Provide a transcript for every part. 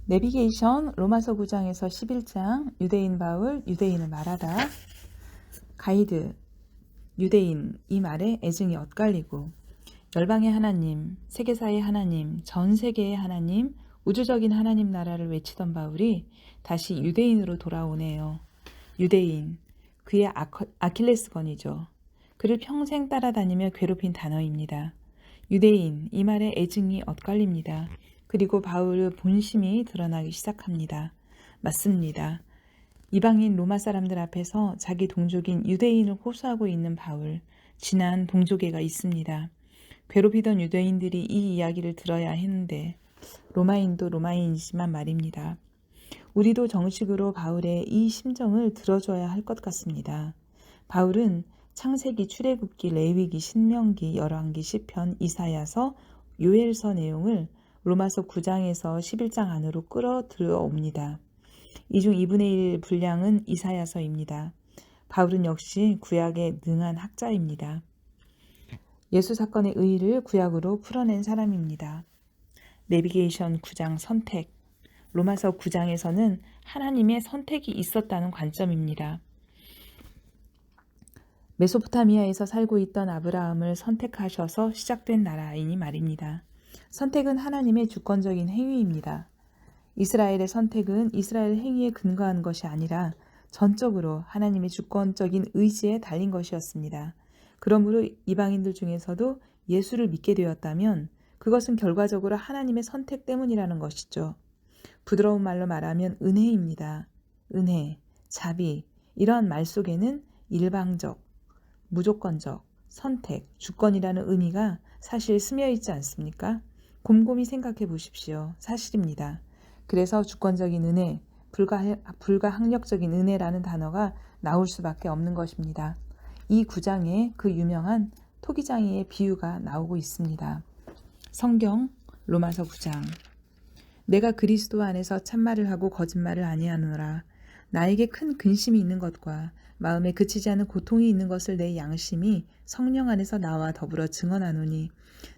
내비게이션 로마서 9장에서 11장 유대인 바울 유대인을 말하다. 가이드 유대인 이 말에 애증이 엇갈리고 열방의 하나님, 세계사의 하나님, 전 세계의 하나님, 우주적인 하나님 나라를 외치던 바울이 다시 유대인으로 돌아오네요. 유대인, 그의 아킬레스건이죠. 그를 평생 따라다니며 괴롭힌 단어입니다. 유대인 이 말에 애증이 엇갈립니다. 그리고 바울의 본심이 드러나기 시작합니다. 맞습니다. 이방인 로마 사람들 앞에서 자기 동족인 유대인을 호소하고 있는 바울, 진한 동족애가 있습니다. 괴롭히던 유대인들이 이 이야기를 들어야 했는데 로마인도 로마인이지만 말입니다. 우리도 정식으로 바울의 이 심정을 들어줘야 할 것 같습니다. 바울은 창세기, 출애굽기, 레위기, 신명기, 열왕기, 시편, 이사야서, 요엘서 내용을 로마서 9장에서 11장 안으로 끌어들여옵니다. 이 중 2분의 1 분량은 이사야서입니다. 바울은 역시 구약에 능한 학자입니다. 예수 사건의 의의를 구약으로 풀어낸 사람입니다. 내비게이션 9장 선택. 로마서 9장에서는 하나님의 선택이 있었다는 관점입니다. 메소포타미아에서 살고 있던 아브라함을 선택하셔서 시작된 나라이니 말입니다. 선택은 하나님의 주권적인 행위입니다. 이스라엘의 선택은 이스라엘 행위에 근거한 것이 아니라 전적으로 하나님의 주권적인 의지에 달린 것이었습니다. 그러므로 이방인들 중에서도 예수를 믿게 되었다면 그것은 결과적으로 하나님의 선택 때문이라는 것이죠. 부드러운 말로 말하면 은혜입니다. 은혜, 자비, 이러한 말 속에는 일방적, 무조건적, 선택, 주권이라는 의미가 사실 스며 있지 않습니까? 곰곰이 생각해 보십시오. 사실입니다. 그래서 주권적인 은혜, 불가항력적인 은혜라는 단어가 나올 수밖에 없는 것입니다. 이 9장에 그 유명한 토기장이의 비유가 나오고 있습니다. 성경 로마서 9장. 내가 그리스도 안에서 참말을 하고 거짓말을 아니하노라. 나에게 큰 근심이 있는 것과 마음에 그치지 않은 고통이 있는 것을 내 양심이 성령 안에서 나와 더불어 증언하노니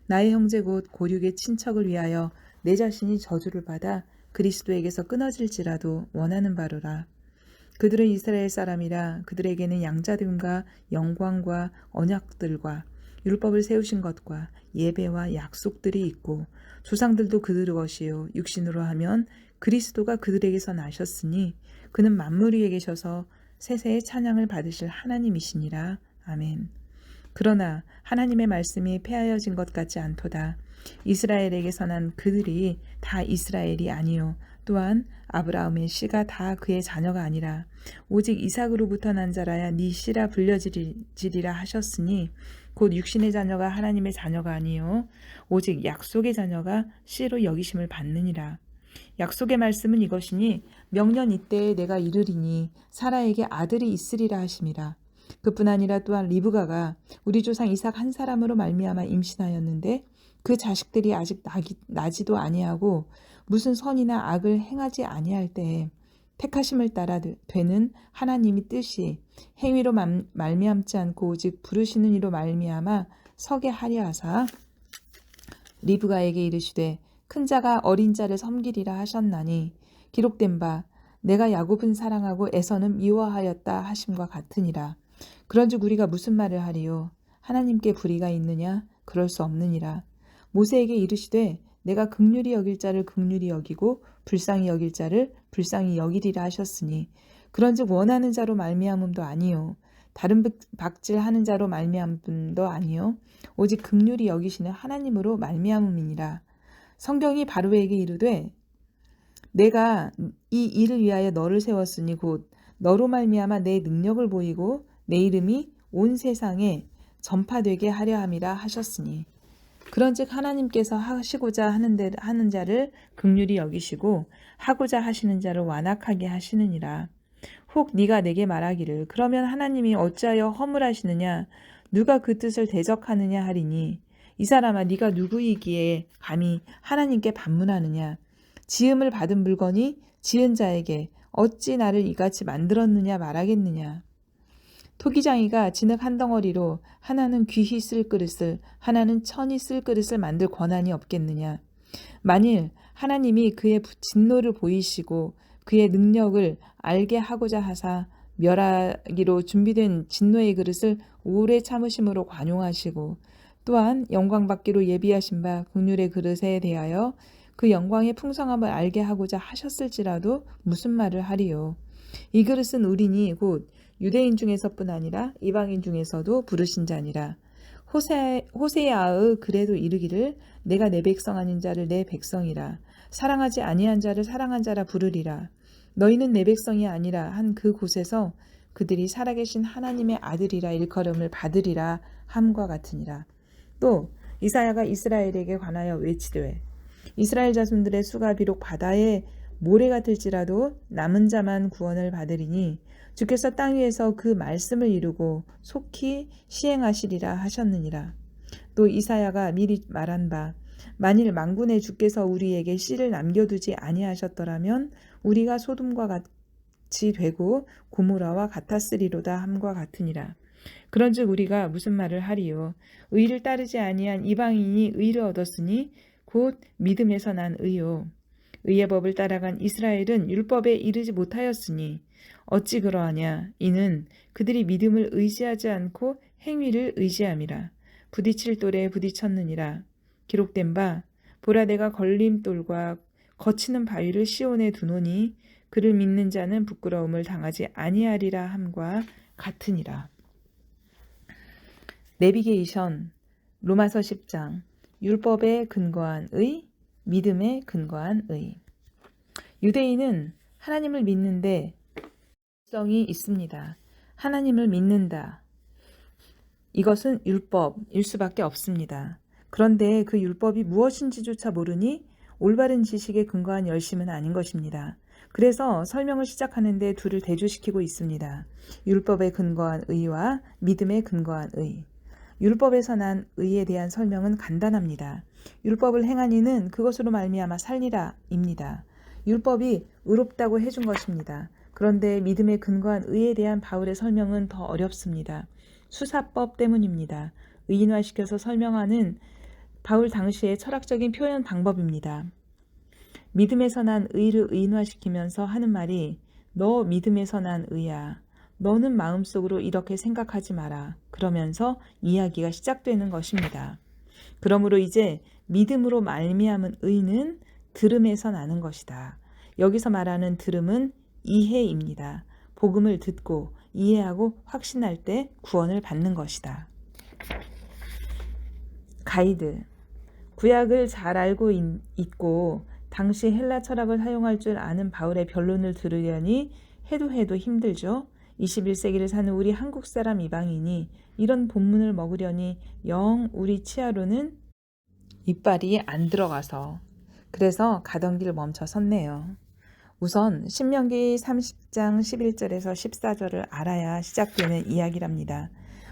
나의 형제 곧 고륙의 친척을 위하여 내 자신이 저주를 받아 그리스도에게서 끊어질지라도 원하는 바로라. 그들은 이스라엘 사람이라 그들에게는 양자됨과 영광과 언약들과 율법을 세우신 것과 예배와 약속들이 있고 조상들도 그들의 것이요 육신으로 하면 그리스도가 그들에게서 나셨으니 그는 만물 위에 계셔서 세세의 찬양을 받으실 하나님이시니라. 아멘. 그러나 하나님의 말씀이 폐하여진 것 같지 않도다. 이스라엘에게서 난 그들이 다 이스라엘이 아니요 또한 아브라함의 씨가 다 그의 자녀가 아니라 오직 이삭으로부터 난 자라야 네 씨라 불려지리라 하셨으니 곧 육신의 자녀가 하나님의 자녀가 아니요 오직 약속의 자녀가 씨로 여기심을 받느니라. 약속의 말씀은 이것이니 명년 이때에 내가 이르리니 사라에게 아들이 있으리라 하심이라. 그뿐 아니라 또한 리브가가 우리 조상 이삭 한 사람으로 말미암아 임신하였는데 그 자식들이 아직 나지도 아니하고 무슨 선이나 악을 행하지 아니할 때에 택하심을 따라 되는 하나님이 뜻이 행위로 말미암지 않고 오직 부르시는 이로 말미암아 서게 하려 하사 리브가에게 이르시되 큰 자가 어린 자를 섬기리라 하셨나니 기록된 바 내가 야곱은 사랑하고 에서는 미워하였다 하심과 같으니라. 그런즉 우리가 무슨 말을 하리요? 하나님께 불의가 있느냐? 그럴 수 없느니라. 모세에게 이르시되 내가 긍휼히 여길 자를 긍휼히 여기고 불쌍히 여길 자를 불쌍히 여기리라 하셨으니 그런즉 원하는 자로 말미암음도 아니요 다른 박질하는 자로 말미암음도 아니요 오직 긍휼히 여기시는 하나님으로 말미암음이니라. 성경이 바로에게 이르되 내가 이 일을 위하여 너를 세웠으니 곧 너로 말미암아 내 능력을 보이고 내 이름이 온 세상에 전파되게 하려 함이라 하셨으니 그런즉 하나님께서 하시고자 하는 자를 긍휼히 여기시고 하고자 하시는 자를 완악하게 하시느니라. 혹 네가 내게 말하기를 그러면 하나님이 어찌하여 허물하시느냐 누가 그 뜻을 대적하느냐 하리니 이 사람아 네가 누구이기에 감히 하나님께 반문하느냐 지음을 받은 물건이 지은 자에게 어찌 나를 이같이 만들었느냐 말하겠느냐. 토기장이가 진흙 한 덩어리로 하나는 귀히 쓸 그릇을 하나는 천이 쓸 그릇을 만들 권한이 없겠느냐. 만일 하나님이 그의 진노를 보이시고 그의 능력을 알게 하고자 하사 멸하기로 준비된 진노의 그릇을 오래 참으심으로 관용하시고 또한 영광 받기로 예비하신 바 긍휼의 그릇에 대하여 그 영광의 풍성함을 알게 하고자 하셨을지라도 무슨 말을 하리요. 이 그릇은 우리니 곧 유대인 중에서뿐 아니라 이방인 중에서도 부르신 자니라. 호세아의 글에도 이르기를 내가 내 백성 아닌 자를 내 백성이라 사랑하지 아니한 자를 사랑한 자라 부르리라. 너희는 내 백성이 아니라 한 그 곳에서 그들이 살아계신 하나님의 아들이라 일컬음을 받으리라 함과 같으니라. 또 이사야가 이스라엘에게 관하여 외치되 이스라엘 자손들의 수가 비록 바다의 모래 같을지라도 남은 자만 구원을 받으리니 주께서 땅 위에서 그 말씀을 이루고 속히 시행하시리라 하셨느니라. 또 이사야가 미리 말한 바 만일 만군의 주께서 우리에게 씨를 남겨두지 아니하셨더라면 우리가 소돔과 같이 되고 고모라와 같았으리로다 함과 같으니라. 그런즉 우리가 무슨 말을 하리요. 의를 따르지 아니한 이방인이 의를 얻었으니 곧 믿음에서 난 의요. 의의 법을 따라간 이스라엘은 율법에 이르지 못하였으니 어찌 그러하냐. 이는 그들이 믿음을 의지하지 않고 행위를 의지함이라. 부딪힐 돌에 부딪혔느니라. 기록된 바 보라 내가 걸림돌과 거치는 바위를 시온에 두노니 그를 믿는 자는 부끄러움을 당하지 아니하리라 함과 같으니라. 내비게이션 로마서 10장 율법에 근거한 의, 믿음에 근거한 의. 유대인은 하나님을 믿는데 성이 있습니다. 하나님을 믿는다. 이것은 율법일 수밖에 없습니다. 그런데 그 율법이 무엇인지조차 모르니 올바른 지식에 근거한 열심은 아닌 것입니다. 그래서 설명을 시작하는데 둘을 대조시키고 있습니다. 율법에 근거한 의와 믿음에 근거한 의. 율법에서 난 의에 대한 설명은 간단합니다. 율법을 행한 이는 그것으로 말미암아 살리라 입니다. 율법이 의롭다고 해준 것입니다. 그런데 믿음에 근거한 의에 대한 바울의 설명은 더 어렵습니다. 수사법 때문입니다. 의인화시켜서 설명하는 바울 당시의 철학적인 표현 방법입니다. 믿음에서 난 의를 의인화시키면서 하는 말이 너 믿음에서 난 의야. 너는 마음속으로 이렇게 생각하지 마라. 그러면서 이야기가 시작되는 것입니다. 그러므로 이제 믿음으로 말미암은 의는 들음에서 나는 것이다. 여기서 말하는 들음은 이해입니다. 복음을 듣고 이해하고 확신할 때 구원을 받는 것이다. 가이드. 구약을 잘 알고 있고 당시 헬라 철학을 사용할 줄 아는 바울의 변론을 들으려니 해도 힘들죠. 21세기를 사는 우리 한국 사람 이방인이 이런 본문을 먹으려니 영 우리 치아로는 이빨이 안 들어가서 그래서 가던 길 멈춰 섰네요. 우선 신명기 30장 11절에서 14절을 알아야 시작되는 이야기랍니다.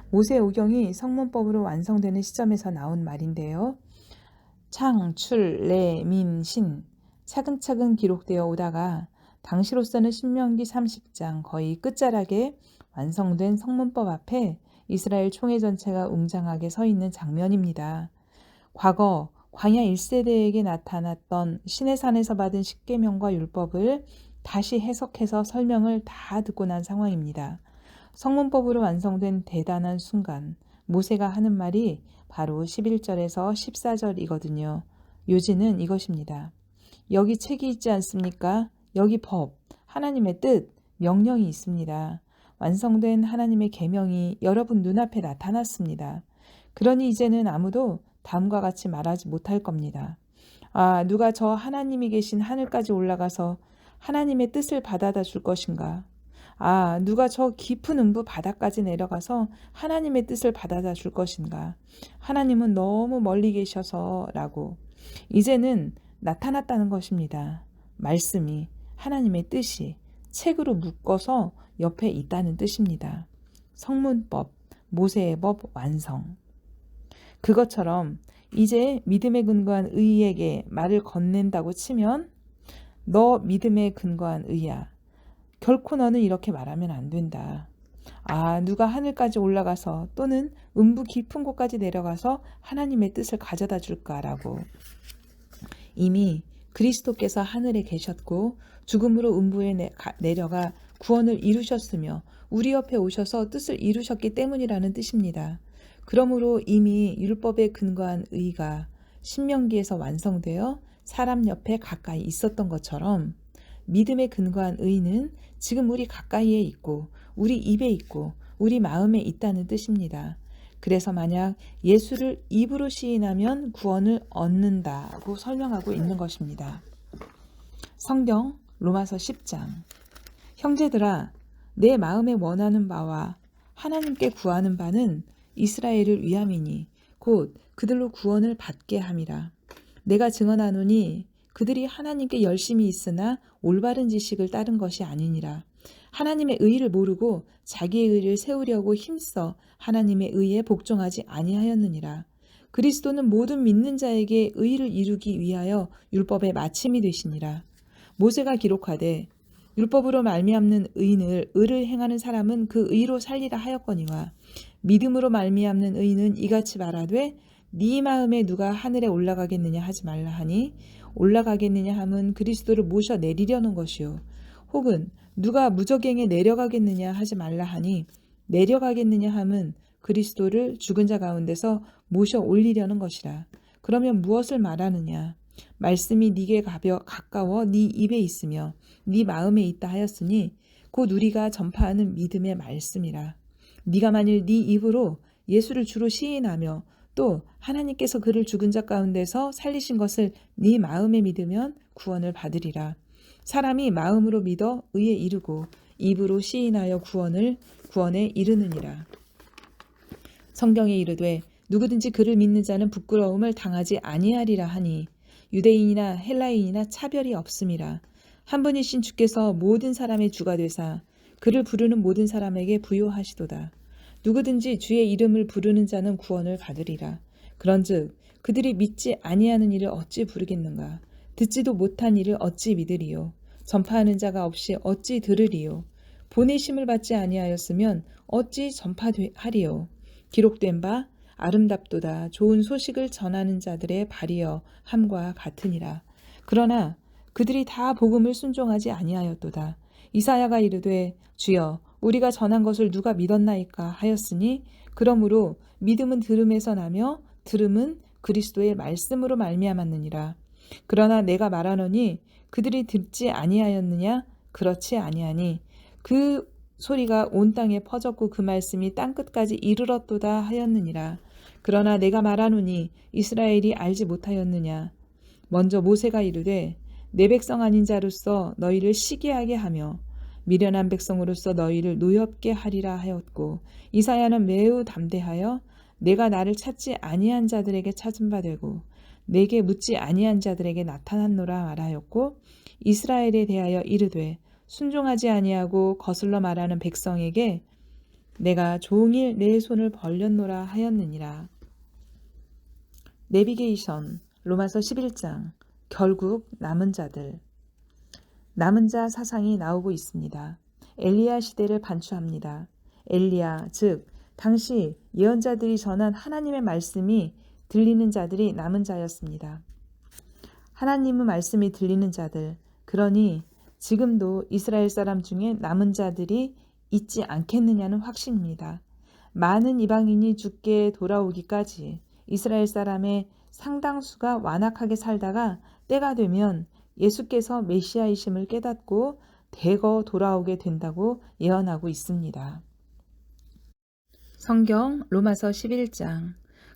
모세 오경이 성문법으로 완성되는 시점에서 나온 말인데요. 창, 출, 래, 민, 신 차근차근 기록되어 오다가 당시로서는 신명기 30장 거의 끝자락에 완성된 성문법 앞에 이스라엘 총회 전체가 웅장하게 서 있는 장면입니다. 과거 광야 1세대에게 나타났던 시내산에서 받은 십계명과 율법을 다시 해석해서 설명을 다 듣고 난 상황입니다. 성문법으로 완성된 대단한 순간 모세가 하는 말이 바로 11절에서 14절이거든요. 요지는 이것입니다. 여기 책이 있지 않습니까? 여기 법, 하나님의 뜻, 명령이 있습니다. 완성된 하나님의 계명이 여러분 눈앞에 나타났습니다. 그러니 이제는 아무도 다음과 같이 말하지 못할 겁니다. 아, 누가 저 하나님이 계신 하늘까지 올라가서 하나님의 뜻을 받아다 줄 것인가? 아, 누가 저 깊은 음부 바다까지 내려가서 하나님의 뜻을 받아다 줄 것인가? 하나님은 너무 멀리 계셔서 라고. 이제는 나타났다는 것입니다. 말씀이, 하나님의 뜻이 책으로 묶어서 옆에 있다는 뜻입니다. 성문법, 모세의 법 완성. 그것처럼 이제 믿음에 근거한 의에게 말을 건넨다고 치면 너 믿음에 근거한 의야. 결코 너는 이렇게 말하면 안 된다. 아, 누가 하늘까지 올라가서 또는 음부 깊은 곳까지 내려가서 하나님의 뜻을 가져다 줄까라고. 이미 그리스도께서 하늘에 계셨고 죽음으로 음부에 내려가 구원을 이루셨으며 우리 옆에 오셔서 뜻을 이루셨기 때문이라는 뜻입니다. 그러므로 이미 율법에 근거한 의가 신명기에서 완성되어 사람 옆에 가까이 있었던 것처럼 믿음에 근거한 의는 지금 우리 가까이에 있고 우리 입에 있고 우리 마음에 있다는 뜻입니다. 그래서 만약 예수를 입으로 시인하면 구원을 얻는다고 설명하고 있는 것입니다. 성경 로마서 10장. 형제들아, 내 마음에 원하는 바와 하나님께 구하는 바는 이스라엘을 위함이니 곧 그들로 구원을 받게 함이라. 내가 증언하노니 그들이 하나님께 열심히 있으나 올바른 지식을 따른 것이 아니니라. 하나님의 의를 모르고 자기의 의를 세우려고 힘써 하나님의 의에 복종하지 아니하였느니라. 그리스도는 모든 믿는 자에게 의를 이루기 위하여 율법의 마침이 되시니라. 모세가 기록하되 율법으로 말미암는 의를 행하는 사람은 그 의로 살리라 하였거니와 믿음으로 말미암는 의는 이같이 말하되 네 마음에 누가 하늘에 올라가겠느냐 하지 말라 하니 올라가겠느냐 함은 그리스도를 모셔 내리려는 것이요 혹은 누가 무저갱에 내려가겠느냐 하지 말라 하니 내려가겠느냐 함은 그리스도를 죽은 자 가운데서 모셔 올리려는 것이라. 그러면 무엇을 말하느냐? 말씀이 네게 가까워 네 입에 있으며 네 마음에 있다 하였으니 곧 우리가 전파하는 믿음의 말씀이라. 네가 만일 네 입으로 예수를 주로 시인하며 또 하나님께서 그를 죽은 자 가운데서 살리신 것을 네 마음에 믿으면 구원을 받으리라. 사람이 마음으로 믿어 의에 이르고 입으로 시인하여 구원에 이르느니라. 성경에 이르되 누구든지 그를 믿는 자는 부끄러움을 당하지 아니하리라 하니 유대인이나 헬라인이나 차별이 없음이라. 한 분이신 주께서 모든 사람의 주가 되사 그를 부르는 모든 사람에게 부요하시도다. 누구든지 주의 이름을 부르는 자는 구원을 받으리라. 그런즉 그들이 믿지 아니하는 일을 어찌 부르겠는가? 듣지도 못한 일을 어찌 믿으리요? 전파하는 자가 없이 어찌 들으리요? 보내심을 받지 아니하였으면 어찌 전파하리요? 기록된 바 아름답도다 좋은 소식을 전하는 자들의 발이여 함과 같으니라. 그러나 그들이 다 복음을 순종하지 아니하였도다. 이사야가 이르되 주여 우리가 전한 것을 누가 믿었나이까 하였으니 그러므로 믿음은 들음에서 나며 들음은 그리스도의 말씀으로 말미암았느니라. 그러나 내가 말하노니 그들이 듣지 아니하였느냐? 그렇지 아니하니 그 소리가 온 땅에 퍼졌고 그 말씀이 땅끝까지 이르렀도다 하였느니라. 그러나 내가 말하노니 이스라엘이 알지 못하였느냐? 먼저 모세가 이르되 내 백성 아닌 자로서 너희를 시기하게 하며 미련한 백성으로서 너희를 노엽게 하리라 하였고 이사야는 매우 담대하여 내가 나를 찾지 아니한 자들에게 찾은 바 되고 내게 묻지 아니한 자들에게 나타났노라 말하였고 이스라엘에 대하여 이르되 순종하지 아니하고 거슬러 말하는 백성에게 내가 종일 내 손을 벌렸노라 하였느니라. 내비게이션 로마서 11장. 결국 남은 자들. 남은 자 사상이 나오고 있습니다. 엘리야 시대를 반추합니다. 엘리야 즉 당시 예언자들이 전한 하나님의 말씀이 들리는 자들이 남은 자였습니다. 하나님의 말씀이 들리는 자들, 그러니 지금도 이스라엘 사람 중에 남은 자들이 있지 않겠느냐는 확신입니다. 많은 이방인이 주께 돌아오기까지 이스라엘 사람의 상당수가 완악하게 살다가 때가 되면 예수께서 메시아이심을 깨닫고 대거 돌아오게 된다고 예언하고 있습니다. 성경 로마서 11장.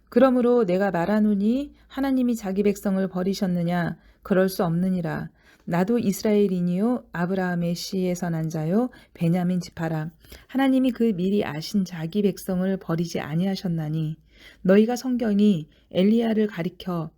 그러므로 내가 말하노니 하나님이 자기 백성을 버리셨느냐? 그럴 수 없느니라. 나도 이스라엘인이요 아브라함의 씨에서 난 자요 베냐민 지파라. 하나님이 그 미리 아신 자기 백성을 버리지 아니하셨나니 너희가 성경이 엘리야를 가리켜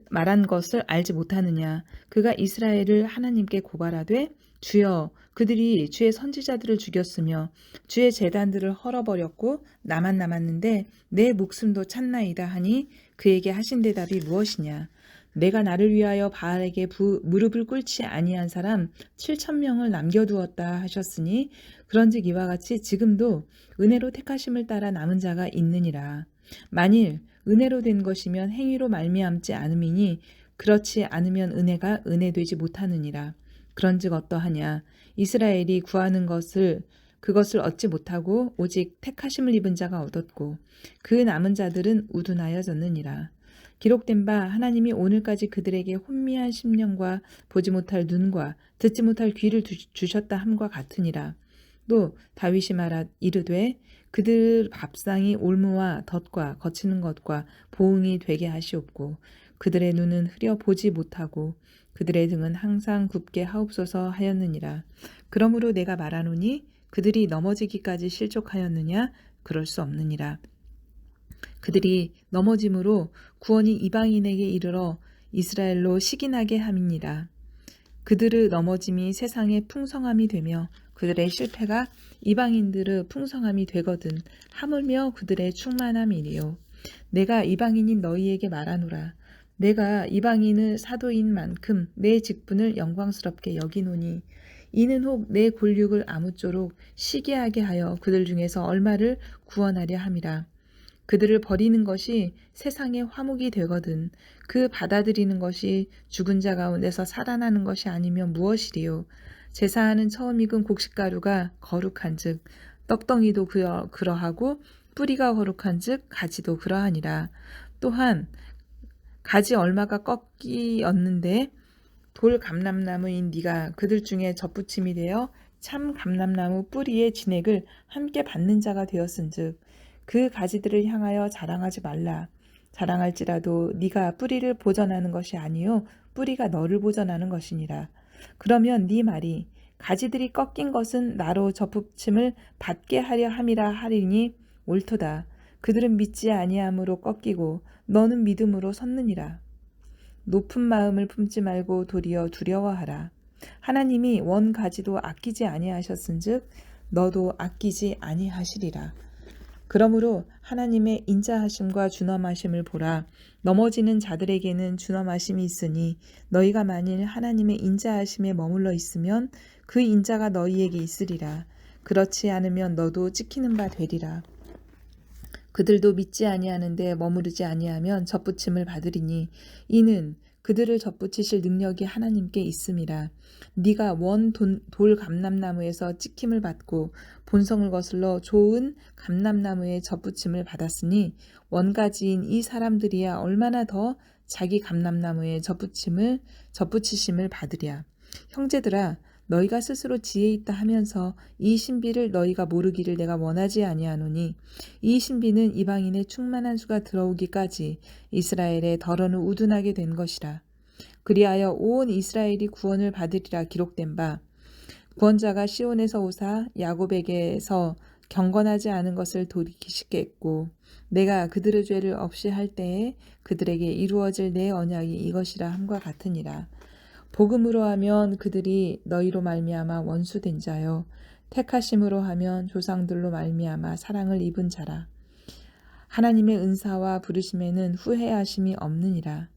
말한 것을 알지 못하느냐? 그가 이스라엘을 하나님께 고발하되 주여 그들이 주의 선지자들을 죽였으며 주의 제단들을 헐어버렸고 나만 남았는데 내 목숨도 찾나이다 하니 그에게 하신 대답이 무엇이냐? 내가 나를 위하여 바알에게 무릎을 꿇지 아니한 사람 7,000명을 남겨두었다 하셨으니 그런즉 이와 같이 지금도 은혜로 택하심을 따라 남은 자가 있느니라. 만일 은혜로 된 것이면 행위로 말미암지 않음이니 그렇지 않으면 은혜가 은혜되지 못하느니라. 그런즉 어떠하냐? 이스라엘이 구하는 그것을 얻지 못하고 오직 택하심을 입은 자가 얻었고 그 남은 자들은 우둔하여졌느니라. 기록된 바 하나님이 오늘까지 그들에게 혼미한 심령과 보지 못할 눈과 듣지 못할 귀를 주셨다 함과 같으니라. 또 다윗이 말하 이르되 그들 밥상이 올무와 덫과 거치는 것과 보응이 되게 하시옵고 그들의 눈은 흐려 보지 못하고 그들의 등은 항상 굽게 하옵소서 하였느니라. 그러므로 내가 말하노니 그들이 넘어지기까지 실족하였느냐? 그럴 수 없느니라. 그들이 넘어짐으로 구원이 이방인에게 이르러 이스라엘로 시기나게 함이니라. 그들의 넘어짐이 세상의 풍성함이 되며 그들의 실패가 이방인들의 풍성함이 되거든 하물며 그들의 충만함이니요. 내가 이방인인 너희에게 말하노라. 내가 이방인의 사도인 만큼 내 직분을 영광스럽게 여기노니 이는 혹 내 골육을 아무쪼록 시기하게 하여 그들 중에서 얼마를 구원하려 함이라. 그들을 버리는 것이 세상의 화목이 되거든 그 받아들이는 것이 죽은 자 가운데서 살아나는 것이 아니면 무엇이리요. 제사하는 처음 익은 곡식가루가 거룩한즉 떡덩이도 그러하고 뿌리가 거룩한즉 가지도 그러하니라. 또한 가지 얼마가 꺾이었는데 돌 감람나무인 네가 그들 중에 젖붙임이 되어 참 감람나무 뿌리의 진액을 함께 받는 자가 되었은즉 그 가지들을 향하여 자랑하지 말라. 자랑할지라도 네가 뿌리를 보전하는 것이 아니요 뿌리가 너를 보전하는 것이니라. 그러면 네 말이 가지들이 꺾인 것은 나로 젖붙임을 받게 하려 함이라 하리니 옳도다. 그들은 믿지 아니함으로 꺾이고 너는 믿음으로 섰느니라. 높은 마음을 품지 말고 도리어 두려워하라. 하나님이 원 가지도 아끼지 아니하셨은즉 너도 아끼지 아니하시리라. 그러므로 하나님의 인자하심과 준엄하심을 보라. 넘어지는 자들에게는 준엄하심이 있으니 너희가 만일 하나님의 인자하심에 머물러 있으면 그 인자가 너희에게 있으리라. 그렇지 않으면 너도 찍히는 바 되리라. 그들도 믿지 아니하는데 머무르지 아니하면 젖붙임을 받으리니 이는 그들을 젖붙이실 능력이 하나님께 있음이라. 네가 원 돌 감람나무에서 찍힘을 받고 본성을 거슬러 좋은 감람나무의 젖붙임을 받았으니 원가지인 이 사람들이야 얼마나 더 자기 감람나무의 젖붙이심을 받으랴. 형제들아 너희가 스스로 지혜 있다 하면서 이 신비를 너희가 모르기를 내가 원하지 아니하노니 이 신비는 이방인의 충만한 수가 들어오기까지 이스라엘의 덜어는 우둔하게 된 것이라. 그리하여 온 이스라엘이 구원을 받으리라 기록된 바 구원자가 시온에서 오사 야곱에게서 경건하지 않은 것을 돌이키시겠고 내가 그들의 죄를 없이 할 때에 그들에게 이루어질 내 언약이 이것이라 함과 같으니라. 복음으로 하면 그들이 너희로 말미암아 원수된 자요 택하심으로 하면 조상들로 말미암아 사랑을 입은 자라. 하나님의 은사와 부르심에는 후회하심이 없느니라.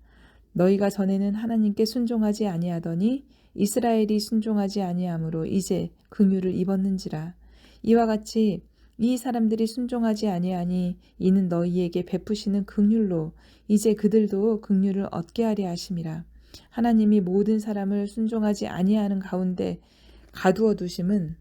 너희가 전에는 하나님께 순종하지 아니하더니 이스라엘이 순종하지 아니하므로 이제 긍휼을 입었는지라. 이와 같이 이 사람들이 순종하지 아니하니 이는 너희에게 베푸시는 긍휼로 이제 그들도 긍휼을 얻게 하려 하심이라. 하나님이 모든 사람을 순종하지 아니하는 가운데 가두어 두심은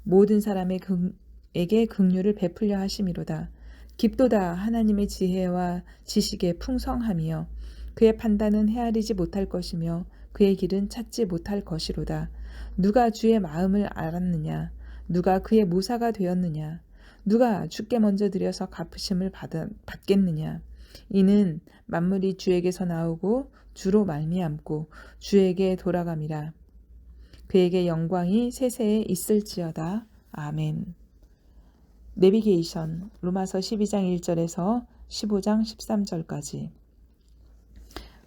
모든 사람에게 긍휼을 베풀려 하심이로다. 깊도다 하나님의 지혜와 지식의 풍성함이여 그의 판단은 헤아리지 못할 것이며 그의 길은 찾지 못할 것이로다. 누가 주의 마음을 알았느냐? 누가 그의 모사가 되었느냐? 누가 주께 먼저 드려서 갚으심을 받겠느냐? 이는 만물이 주에게서 나오고 주로 말미암고 주에게 돌아감이라. 그에게 영광이 세세에 있을지어다. 아멘. 내비게이션 로마서 12장 1절에서 15장 13절까지.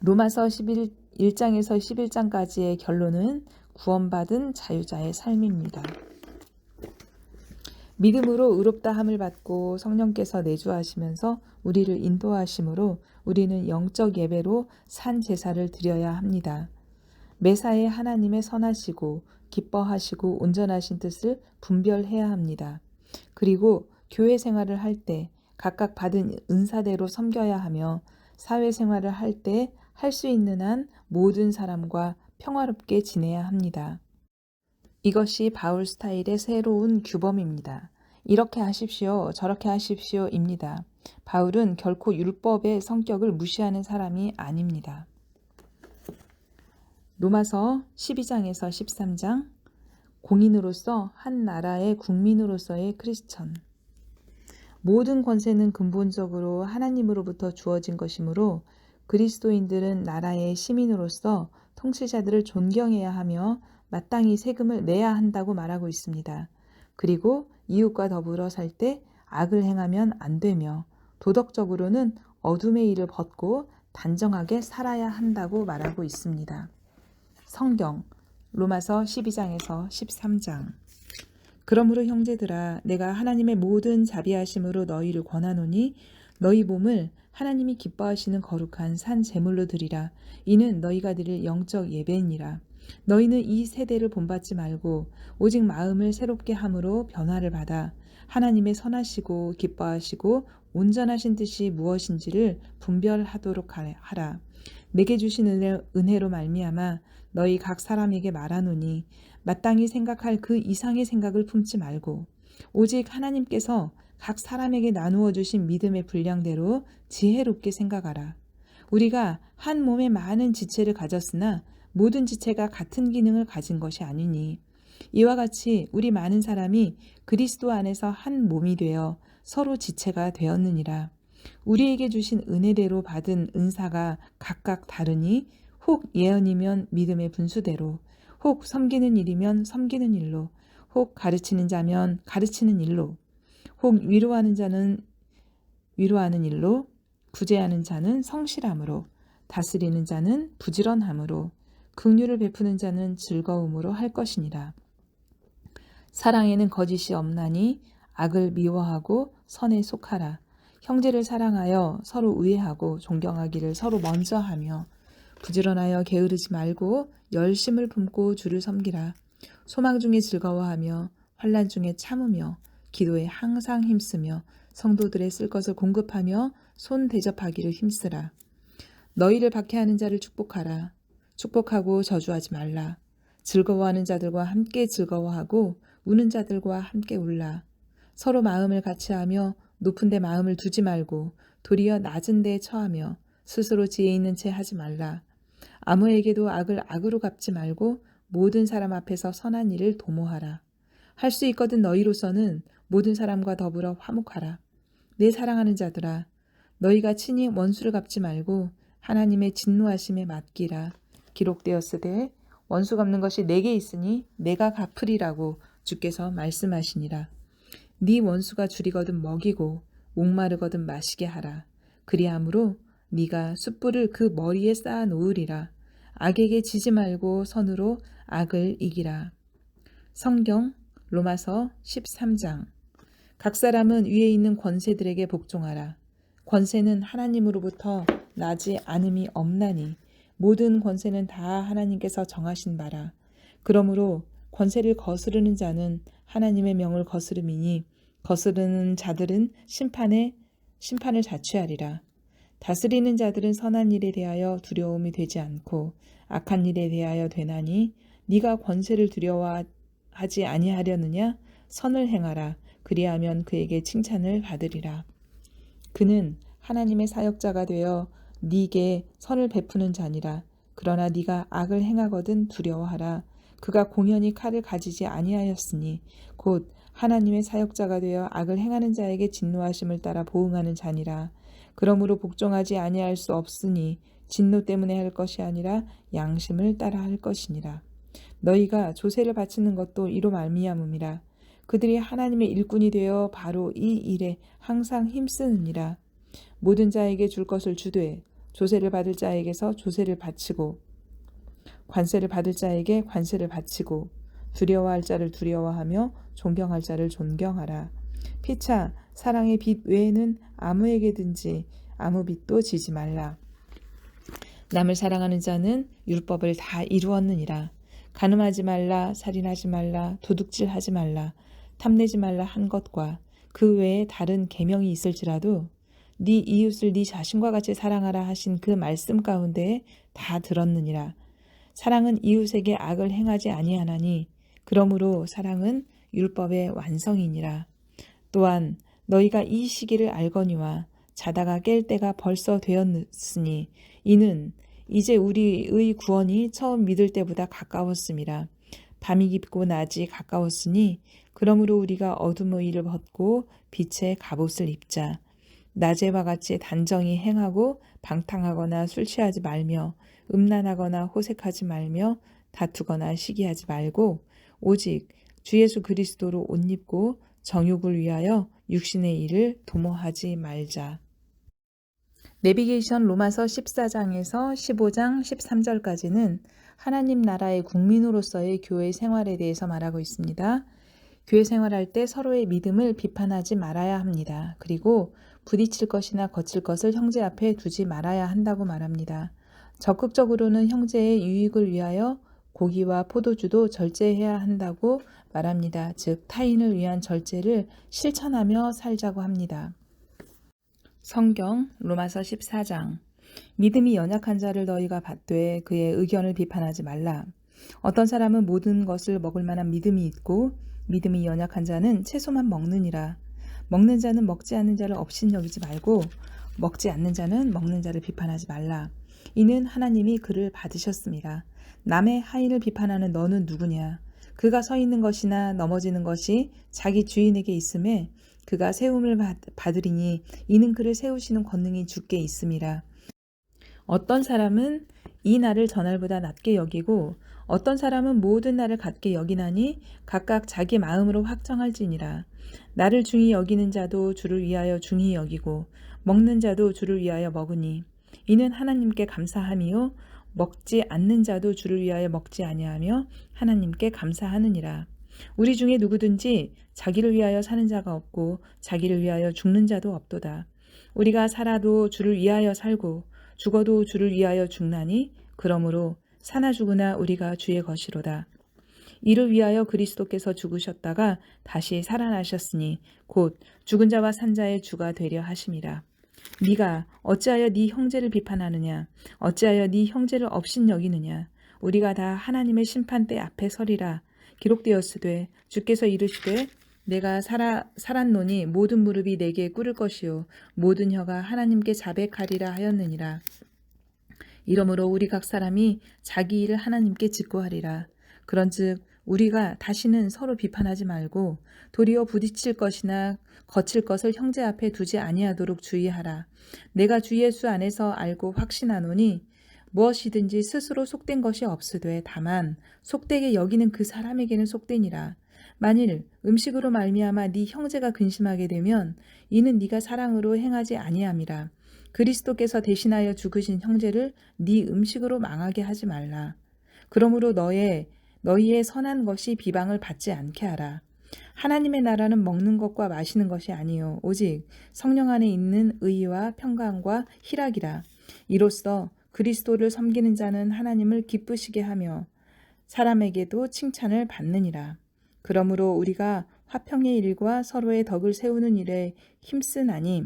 로마서 1장에서 11장까지의 결론은 구원받은 자유자의 삶입니다. 믿음으로 의롭다함을 받고 성령께서 내주하시면서 우리를 인도하심으로 우리는 영적 예배로 산 제사를 드려야 합니다. 매사에 하나님의 선하시고 기뻐하시고 온전하신 뜻을 분별해야 합니다. 그리고 교회 생활을 할 때 각각 받은 은사대로 섬겨야 하며 사회생활을 할 때 할 수 있는 한 모든 사람과 평화롭게 지내야 합니다. 이것이 바울 스타일의 새로운 규범입니다. 이렇게 하십시오, 저렇게 하십시오입니다. 바울은 결코 율법의 성격을 무시하는 사람이 아닙니다. 로마서 12장에서 13장, 공인으로서 한 나라의 국민으로서의 크리스천. 모든 권세는 근본적으로 하나님으로부터 주어진 것이므로 그리스도인들은 나라의 시민으로서 통치자들을 존경해야 하며 마땅히 세금을 내야 한다고 말하고 있습니다. 그리고 이웃과 더불어 살 때 악을 행하면 안 되며 도덕적으로는 어둠의 일을 벗고 단정하게 살아야 한다고 말하고 있습니다. 성경 로마서 12장에서 13장. 그러므로 형제들아, 내가 하나님의 모든 자비하심으로 너희를 권하노니 너희 몸을 하나님이 기뻐하시는 거룩한 산 제물로 드리라. 이는 너희가 드릴 영적 예배니라. 너희는 이 세대를 본받지 말고 오직 마음을 새롭게 함으로 변화를 받아 하나님의 선하시고 기뻐하시고 온전하신 뜻이 무엇인지를 분별하도록 하라. 내게 주신 은혜로 말미암아 너희 각 사람에게 말하노니 마땅히 생각할 그 이상의 생각을 품지 말고 오직 하나님께서 각 사람에게 나누어 주신 믿음의 분량대로 지혜롭게 생각하라. 우리가 한 몸에 많은 지체를 가졌으나 모든 지체가 같은 기능을 가진 것이 아니니 이와 같이 우리 많은 사람이 그리스도 안에서 한 몸이 되어 서로 지체가 되었느니라. 우리에게 주신 은혜대로 받은 은사가 각각 다르니 혹 예언이면 믿음의 분수대로, 혹 섬기는 일이면 섬기는 일로, 혹 가르치는 자면 가르치는 일로, 혹 위로하는 자는 위로하는 일로, 구제하는 자는 성실함으로, 다스리는 자는 부지런함으로, 긍휼을 베푸는 자는 즐거움으로 할 것이니라. 사랑에는 거짓이 없나니 악을 미워하고 선에 속하라. 형제를 사랑하여 서로 우애하고 존경하기를 서로 먼저 하며 부지런하여 게으르지 말고 열심을 품고 주를 섬기라. 소망 중에 즐거워하며 환난 중에 참으며 기도에 항상 힘쓰며 성도들의 쓸 것을 공급하며 손 대접하기를 힘쓰라. 너희를 박해하는 자를 축복하라. 축복하고 저주하지 말라. 즐거워하는 자들과 함께 즐거워하고 우는 자들과 함께 울라. 서로 마음을 같이하며 높은 데 마음을 두지 말고 도리어 낮은 데에 처하며 스스로 지혜 있는 채 하지 말라. 아무에게도 악을 악으로 갚지 말고 모든 사람 앞에서 선한 일을 도모하라. 할 수 있거든 너희로서는 모든 사람과 더불어 화목하라. 내 사랑하는 자들아, 너희가 친히 원수를 갚지 말고 하나님의 진노하심에 맡기라. 기록되었으되 원수 갚는 것이 내게 있으니 내가 갚으리라고 주께서 말씀하시니라. 네 원수가 줄이거든 먹이고 목마르거든 마시게 하라. 그리함으로 네가 숯불을 그 머리에 쌓아 놓으리라. 악에게 지지 말고 선으로 악을 이기라. 성경 로마서 13장. 각 사람은 위에 있는 권세들에게 복종하라. 권세는 하나님으로부터 나지 않음이 없나니 모든 권세는 다 하나님께서 정하신 바라. 그러므로 권세를 거스르는 자는 하나님의 명을 거스름이니 거스르는 자들은 심판을 자취하리라. 다스리는 자들은 선한 일에 대하여 두려움이 되지 않고 악한 일에 대하여 되나니 네가 권세를 두려워하지 아니하려느냐? 선을 행하라. 그리하면 그에게 칭찬을 받으리라. 그는 하나님의 사역자가 되어 네게 선을 베푸는 자니라. 그러나 네가 악을 행하거든 두려워하라. 그가 공연히 칼을 가지지 아니하였으니 곧 하나님의 사역자가 되어 악을 행하는 자에게 진노하심을 따라 보응하는 자니라. 그러므로 복종하지 아니할 수 없으니 진노 때문에 할 것이 아니라 양심을 따라 할 것이니라. 너희가 조세를 바치는 것도 이로 말미암음이라. 그들이 하나님의 일꾼이 되어 바로 이 일에 항상 힘쓰느니라. 모든 자에게 줄 것을 주되 조세를 받을 자에게서 조세를 바치고 관세를 받을 자에게 관세를 바치고 두려워할 자를 두려워하며 존경할 자를 존경하라. 피차 사랑의 빚 외에는 아무에게든지 아무 빚도 지지 말라. 남을 사랑하는 자는 율법을 다 이루었느니라. 간음하지 말라, 살인하지 말라, 도둑질하지 말라, 탐내지 말라 한 것과 그 외에 다른 계명이 있을지라도 네 이웃을 네 자신과 같이 사랑하라 하신 그 말씀 가운데 다 들었느니라. 사랑은 이웃에게 악을 행하지 아니하나니 그러므로 사랑은 율법의 완성이니라. 또한 너희가 이 시기를 알거니와 자다가 깰 때가 벌써 되었으니 이는 이제 우리의 구원이 처음 믿을 때보다 가까웠음이라. 밤이 깊고 낮이 가까웠으니 그러므로 우리가 어둠의 일을 벗고 빛의 갑옷을 입자. 낮에와 같이 단정히 행하고 방탕하거나 술 취하지 말며 음란하거나 호색하지 말며 다투거나 시기하지 말고 오직 주 예수 그리스도로 옷 입고 정욕을 위하여 육신의 일을 도모하지 말자. 내비게이션 로마서 14장에서 15장 13절까지는 하나님 나라의 국민으로서의 교회 생활에 대해서 말하고 있습니다. 교회 생활할 때 서로의 믿음을 비판하지 말아야 합니다. 그리고 부딪힐 것이나 거칠 것을 형제 앞에 두지 말아야 한다고 말합니다. 적극적으로는 형제의 유익을 위하여 고기와 포도주도 절제해야 한다고 말합니다. 즉 타인을 위한 절제를 실천하며 살자고 합니다. 성경 로마서 14장 믿음이 연약한 자를 너희가 받되 그의 의견을 비판하지 말라. 어떤 사람은 모든 것을 먹을 만한 믿음이 있고 믿음이 연약한 자는 채소만 먹느니라. 먹는 자는 먹지 않는 자를 업신여기지 말고 먹지 않는 자는 먹는 자를 비판하지 말라. 이는 하나님이 그를 받으셨습니다. 남의 하인을 비판하는 너는 누구냐? 그가 서 있는 것이나 넘어지는 것이 자기 주인에게 있음에 그가 세움을 받으리니 이는 그를 세우시는 권능이 주께 있음이라. 어떤 사람은 이 날을 저날보다 낮게 여기고 어떤 사람은 모든 날을 같게 여기나니 각각 자기 마음으로 확정할지니라. 나를 중히 여기는 자도 주를 위하여 중히 여기고 먹는 자도 주를 위하여 먹으니 이는 하나님께 감사함이요 먹지 않는 자도 주를 위하여 먹지 아니하며 하나님께 감사하느니라. 우리 중에 누구든지 자기를 위하여 사는 자가 없고 자기를 위하여 죽는 자도 없도다. 우리가 살아도 주를 위하여 살고 죽어도 주를 위하여 죽나니 그러므로 사나 죽으나 우리가 주의 것이로다. 이를 위하여 그리스도께서 죽으셨다가 다시 살아나셨으니 곧 죽은 자와 산 자의 주가 되려 하심이라. 네가 어찌하여 네 형제를 비판하느냐? 어찌하여 네 형제를 업신여기느냐? 우리가 다 하나님의 심판대 앞에 서리라. 기록되었으되 주께서 이르시되 내가 살았노니 모든 무릎이 내게 꿇을 것이요 모든 혀가 하나님께 자백하리라 하였느니라. 이러므로 우리 각 사람이 자기 일을 하나님께 직고하리라. 그런즉 우리가 다시는 서로 비판하지 말고 도리어 부딪힐 것이나 거칠 것을 형제 앞에 두지 아니하도록 주의하라. 내가 주 예수 안에서 알고 확신하노니 무엇이든지 스스로 속된 것이 없으되 다만 속되게 여기는 그 사람에게는 속되니라. 만일 음식으로 말미암아 네 형제가 근심하게 되면 이는 네가 사랑으로 행하지 아니함이라. 그리스도께서 대신하여 죽으신 형제를 네 음식으로 망하게 하지 말라. 그러므로 너희의 선한 것이 비방을 받지 않게 하라. 하나님의 나라는 먹는 것과 마시는 것이 아니요 오직 성령 안에 있는 의와 평강과 희락이라. 이로써 그리스도를 섬기는 자는 하나님을 기쁘시게 하며 사람에게도 칭찬을 받느니라. 그러므로 우리가 화평의 일과 서로의 덕을 세우는 일에 힘쓰나니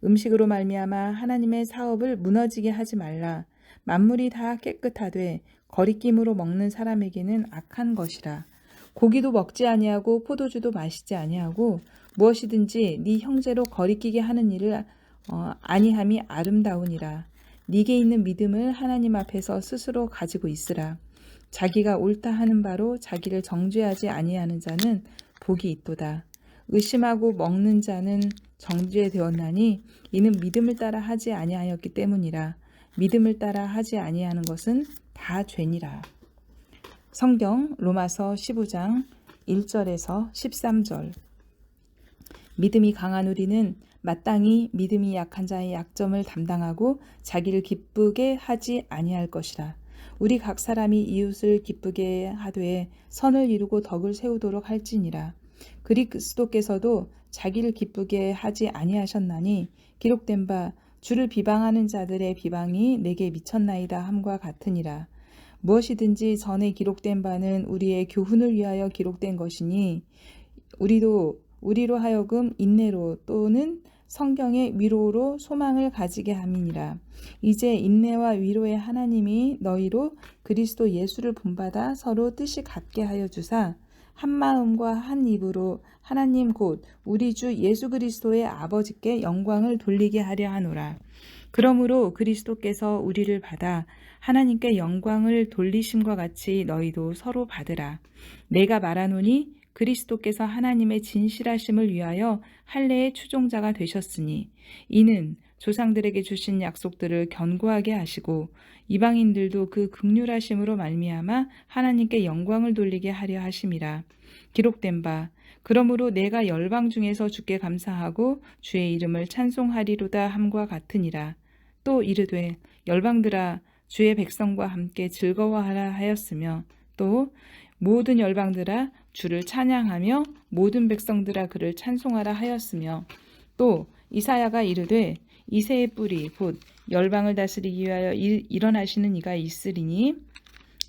음식으로 말미암아 하나님의 사업을 무너지게 하지 말라. 만물이 다 깨끗하되 거리낌으로 먹는 사람에게는 악한 것이라. 고기도 먹지 아니하고 포도주도 마시지 아니하고 무엇이든지 네 형제로 거리끼게 하는 일을 아니함이 아름다우니라. 네게 있는 믿음을 하나님 앞에서 스스로 가지고 있으라. 자기가 옳다 하는 바로 자기를 정죄하지 아니하는 자는 복이 있도다. 의심하고 먹는 자는 정죄되었나니 이는 믿음을 따라 하지 아니하였기 때문이라. 믿음을 따라 하지 아니하는 것은 다 죄니라. 성경 로마서 15장 1절에서 13절. 믿음이 강한 우리는 마땅히 믿음이 약한 자의 약점을 담당하고 자기를 기쁘게 하지 아니할 것이라. 우리 각 사람이 이웃을 기쁘게 하되 선을 이루고 덕을 세우도록 할지니라. 그리스도께서도 자기를 기쁘게 하지 아니하셨나니 기록된 바 주를 비방하는 자들의 비방이 내게 미쳤나이다 함과 같으니라. 무엇이든지 전에 기록된 바는 우리의 교훈을 위하여 기록된 것이니 우리로 하여금 인내로 또는 성경의 위로로 소망을 가지게 함이니라. 이제 인내와 위로의 하나님이 너희로 그리스도 예수를 본받아 서로 뜻이 같게 하여 주사 한 마음과 한 입으로 하나님 곧 우리 주 예수 그리스도의 아버지께 영광을 돌리게 하려 하노라. 그러므로 그리스도께서 우리를 받아 하나님께 영광을 돌리심과 같이 너희도 서로 받으라. 내가 말하노니 그리스도께서 하나님의 진실하심을 위하여 할례의 추종자가 되셨으니 이는 조상들에게 주신 약속들을 견고하게 하시고 이방인들도 그 긍휼하심으로 말미암아 하나님께 영광을 돌리게 하려 하심이라. 기록된 바 그러므로 내가 열방 중에서 주께 감사하고 주의 이름을 찬송하리로다 함과 같으니라. 또 이르되 열방들아 주의 백성과 함께 즐거워하라 하였으며 또 모든 열방들아 주를 찬양하며 모든 백성들아 그를 찬송하라 하였으며 또 이사야가 이르되 이새의 뿌리 곧 열방을 다스리기 위하여 일어나시는 이가 있으리니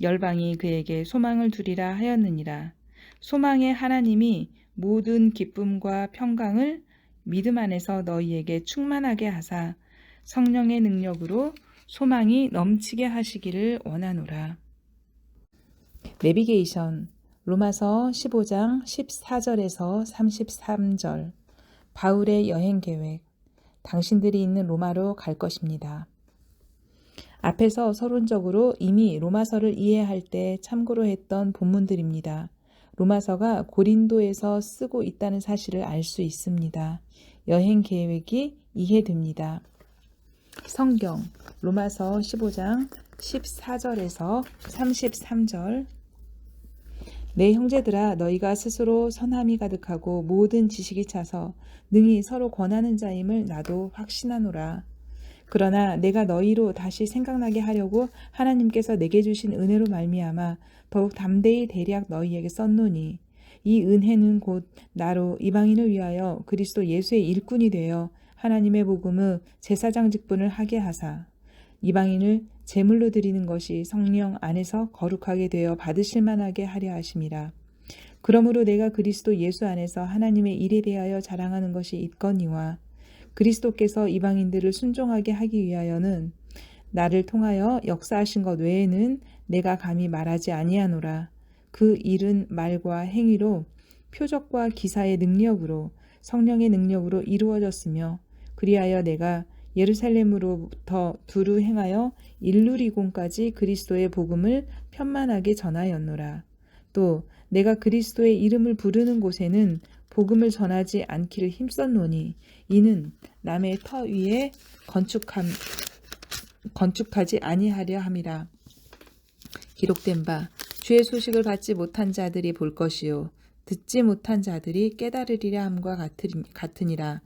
열방이 그에게 소망을 두리라 하였느니라. 소망의 하나님이 모든 기쁨과 평강을 믿음 안에서 너희에게 충만하게 하사 성령의 능력으로 소망이 넘치게 하시기를 원하노라. 내비게이션 로마서 15장 14절에서 33절 바울의 여행 계획 당신들이 있는 로마로 갈 것입니다. 앞에서 서론적으로 이미 로마서를 이해할 때 참고로 했던 본문들입니다. 로마서가 고린도에서 쓰고 있다는 사실을 알 수 있습니다. 여행 계획이 이해됩니다. 성경 로마서 15장 14절에서 33절 내 형제들아 너희가 스스로 선함이 가득하고 모든 지식이 차서 능히 서로 권하는 자임을 나도 확신하노라. 그러나 내가 너희로 다시 생각나게 하려고 하나님께서 내게 주신 은혜로 말미암아 더욱 담대히 대략 너희에게 썼노니 이 은혜는 곧 나로 이방인을 위하여 그리스도 예수의 일꾼이 되어 하나님의 복음의 제사장 직분을 하게 하사 이방인을 제물로 드리는 것이 성령 안에서 거룩하게 되어 받으실 만하게 하려 하심이라. 그러므로 내가 그리스도 예수 안에서 하나님의 일에 대하여 자랑하는 것이 있거니와 그리스도께서 이방인들을 순종하게 하기 위하여는 나를 통하여 역사하신 것 외에는 내가 감히 말하지 아니하노라. 그 일은 말과 행위로 표적과 기사의 능력으로 성령의 능력으로 이루어졌으며 그리하여 내가 예루살렘으로부터 두루 행하여 일루리곤까지 그리스도의 복음을 편만하게 전하였노라. 또 내가 그리스도의 이름을 부르는 곳에는 복음을 전하지 않기를 힘썼노니 이는 남의 터 위에 건축하지 아니하려 함이라. 기록된 바 주의 소식을 받지 못한 자들이 볼 것이요 듣지 못한 자들이 깨달으리라 함과 같으니라.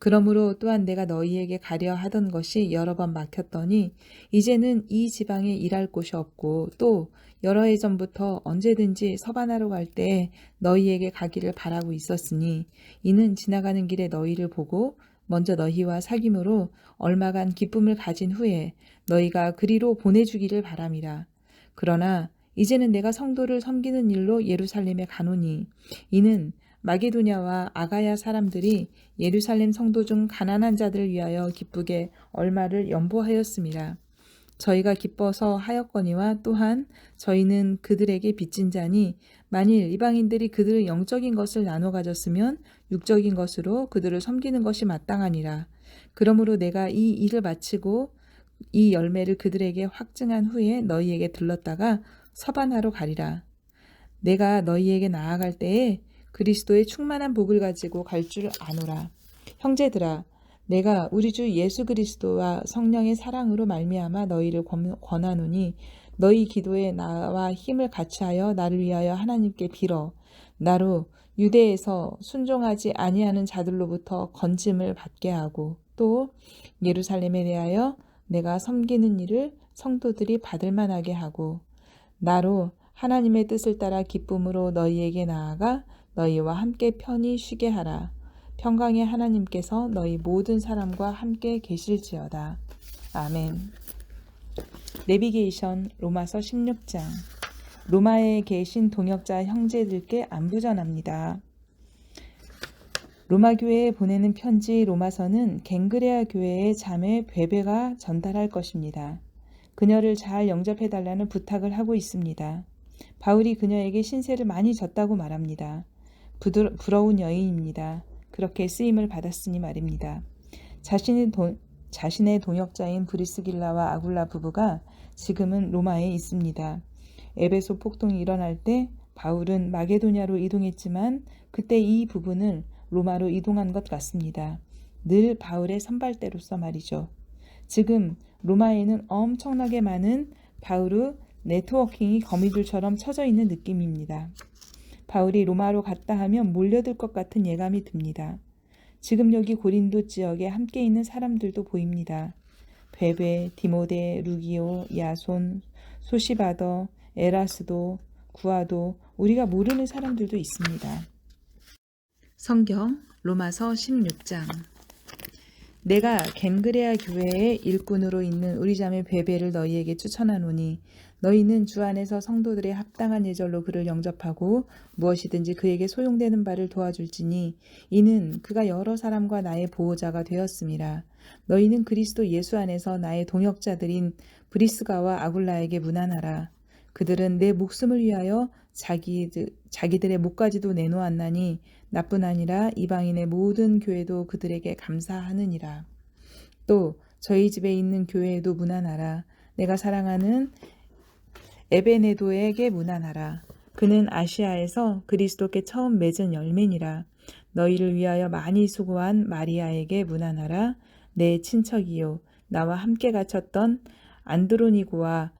그러므로 또한 내가 너희에게 가려 하던 것이 여러 번 막혔더니 이제는 이 지방에 일할 곳이 없고 또 여러 해 전부터 언제든지 서바나로 갈 때에 너희에게 가기를 바라고 있었으니 이는 지나가는 길에 너희를 보고 먼저 너희와 사귐으로 얼마간 기쁨을 가진 후에 너희가 그리로 보내주기를 바람이라. 그러나 이제는 내가 성도를 섬기는 일로 예루살렘에 가노니 이는 마게도냐와 아가야 사람들이 예루살렘 성도 중 가난한 자들을 위하여 기쁘게 얼마를 연보하였습니다. 저희가 기뻐서 하였거니와 또한 저희는 그들에게 빚진 자니 만일 이방인들이 그들의 영적인 것을 나눠 가졌으면 육적인 것으로 그들을 섬기는 것이 마땅하니라. 그러므로 내가 이 일을 마치고 이 열매를 그들에게 확증한 후에 너희에게 들렀다가 서바나로 가리라. 내가 너희에게 나아갈 때에 그리스도의 충만한 복을 가지고 갈 줄 아노라. 형제들아 내가 우리 주 예수 그리스도와 성령의 사랑으로 말미암아 너희를 권하노니 너희 기도에 나와 힘을 같이하여 나를 위하여 하나님께 빌어 나로 유대에서 순종하지 아니하는 자들로부터 건짐을 받게 하고 또 예루살렘에 대하여 내가 섬기는 일을 성도들이 받을 만하게 하고 나로 하나님의 뜻을 따라 기쁨으로 너희에게 나아가 너희와 함께 편히 쉬게 하라. 평강의 하나님께서 너희 모든 사람과 함께 계실지어다. 아멘. 내비게이션 로마서 16장 로마에 계신 동역자 형제들께 안부 전합니다. 로마 교회에 보내는 편지 로마서는 갱그레아 교회의 자매 베베가 전달할 것입니다. 그녀를 잘 영접해달라는 부탁을 하고 있습니다. 바울이 그녀에게 신세를 많이 졌다고 말합니다. 부러운 여인입니다. 그렇게 쓰임을 받았으니 말입니다. 자신의 동역자인 브리스길라와 아굴라 부부가 지금은 로마에 있습니다. 에베소 폭동이 일어날 때 바울은 마게도냐로 이동했지만 그때 이 부부는 로마로 이동한 것 같습니다. 늘 바울의 선발대로서 말이죠. 지금 로마에는 엄청나게 많은 바울의 네트워킹이 거미줄처럼 쳐져 있는 느낌입니다. 바울이 로마로 갔다 하면 몰려들 것 같은 예감이 듭니다. 지금 여기 고린도 지역에 함께 있는 사람들도 보입니다. 베베, 디모데, 루기오, 야손, 소시바더, 에라스도, 구아도, 우리가 모르는 사람들도 있습니다. 성경 로마서 16장. 내가 겐그레아 교회의 일꾼으로 있는 우리 자매 베베를 너희에게 추천하노니 너희는 주 안에서 성도들의 합당한 예절로 그를 영접하고 무엇이든지 그에게 소용되는 바를 도와줄지니 이는 그가 여러 사람과 나의 보호자가 되었음이라. 너희는 그리스도 예수 안에서 나의 동역자들인 브리스가와 아굴라에게 문안하라. 그들은 내 목숨을 위하여 자기들의 목까지도 내놓았나니 나뿐 아니라 이방인의 모든 교회도 그들에게 감사하느니라. 또 저희 집에 있는 교회에도 문안하라. 내가 사랑하는 에베네도에게 문안하라. 그는 아시아에서 그리스도께 처음 맺은 열매니라. 너희를 위하여 많이 수고한 마리아에게 문안하라. 내 친척이요 나와 함께 갇혔던 안드로니고와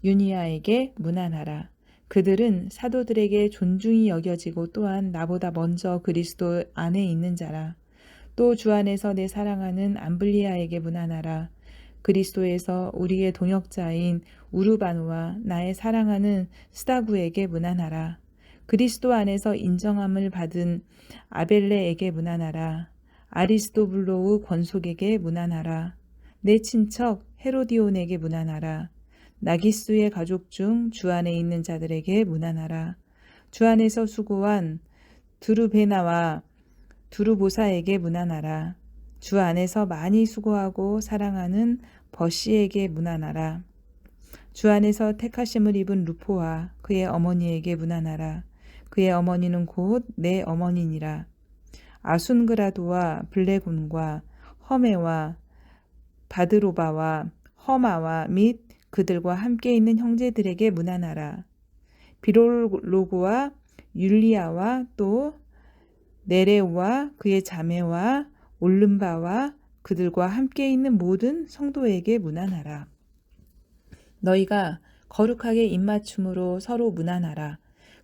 유니아에게 문안하라. 그들은 사도들에게 존중이 여겨지고 또한 나보다 먼저 그리스도 안에 있는 자라. 또 주 안에서 내 사랑하는 암블리아에게 문안하라. 그리스도에서 우리의 동역자인 우르바누와 나의 사랑하는 스다구에게 문안하라. 그리스도 안에서 인정함을 받은 아벨레에게 문안하라. 아리스도블로의 권속에게 문안하라. 내 친척 헤로디온에게 문안하라. 나기스의 가족 중 주 안에 있는 자들에게 문안하라. 주 안에서 수고한 두루베나와 두루보사에게 문안하라. 주 안에서 많이 수고하고 사랑하는 버시에게 문안하라. 주 안에서 택하심을 입은 루포와 그의 어머니에게 문안하라. 그의 어머니는 곧 내 어머니니라. 아순그라도와 블레곤과 허메와 바드로바와 허마와 및 그들과 함께 있는 형제들에게 문안하라. 비롤로고와 율리아와 또 네레오와 그의 자매와 올름바와 그들과 함께 있는 모든 성도에게 문안하라. 너희가 거룩하게 입맞춤으로 서로 문안하라.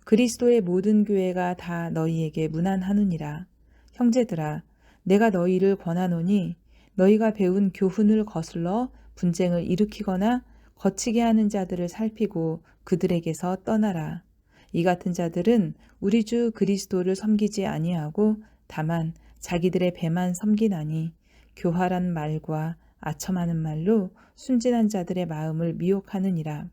그리스도의 모든 교회가 다 너희에게 문안하느니라. 형제들아, 내가 너희를 권하노니 너희가 배운 교훈을 거슬러 분쟁을 일으키거나 거치게 하는 자들을 살피고 그들에게서 떠나라. 이 같은 자들은 우리 주 그리스도를 섬기지 아니하고 다만 자기들의 배만 섬기나니 교활한 말과 아첨하는 말로 순진한 자들의 마음을 미혹하느니라.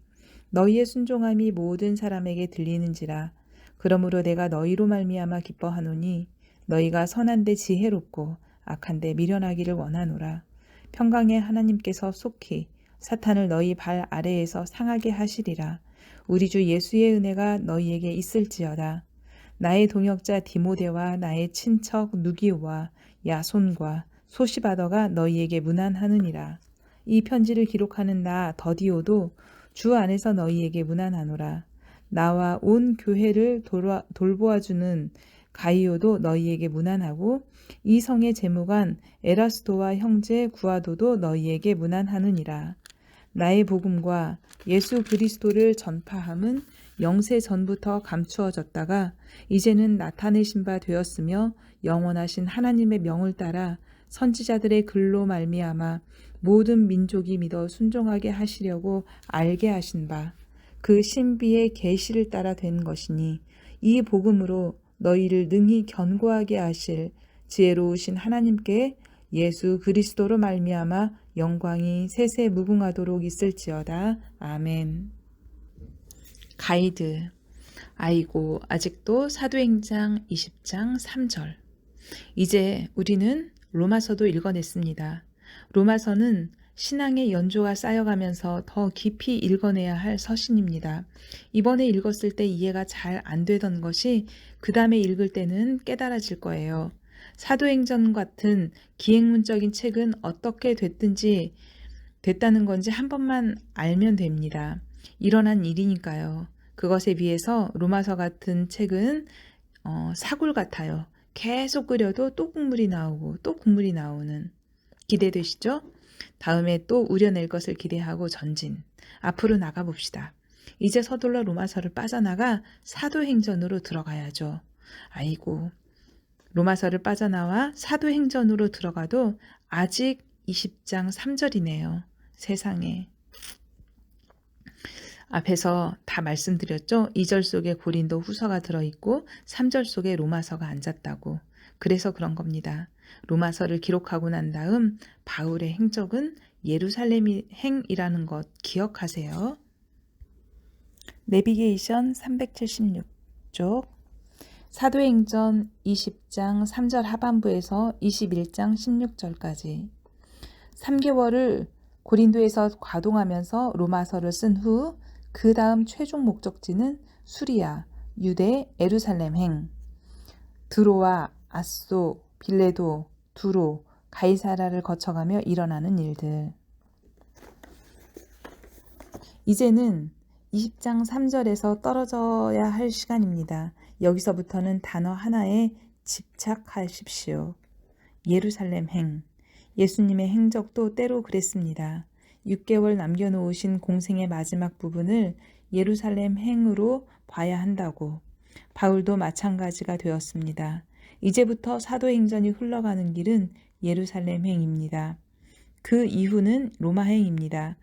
너희의 순종함이 모든 사람에게 들리는지라. 그러므로 내가 너희로 말미암아 기뻐하노니 너희가 선한데 지혜롭고 악한데 미련하기를 원하노라. 평강의 하나님께서 속히 사탄을 너희 발 아래에서 상하게 하시리라. 우리 주 예수의 은혜가 너희에게 있을지어다. 나의 동역자 디모데와 나의 친척 누기오와 야손과 소시바더가 너희에게 문안하느니라. 이 편지를 기록하는 나 더디오도 주 안에서 너희에게 문안하노라. 나와 온 교회를 돌보아주는 가이오도 너희에게 문안하고 이 성의 재무관 에라스도와 형제 구아도도 너희에게 문안하느니라. 나의 복음과 예수 그리스도를 전파함은 영세 전부터 감추어졌다가 이제는 나타내신 바 되었으며 영원하신 하나님의 명을 따라 선지자들의 글로 말미암아 모든 민족이 믿어 순종하게 하시려고 알게 하신 바 그 신비의 계시를 따라 된 것이니 이 복음으로 너희를 능히 견고하게 하실 지혜로우신 하나님께 예수 그리스도로 말미암아 영광이 세세 무궁하도록 있을지어다. 아멘. 가이드. 아이고 아직도 사도행전 20장 3절. 이제 우리는 로마서도 읽어냈습니다. 로마서는 신앙의 연조가 쌓여가면서 더 깊이 읽어내야 할 서신입니다. 이번에 읽었을 때 이해가 잘 안 되던 것이 그 다음에 읽을 때는 깨달아질 거예요. 사도행전 같은 기행문적인 책은 어떻게 됐다는 건지 한 번만 알면 됩니다. 일어난 일이니까요. 그것에 비해서 로마서 같은 책은 사골 같아요. 계속 끓여도 또 국물이 나오고 또 국물이 나오는. 기대되시죠? 다음에 또 우려낼 것을 기대하고 전진. 앞으로 나가봅시다. 이제 서둘러 로마서를 빠져나가 사도행전으로 들어가야죠. 아이고, 로마서를 빠져나와 사도행전으로 들어가도 아직 20장 3절이네요. 세상에. 앞에서 다 말씀드렸죠? 2절 속에 고린도 후서가 들어있고 3절 속에 로마서가 앉았다고. 그래서 그런 겁니다. 로마서를 기록하고 난 다음 바울의 행적은 예루살렘 행이라는 것 기억하세요. 내비게이션 376쪽 사도행전 20장 3절 하반부에서 21장 16절까지 3개월을 고린도에서 과동하면서 로마서를 쓴 후 그 다음 최종 목적지는 수리아, 유대, 예루살렘 행, 드로아, 아소, 빌레도, 두로, 가이사라를 거쳐가며 일어나는 일들. 이제는 20장 3절에서 떨어져야 할 시간입니다. 여기서부터는 단어 하나에 집착하십시오. 예루살렘 행. 예수님의 행적도 때로 그랬습니다. 6개월 남겨놓으신 공생의 마지막 부분을 예루살렘 행으로 봐야 한다고. 바울도 마찬가지가 되었습니다. 이제부터 사도행전이 흘러가는 길은 예루살렘 행입니다. 그 이후는 로마 행입니다.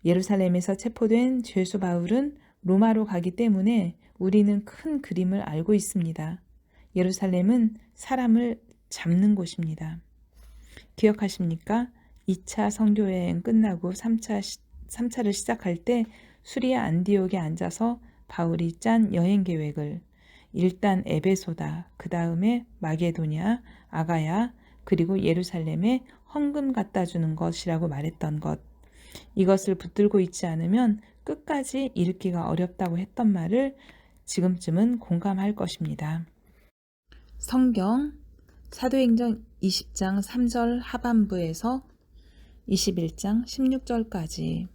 예루살렘에서 체포된 죄수 바울은 로마로 가기 때문에 우리는 큰 그림을 알고 있습니다. 예루살렘은 사람을 잡는 곳입니다. 기억하십니까? 2차 선교여행 끝나고 3차를 시작할 때 수리아 안디옥에 앉아서 바울이 짠 여행 계획을 일단 에베소다, 그 다음에 마게도냐, 아가야, 그리고 예루살렘에 헌금 갖다 주는 것이라고 말했던 것. 이것을 붙들고 있지 않으면 끝까지 읽기가 어렵다고 했던 말을 지금쯤은 공감할 것입니다. 성경 사도행전 20장 3절 하반부에서 21장 16절까지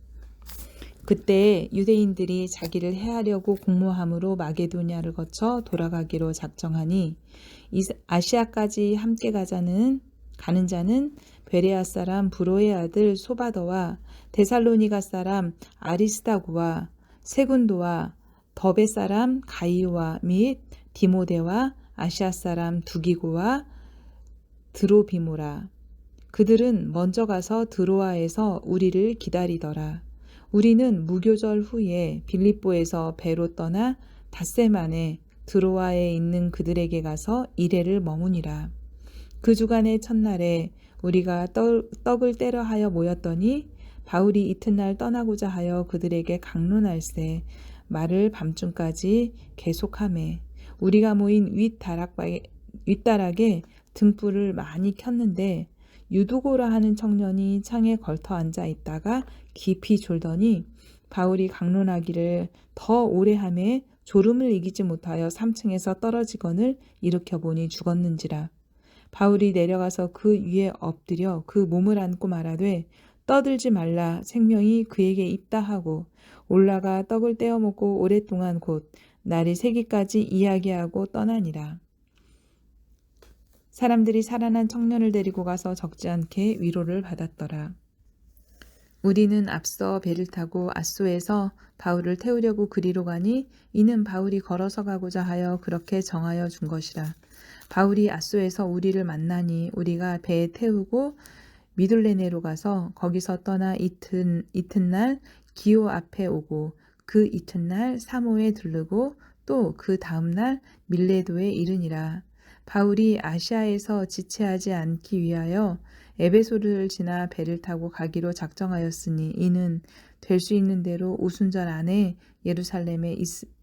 그때 유대인들이 자기를 해하려고 공모함으로 마게도냐를 거쳐 돌아가기로 작정하니 아시아까지 함께 가는 자는 베레아 사람 브로의 아들 소바더와 데살로니가 사람 아리스다고와 세군도와 더베 사람 가이오와 및 디모데와 아시아 사람 두기고와 드로비모라. 그들은 먼저 가서 드로아에서 우리를 기다리더라. 우리는 무교절 후에 빌립보에서 배로 떠나 닷새만에 드로아에 있는 그들에게 가서 이레를 머무니라. 그 주간의 첫날에 우리가 떡을 떼려 하여 모였더니 바울이 이튿날 떠나고자 하여 그들에게 강론할세 말을 밤중까지 계속하매 우리가 모인 윗다락에 등불을 많이 켰는데 유두고라 하는 청년이 창에 걸터 앉아 있다가 깊이 졸더니 바울이 강론하기를 더 오래 하매 졸음을 이기지 못하여 3층에서 떨어지거늘 일으켜 보니 죽었는지라. 바울이 내려가서 그 위에 엎드려 그 몸을 안고 말하되 떠들지 말라 생명이 그에게 있다 하고 올라가 떡을 떼어 먹고 오랫동안 곧 날이 새기까지 이야기하고 떠나니라. 사람들이 살아난 청년을 데리고 가서 적지 않게 위로를 받았더라. 우리는 앞서 배를 타고 아소에서 바울을 태우려고 그리로 가니 이는 바울이 걸어서 가고자 하여 그렇게 정하여 준 것이라. 바울이 아소에서 우리를 만나니 우리가 배에 태우고 미둘레네로 가서 거기서 떠나 이튿날 기오 앞에 오고 그 이튿날 사모에 들르고 또 그 다음날 밀레도에 이르니라. 바울이 아시아에서 지체하지 않기 위하여 에베소를 지나 배를 타고 가기로 작정하였으니 이는 될 수 있는 대로 오순절 안에 예루살렘에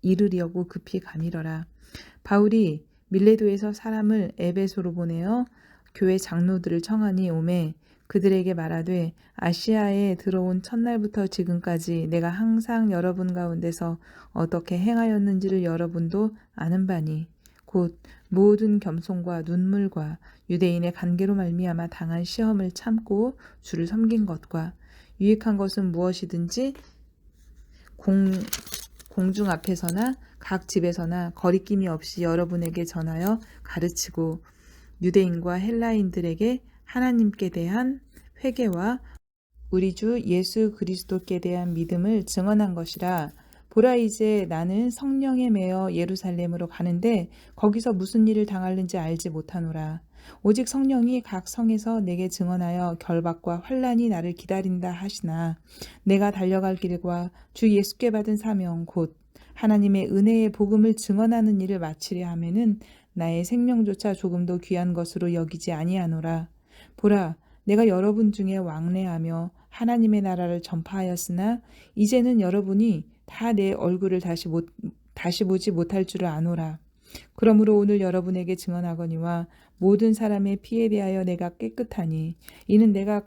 이르려고 급히 가미러라. 바울이 밀레도에서 사람을 에베소로 보내어 교회 장로들을 청하니 오매 그들에게 말하되 아시아에 들어온 첫날부터 지금까지 내가 항상 여러분 가운데서 어떻게 행하였는지를 여러분도 아는 바니 곧 모든 겸손과 눈물과 유대인의 관계로 말미암아 당한 시험을 참고 주를 섬긴 것과 유익한 것은 무엇이든지 공중 앞에서나 각 집에서나 거리낌이 없이 여러분에게 전하여 가르치고 유대인과 헬라인들에게 하나님께 대한 회개와 우리 주 예수 그리스도께 대한 믿음을 증언한 것이라. 보라 이제 나는 성령에 매여 예루살렘으로 가는데 거기서 무슨 일을 당할는지 알지 못하노라. 오직 성령이 각 성에서 내게 증언하여 결박과 환난이 나를 기다린다 하시나 내가 달려갈 길과 주 예수께 받은 사명 곧 하나님의 은혜의 복음을 증언하는 일을 마치려 하면은 나의 생명조차 조금도 귀한 것으로 여기지 아니하노라. 보라 내가 여러분 중에 왕래하며 하나님의 나라를 전파하였으나 이제는 여러분이 다 내 얼굴을 다시 보지 못할 줄을 아노라. 그러므로 오늘 여러분에게 증언하거니와 모든 사람의 피에 대하여 내가 깨끗하니 이는 내가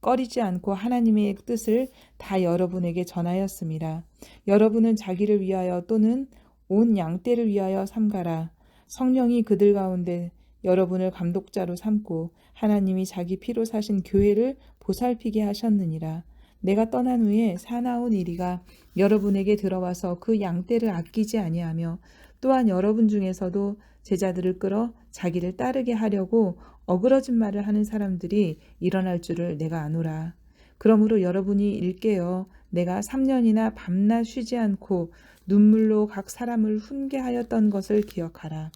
꺼리지 않고 하나님의 뜻을 다 여러분에게 전하였습니다. 여러분은 자기를 위하여 또는 온 양떼를 위하여 삼가라. 성령이 그들 가운데 여러분을 감독자로 삼고 하나님이 자기 피로 사신 교회를 보살피게 하셨느니라. 내가 떠난 후에 사나운 이리가 여러분에게 들어와서 그 양떼를 아끼지 아니하며 또한 여러분 중에서도 제자들을 끌어 자기를 따르게 하려고 어그러진 말을 하는 사람들이 일어날 줄을 내가 아노라. 그러므로 여러분이 일깨어 내가 3년이나 밤낮 쉬지 않고 눈물로 각 사람을 훈계하였던 것을 기억하라.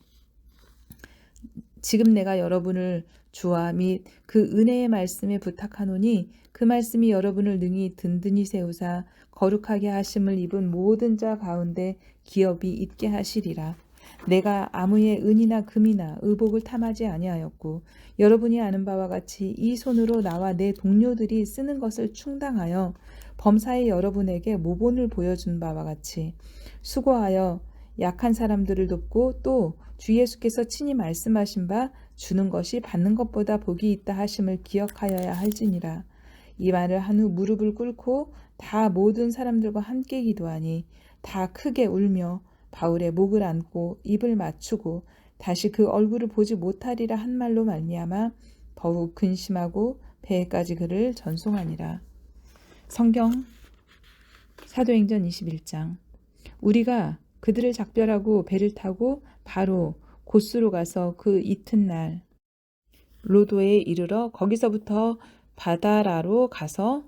지금 내가 여러분을 주와 및 그 은혜의 말씀에 부탁하노니 그 말씀이 여러분을 능히 든든히 세우사 거룩하게 하심을 입은 모든 자 가운데 기업이 있게 하시리라. 내가 아무의 은이나 금이나 의복을 탐하지 아니하였고 여러분이 아는 바와 같이 이 손으로 나와 내 동료들이 쓰는 것을 충당하여 범사에 여러분에게 모본을 보여준 바와 같이 수고하여 약한 사람들을 돕고 또 주 예수께서 친히 말씀하신 바 주는 것이 받는 것보다 복이 있다 하심을 기억하여야 할지니라. 이 말을 한 후 무릎을 꿇고 다 모든 사람들과 함께 기도하니 다 크게 울며 바울의 목을 안고 입을 맞추고 다시 그 얼굴을 보지 못하리라 한 말로 말미암아 더욱 근심하고 배에까지 그를 전송하니라. 성경 사도행전 21장. 우리가 그들을 작별하고 배를 타고 바로 고스로 가서 그 이튿날 로도에 이르러 거기서부터 바다라로 가서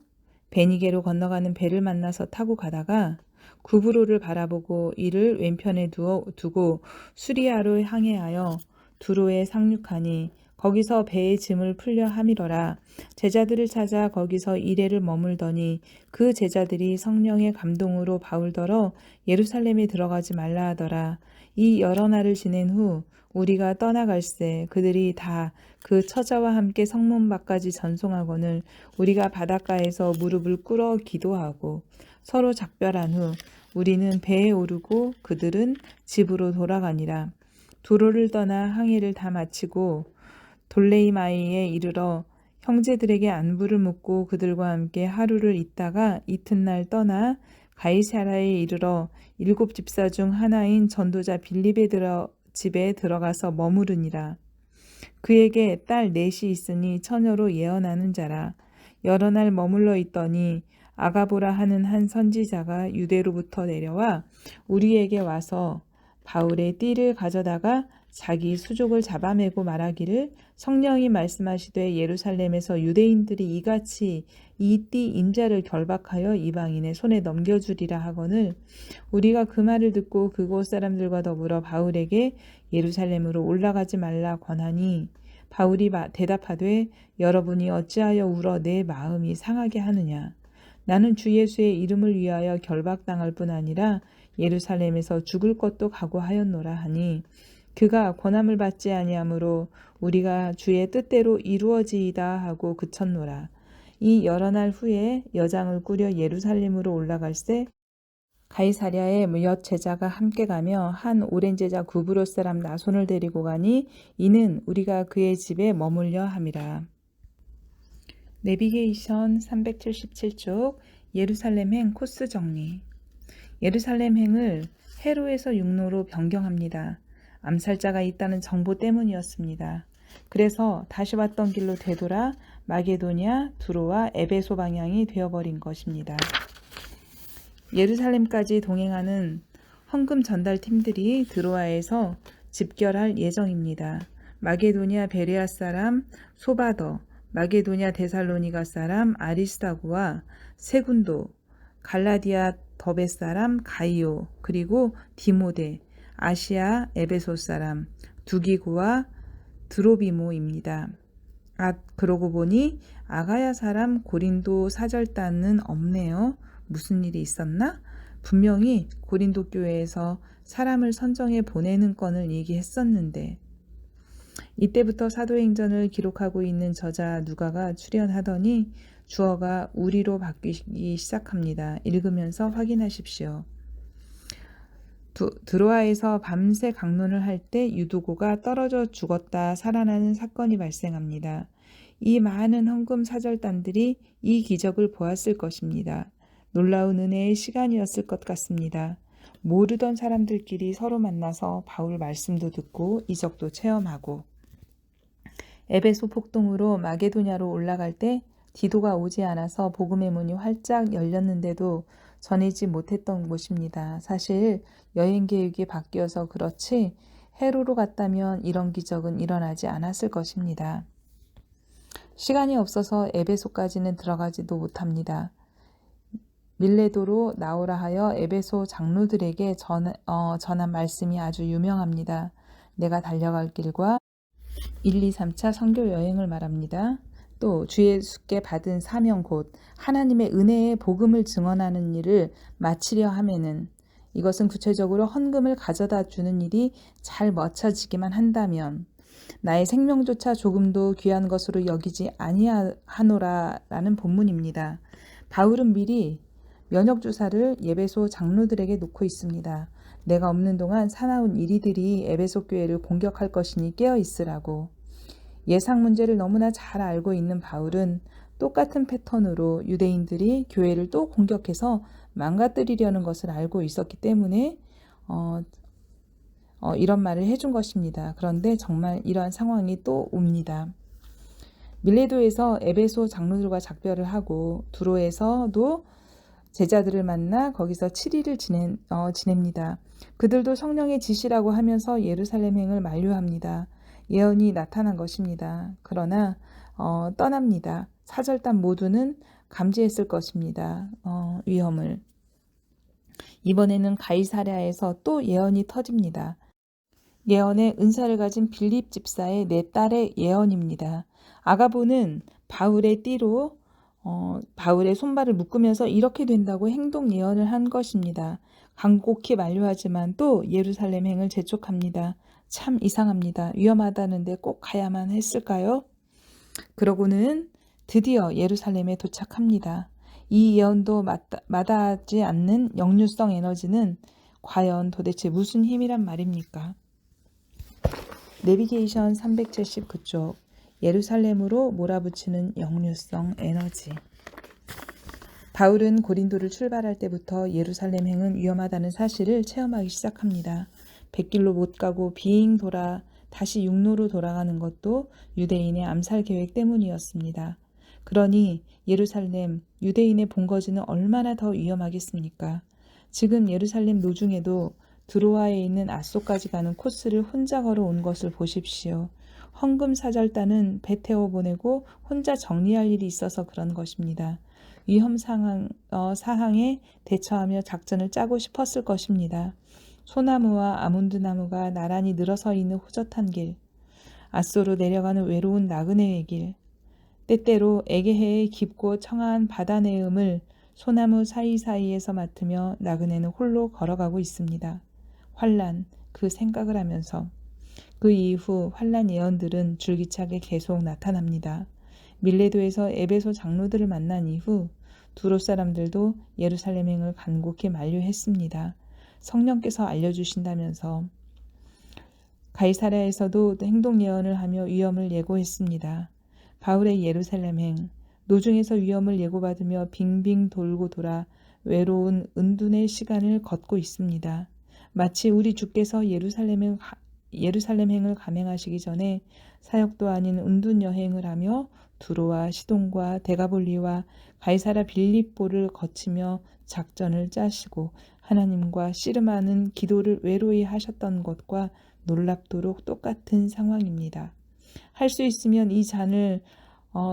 베니게로 건너가는 배를 만나서 타고 가다가 구브로를 바라보고 이를 왼편에 두고 수리아로 항해하여 두로에 상륙하니 거기서 배의 짐을 풀려 함이러라. 제자들을 찾아 거기서 이레를 머물더니 그 제자들이 성령의 감동으로 바울더러 예루살렘에 들어가지 말라 하더라. 이 여러 날을 지낸 후 우리가 떠나갈새 그들이 다 그 처자와 함께 성문 밖까지 전송하거늘 우리가 바닷가에서 무릎을 꿇어 기도하고 서로 작별한 후 우리는 배에 오르고 그들은 집으로 돌아가니라. 두로를 떠나 항해를 다 마치고 돌레이마이에 이르러 형제들에게 안부를 묻고 그들과 함께 하루를 있다가 이튿날 떠나 가이사라에 이르러 7 집사 중 하나인 전도자 빌립의 집에 들어가서 머무르니라. 그에게 딸 넷이 있으니 처녀로 예언하는 자라. 여러 날 머물러 있더니 아가보라 하는 한 선지자가 유대로부터 내려와 우리에게 와서 바울의 띠를 가져다가 자기 수족을 잡아매고 말하기를 성령이 말씀하시되 예루살렘에서 유대인들이 이같이 이 띠 인자를 결박하여 이방인의 손에 넘겨주리라 하거늘 우리가 그 말을 듣고 그곳 사람들과 더불어 바울에게 예루살렘으로 올라가지 말라 권하니 바울이 대답하되 여러분이 어찌하여 울어 내 마음이 상하게 하느냐. 나는 주 예수의 이름을 위하여 결박당할 뿐 아니라 예루살렘에서 죽을 것도 각오하였노라 하니 그가 권함을 받지 아니하므로 우리가 주의 뜻대로 이루어지이다 하고 그쳤노라. 이 여러 날 후에 여장을 꾸려 예루살렘으로 올라갈새 가이사랴에 몇 제자가 함께 가며 한 오랜 제자 구브로 사람 나손을 데리고 가니 이는 우리가 그의 집에 머물려 함이라. 내비게이션 377쪽 예루살렘행 코스 정리. 예루살렘행을 해로에서 육로로 변경합니다. 암살자가 있다는 정보 때문이었습니다. 그래서 다시 왔던 길로 되돌아 마게도냐, 두로와 에베소 방향이 되어버린 것입니다. 예루살렘까지 동행하는 헌금 전달 팀들이 드로아에서 집결할 예정입니다. 마게도냐 베레아 사람 소바더, 마게도냐 데살로니가 사람 아리스다고와 세군도, 갈라디아 더베 사람 가이오, 그리고 디모데, 아시아 에베소 사람 두기고와 드로비모입니다. 그러고 보니 아가야 사람 고린도 사절단은 없네요. 무슨 일이 있었나? 분명히 고린도 교회에서 사람을 선정해 보내는 건을 얘기했었는데 이때부터 사도행전을 기록하고 있는 저자 누가가 출연하더니 주어가 우리로 바뀌기 시작합니다. 읽으면서 확인하십시오. 드로아에서 밤새 강론을 할 때 유두고가 떨어져 죽었다 살아나는 사건이 발생합니다. 이 많은 헌금 사절단들이 이 기적을 보았을 것입니다. 놀라운 은혜의 시간이었을 것 같습니다. 모르던 사람들끼리 서로 만나서 바울 말씀도 듣고 이적도 체험하고 에베소 폭동으로 마게도냐로 올라갈 때 디도가 오지 않아서 복음의 문이 활짝 열렸는데도 전하지 못했던 곳입니다. 사실 여행 계획이 바뀌어서 그렇지 헤로로 갔다면 이런 기적은 일어나지 않았을 것입니다. 시간이 없어서 에베소까지는 들어가지도 못합니다. 밀레도로 나오라 하여 에베소 장로들에게 전한 말씀이 아주 유명합니다. 내가 달려갈 길과 1, 2, 3차 선교 여행을 말합니다. 또 주 예수께 받은 사명 곧 하나님의 은혜의 복음을 증언하는 일을 마치려 하면은 이것은 구체적으로 헌금을 가져다 주는 일이 잘 멋져지기만 한다면 나의 생명조차 조금도 귀한 것으로 여기지 아니하노라라는 본문입니다. 바울은 미리 면역주사를 에베소 장로들에게 놓고 있습니다. 내가 없는 동안 사나운 이리들이 에베소 교회를 공격할 것이니 깨어 있으라고. 예상 문제를 너무나 잘 알고 있는 바울은 똑같은 패턴으로 유대인들이 교회를 또 공격해서 망가뜨리려는 것을 알고 있었기 때문에 이런 말을 해준 것입니다. 그런데 정말 이러한 상황이 또 옵니다. 밀레도에서 에베소 장로들과 작별을 하고 두로에서도 제자들을 만나 거기서 7일을 지냅니다. 그들도 성령의 지시라고 하면서 예루살렘행을 만류합니다. 예언이 나타난 것입니다. 그러나 떠납니다. 사절단 모두는 감지했을 것입니다. 위험을. 이번에는 가이사랴에서 또 예언이 터집니다. 예언의 은사를 가진 빌립 집사의 네 딸의 예언입니다. 아가보는 바울의 띠로 바울의 손발을 묶으면서 이렇게 된다고 행동 예언을 한 것입니다. 간곡히 만류하지만 또 예루살렘행을 재촉합니다. 참 이상합니다. 위험하다는데 꼭 가야만 했을까요? 그러고는 드디어 예루살렘에 도착합니다. 이 예언도 마다하지 않는 역류성 에너지는 과연 도대체 무슨 힘이란 말입니까? 내비게이션 379쪽 예루살렘으로 몰아붙이는 역류성 에너지. 바울은 고린도를 출발할 때부터 예루살렘행은 위험하다는 사실을 체험하기 시작합니다. 100길로 못 가고 빙 돌아 다시 육로로 돌아가는 것도 유대인의 암살 계획 때문이었습니다. 그러니 예루살렘, 유대인의 본거지는 얼마나 더 위험하겠습니까? 지금 예루살렘 노중에도 드로아에 있는 아소까지 가는 코스를 혼자 걸어온 것을 보십시오. 헌금 사절단은 배 태워 보내고 혼자 정리할 일이 있어서 그런 것입니다. 위험 사항에 대처하며 작전을 짜고 싶었을 것입니다. 소나무와 아몬드 나무가 나란히 늘어서 있는 호젓한 길, 아소로 내려가는 외로운 나그네의 길, 때때로 에게해의 깊고 청아한 바다 내음을 소나무 사이사이에서 맡으며 나그네는 홀로 걸어가고 있습니다. 환란, 그 생각을 하면서. 그 이후 환란 예언들은 줄기차게 계속 나타납니다. 밀레도에서 에베소 장로들을 만난 이후 두로 사람들도 예루살렘행을 간곡히 만류했습니다. 성령께서 알려주신다면서 가이사랴에서도 행동 예언을 하며 위험을 예고했습니다. 바울의 예루살렘행, 노중에서 위험을 예고받으며 빙빙 돌고 돌아 외로운 은둔의 시간을 걷고 있습니다. 마치 우리 주께서 예루살렘행을 감행하시기 전에 사역도 아닌 은둔 여행을 하며 두로와 시돈과 데가볼리와 가이사랴 빌립보를 거치며 작전을 짜시고 하나님과 씨름하는 기도를 외로이 하셨던 것과 놀랍도록 똑같은 상황입니다. 할 수 있으면 이 잔을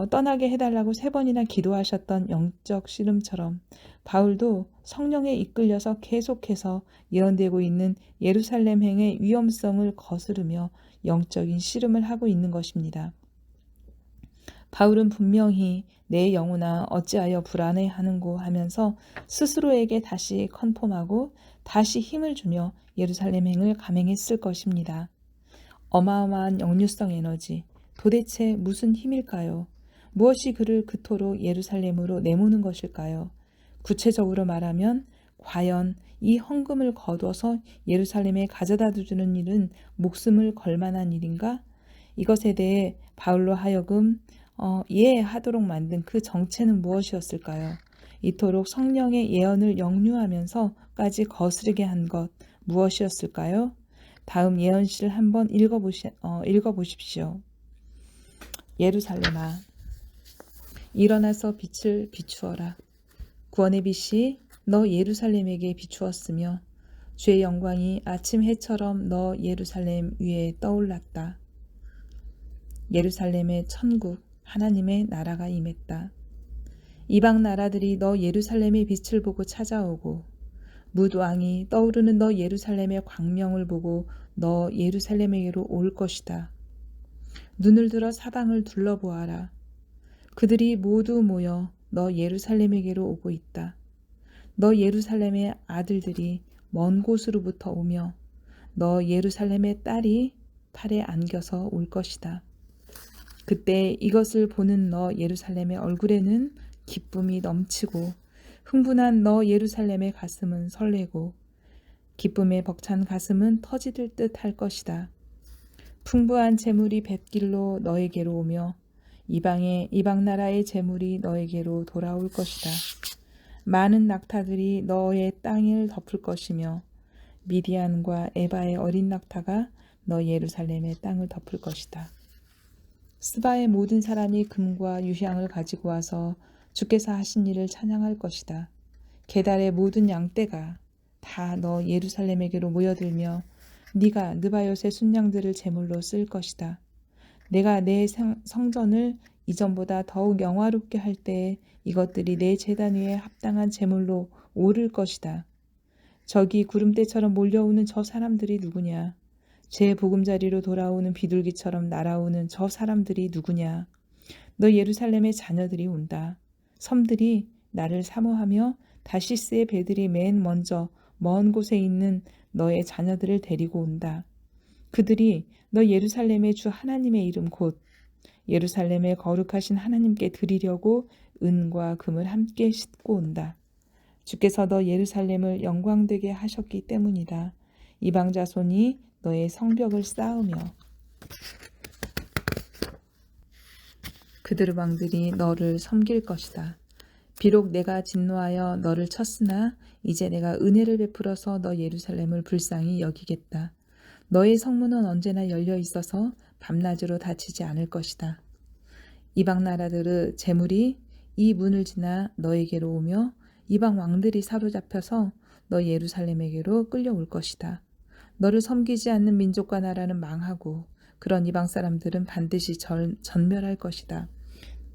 떠나게 해달라고 3번이나 기도하셨던 영적 씨름처럼 바울도 성령에 이끌려서 계속해서 예언되고 있는 예루살렘행의 위험성을 거스르며 영적인 씨름을 하고 있는 것입니다. 바울은 분명히 내 영혼아 어찌하여 불안해하는고 하면서 스스로에게 다시 컨펌하고 다시 힘을 주며 예루살렘행을 감행했을 것입니다. 어마어마한 역류성 에너지, 도대체 무슨 힘일까요? 무엇이 그를 그토록 예루살렘으로 내모는 것일까요? 구체적으로 말하면 과연 이 헌금을 거둬서 예루살렘에 가져다 주는 일은 목숨을 걸 만한 일인가? 이것에 대해 바울로 하여금 이해하도록 만든 그 정체는 무엇이었을까요? 이토록 성령의 예언을 역류하면서까지 거스르게 한 것 무엇이었을까요? 다음 예언시를 한번 읽어보십시오. 예루살렘아, 일어나서 빛을 비추어라. 구원의 빛이 너 예루살렘에게 비추었으며 주의 영광이 아침 해처럼 너 예루살렘 위에 떠올랐다. 예루살렘의 천국, 하나님의 나라가 임했다. 이방 나라들이 너 예루살렘의 빛을 보고 찾아오고 뭇 왕이 떠오르는 너 예루살렘의 광명을 보고 너 예루살렘에게로 올 것이다. 눈을 들어 사방을 둘러보아라. 그들이 모두 모여 너 예루살렘에게로 오고 있다. 너 예루살렘의 아들들이 먼 곳으로부터 오며 너 예루살렘의 딸이 팔에 안겨서 올 것이다. 그때 이것을 보는 너 예루살렘의 얼굴에는 기쁨이 넘치고 흥분한 너 예루살렘의 가슴은 설레고 기쁨에 벅찬 가슴은 터지들 듯 할 것이다. 풍부한 재물이 뱃길로 너에게로 오며 이방 나라의 재물이 너에게로 돌아올 것이다. 많은 낙타들이 너의 땅을 덮을 것이며 미디안과 에바의 어린 낙타가 너 예루살렘의 땅을 덮을 것이다. 스바의 모든 사람이 금과 유향을 가지고 와서 주께서 하신 일을 찬양할 것이다. 게달의 모든 양떼가 다 너 예루살렘에게로 모여들며 네가 느바요의 순양들을 제물로 쓸 것이다. 내가 내 성전을 이전보다 더욱 영화롭게 할 때에 이것들이 내 제단 위에 합당한 제물로 오를 것이다. 저기 구름대처럼 몰려오는 저 사람들이 누구냐? 제 보금자리로 돌아오는 비둘기처럼 날아오는 저 사람들이 누구냐? 너 예루살렘의 자녀들이 온다. 섬들이 나를 사모하며 다시스의 배들이 맨 먼저 먼 곳에 있는 너의 자녀들을 데리고 온다. 그들이 너 예루살렘의 주 하나님의 이름 곧 예루살렘의 거룩하신 하나님께 드리려고 은과 금을 함께 싣고 온다. 주께서 너 예루살렘을 영광되게 하셨기 때문이다. 이방 자손이 너의 성벽을 쌓으며 그들 왕들이 너를 섬길 것이다. 비록 내가 진노하여 너를 쳤으나 이제 내가 은혜를 베풀어서 너 예루살렘을 불쌍히 여기겠다. 너의 성문은 언제나 열려 있어서 밤낮으로 닫히지 않을 것이다. 이방 나라들의 재물이 이 문을 지나 너에게로 오며 이방 왕들이 사로잡혀서 너 예루살렘에게로 끌려올 것이다. 너를 섬기지 않는 민족과 나라는 망하고 그런 이방 사람들은 반드시 전멸할 것이다.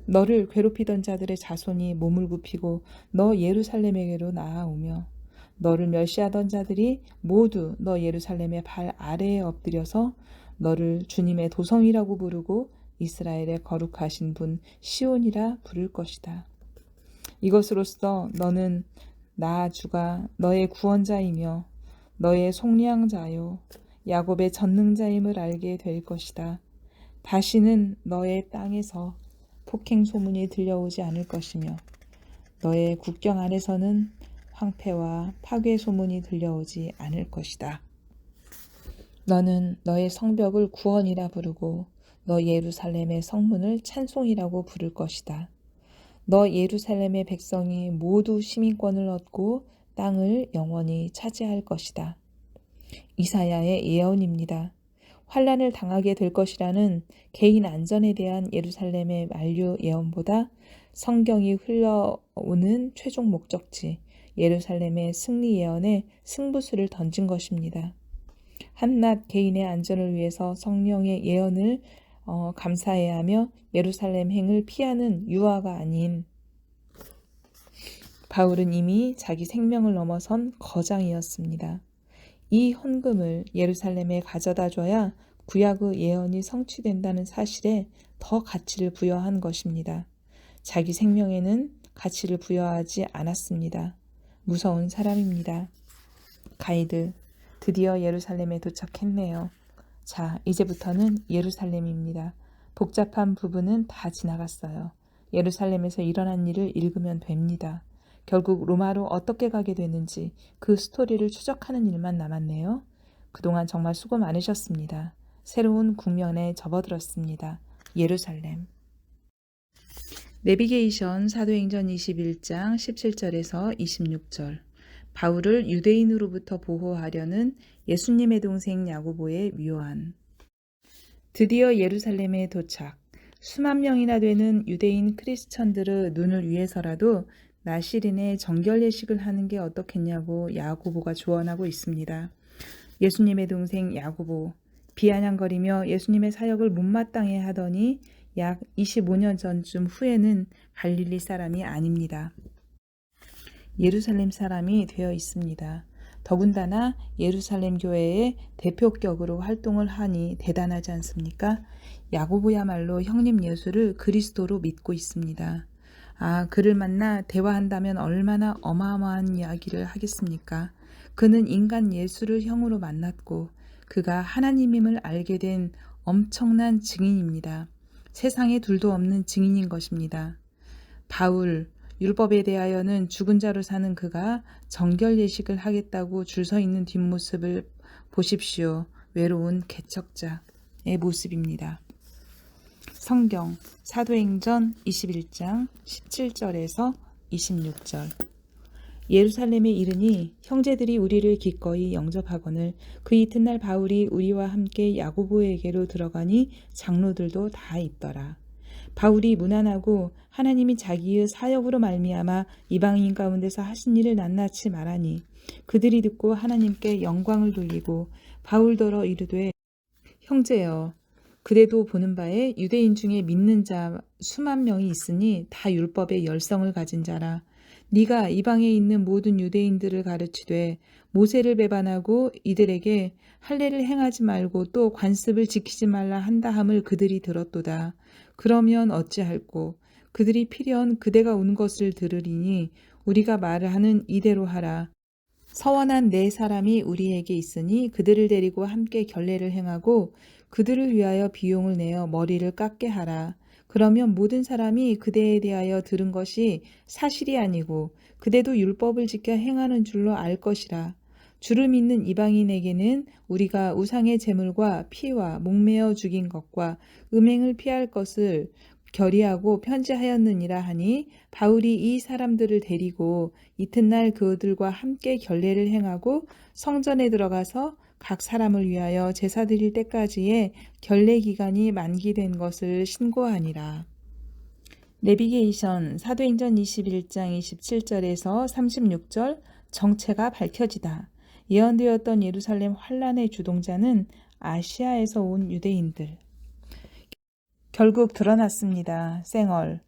너를 괴롭히던 자들의 자손이 몸을 굽히고 너 예루살렘에게로 나아오며 너를 멸시하던 자들이 모두 너 예루살렘의 발 아래에 엎드려서 너를 주님의 도성이라고 부르고 이스라엘의 거룩하신 분 시온이라 부를 것이다. 이것으로써 너는 나 주가 너의 구원자이며 너의 속량자요 야곱의 전능자임을 알게 될 것이다. 다시는 너의 땅에서 폭행 소문이 들려오지 않을 것이며 너의 국경 안에서는 황폐와 파괴 소문이 들려오지 않을 것이다. 너는 너의 성벽을 구원이라 부르고 너 예루살렘의 성문을 찬송이라고 부를 것이다. 너 예루살렘의 백성이 모두 시민권을 얻고 땅을 영원히 차지할 것이다. 이사야의 예언입니다. 환란을 당하게 될 것이라는 개인 안전에 대한 예루살렘의 만류 예언보다 성경이 흘러오는 최종 목적지 예루살렘의 승리 예언에 승부수를 던진 것입니다. 한낱 개인의 안전을 위해서 성령의 예언을 감사해야 하며 예루살렘 행을 피하는 유아가 아닌 바울은 이미 자기 생명을 넘어선 거장이었습니다. 이 헌금을 예루살렘에 가져다 줘야 구약의 예언이 성취된다는 사실에 더 가치를 부여한 것입니다. 자기 생명에는 가치를 부여하지 않았습니다. 무서운 사람입니다. 가이드, 드디어 예루살렘에 도착했네요. 자, 이제부터는 예루살렘입니다. 복잡한 부분은 다 지나갔어요. 예루살렘에서 일어난 일을 읽으면 됩니다. 결국 로마로 어떻게 가게 되는지 그 스토리를 추적하는 일만 남았네요. 그동안 정말 수고 많으셨습니다. 새로운 국면에 접어들었습니다. 예루살렘. 내비게이션 사도행전 21장 17절에서 26절. 바울을 유대인으로부터 보호하려는 예수님의 동생 야고보의 묘안. 드디어 예루살렘에 도착. 수만 명이나 되는 유대인 크리스천들의 눈을 위해서라도 나시린의 정결 예식을 하는 게 어떻겠냐고 야고보가 조언하고 있습니다. 예수님의 동생 야고보, 비아냥거리며 예수님의 사역을 못마땅해 하더니 약 25년 전쯤 후에는 갈릴리 사람이 아닙니다. 예루살렘 사람이 되어 있습니다. 더군다나 예루살렘 교회의 대표격으로 활동을 하니 대단하지 않습니까? 야고보야말로 형님 예수를 그리스도로 믿고 있습니다. 그를 만나 대화한다면 얼마나 어마어마한 이야기를 하겠습니까? 그는 인간 예수를 형으로 만났고 그가 하나님임을 알게 된 엄청난 증인입니다. 세상에 둘도 없는 증인인 것입니다. 바울, 율법에 대하여는 죽은 자로 사는 그가 정결 예식을 하겠다고 줄 서 있는 뒷모습을 보십시오. 외로운 개척자의 모습입니다. 성경 사도행전 21장 17절에서 26절. 예루살렘에 이르니 형제들이 우리를 기꺼이 영접하거늘 그 이튿날 바울이 우리와 함께 야고보에게로 들어가니 장로들도 다 있더라. 바울이 무난하고 하나님이 자기의 사역으로 말미암아 이방인 가운데서 하신 일을 낱낱이 말하니 그들이 듣고 하나님께 영광을 돌리고 바울더러 이르되 형제여 그대도 보는 바에 유대인 중에 믿는 자 수만 명이 있으니 다 율법의 열성을 가진 자라. 네가 이방에 있는 모든 유대인들을 가르치되 모세를 배반하고 이들에게 할례를 행하지 말고 또 관습을 지키지 말라 한다 함을 그들이 들었도다. 그러면 어찌할꼬 그들이 필연 그대가 온 것을 들으리니 우리가 말을 하는 이대로 하라. 서원한 네 사람이 우리에게 있으니 그들을 데리고 함께 결례를 행하고 그들을 위하여 비용을 내어 머리를 깎게 하라. 그러면 모든 사람이 그대에 대하여 들은 것이 사실이 아니고 그대도 율법을 지켜 행하는 줄로 알 것이라. 주를 믿는 이방인에게는 우리가 우상의 제물과 피와 목매어 죽인 것과 음행을 피할 것을 결의하고 편지하였느니라 하니 바울이 이 사람들을 데리고 이튿날 그들과 함께 결례를 행하고 성전에 들어가서 각 사람을 위하여 제사 드릴 때까지의 결례 기간이 만기된 것을 신고하니라. 내비게이션 사도행전 21장 27절에서 36절. 정체가 밝혀지다. 예언되었던 예루살렘 환란의 주동자는 아시아에서 온 유대인들. 결국 드러났습니다. 쌩얼.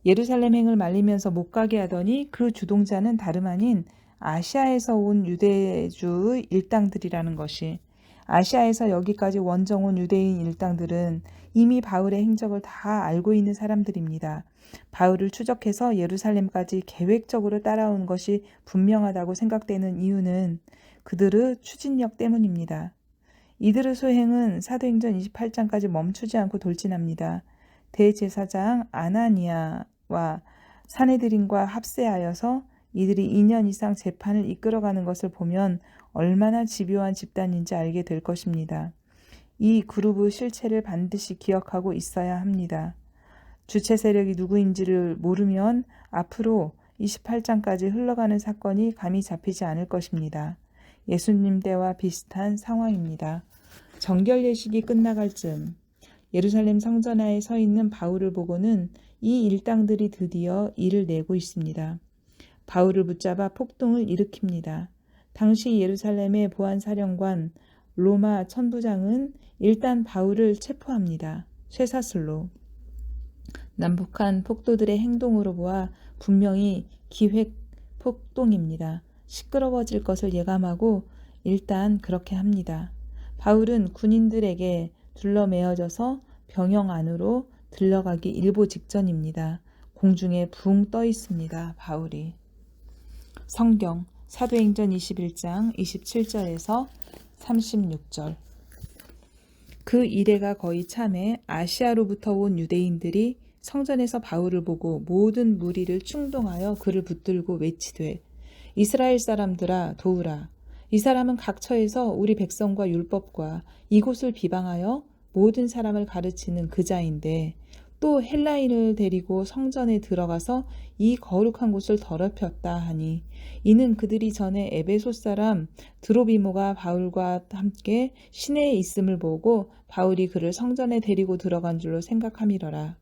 예루살렘 행을 말리면서 못 가게 하더니 그 주동자는 다름 아닌 아시아에서 온 유대주의 일당들이라는 것이. 아시아에서 여기까지 원정 온 유대인 일당들은 이미 바울의 행적을 다 알고 있는 사람들입니다. 바울을 추적해서 예루살렘까지 계획적으로 따라온 것이 분명하다고 생각되는 이유는 그들의 추진력 때문입니다. 이들의 소행은 사도행전 28장까지 멈추지 않고 돌진합니다. 대제사장 아나니아와 사내들인과 합세하여서 이들이 2년 이상 재판을 이끌어가는 것을 보면 얼마나 집요한 집단인지 알게 될 것입니다. 이 그룹의 실체를 반드시 기억하고 있어야 합니다. 주체 세력이 누구인지를 모르면 앞으로 28장까지 흘러가는 사건이 감이 잡히지 않을 것입니다. 예수님 때와 비슷한 상황입니다. 정결 예식이 끝나갈 즈음 예루살렘 성전하에 서 있는 바울을 보고는 이 일당들이 드디어 일을 내고 있습니다. 바울을 붙잡아 폭동을 일으킵니다. 당시 예루살렘의 보안사령관 로마 천부장은 일단 바울을 체포합니다. 쇠사슬로. 남북한 폭도들의 행동으로 보아 분명히 기획 폭동입니다. 시끄러워질 것을 예감하고 일단 그렇게 합니다. 바울은 군인들에게 둘러매어져서 병영 안으로 들러가기 일보 직전입니다. 공중에 붕 떠 있습니다. 바울이. 성경 사도행전 21장 27절에서 36절. 그 이래가 거의 참에 아시아로부터 온 유대인들이 성전에서 바울을 보고 모든 무리를 충동하여 그를 붙들고 외치되 이스라엘 사람들아 도우라. 이 사람은 각처에서 우리 백성과 율법과 이곳을 비방하여 모든 사람을 가르치는 그자인데 또 헬라인을 데리고 성전에 들어가서 이 거룩한 곳을 더럽혔다 하니 이는 그들이 전에 에베소 사람 드로비모가 바울과 함께 시내에 있음을 보고 바울이 그를 성전에 데리고 들어간 줄로 생각함이러라.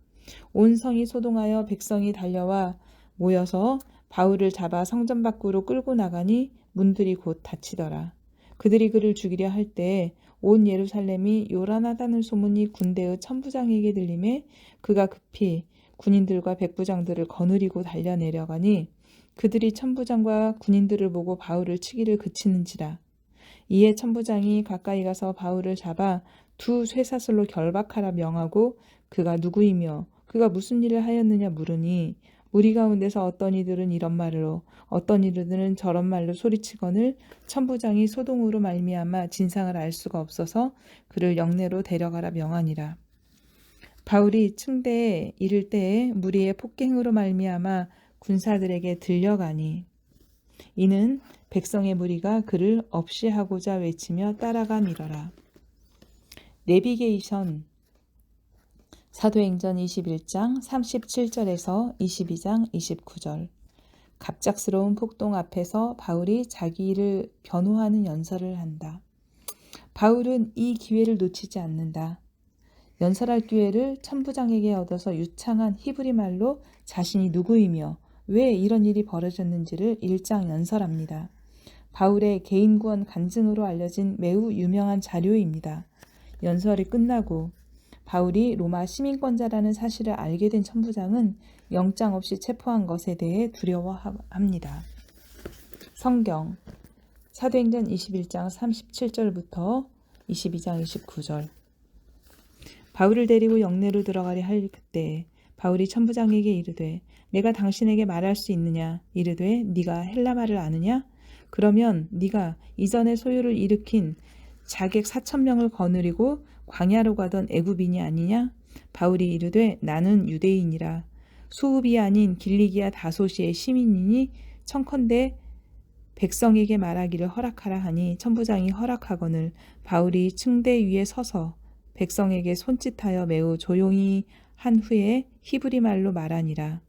온 성이 소동하여 백성이 달려와 모여서 바울을 잡아 성전 밖으로 끌고 나가니 문들이 곧 닫히더라. 그들이 그를 죽이려 할 때 온 예루살렘이 요란하다는 소문이 군대의 천부장에게 들림에 그가 급히 군인들과 백부장들을 거느리고 달려내려가니 그들이 천부장과 군인들을 보고 바울을 치기를 그치는지라. 이에 천부장이 가까이 가서 바울을 잡아 두 쇠사슬로 결박하라 명하고 그가 누구이며 그가 무슨 일을 하였느냐 물으니 무리 가운데서 어떤 이들은 이런 말로 어떤 이들은 저런 말로 소리치거늘 천부장이 소동으로 말미암아 진상을 알 수가 없어서 그를 영내로 데려가라 명하니라. 바울이 층대에 이를 때에 무리의 폭행으로 말미암아 군사들에게 들려가니 이는 백성의 무리가 그를 없이하고자 외치며 따라가니라. 내비게이션 사도행전 21장 37절에서 22장 29절. 갑작스러운 폭동 앞에서 바울이 자기 일을 변호하는 연설을 한다. 바울은 이 기회를 놓치지 않는다. 연설할 기회를 천부장에게 얻어서 유창한 히브리 말로 자신이 누구이며 왜 이런 일이 벌어졌는지를 일장 연설합니다. 바울의 개인 구원 간증으로 알려진 매우 유명한 자료입니다. 연설이 끝나고 바울이 로마 시민권자라는 사실을 알게 된 천부장은 영장 없이 체포한 것에 대해 두려워합니다. 성경 사도행전 21장 37절부터 22장 29절. 바울을 데리고 영내로 들어가려 할 그때 바울이 천부장에게 이르되 내가 당신에게 말할 수 있느냐? 이르되 네가 헬라말을 아느냐? 그러면 네가 이전에 소요를 일으킨 자객 4,000명을 거느리고 광야로 가던 애굽인이 아니냐? 바울이 이르되 나는 유대인이라. 수읍이 아닌 길리기아 다소시의 시민이니 청컨대 백성에게 말하기를 허락하라 하니 천부장이 허락하거늘 바울이 층대 위에 서서 백성에게 손짓하여 매우 조용히 한 후에 히브리 말로 말하니라.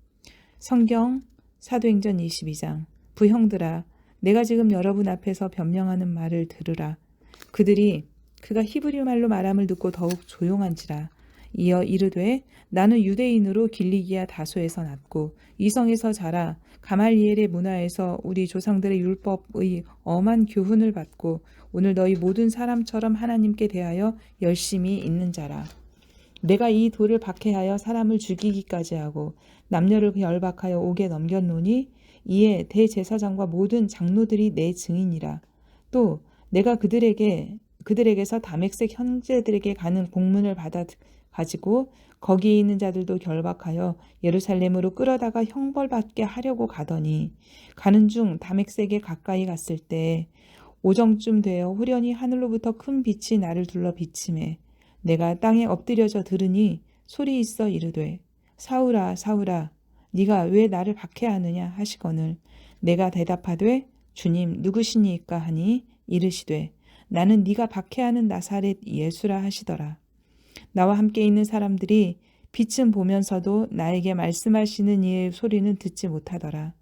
성경 사도행전 22장. 부형들아 내가 지금 여러분 앞에서 변명하는 말을 들으라. 그가 히브리 말로 말함을 듣고 더욱 조용한지라. 이어 이르되 나는 유대인으로 길리기아 다소에서 났고 이성에서 자라 가말리엘의 문화에서 우리 조상들의 율법의 엄한 교훈을 받고 오늘 너희 모든 사람처럼 하나님께 대하여 열심히 있는 자라. 내가 이 돌을 박해하여 사람을 죽이기까지 하고 남녀를 결박하여 옥에 넘겼노니 이에 대제사장과 모든 장로들이 내 증인이라. 또 내가 그들에게서 다맥색 형제들에게 가는 공문을 받아 가지고 거기에 있는 자들도 결박하여 예루살렘으로 끌어다가 형벌받게 하려고 가더니 가는 중 다맥색에 가까이 갔을 때 오정쯤 되어 후련히 하늘로부터 큰 빛이 나를 둘러 비치매 내가 땅에 엎드려져 들으니 소리 있어 이르되 사울아 사울아 네가 왜 나를 박해하느냐 하시거늘 내가 대답하되 주님 누구시니까 하니 이르시되 나는 네가 박해하는 나사렛 예수라 하시더라. 나와 함께 있는 사람들이 빛은 보면서도 나에게 말씀하시는 이의 소리는 듣지 못하더라.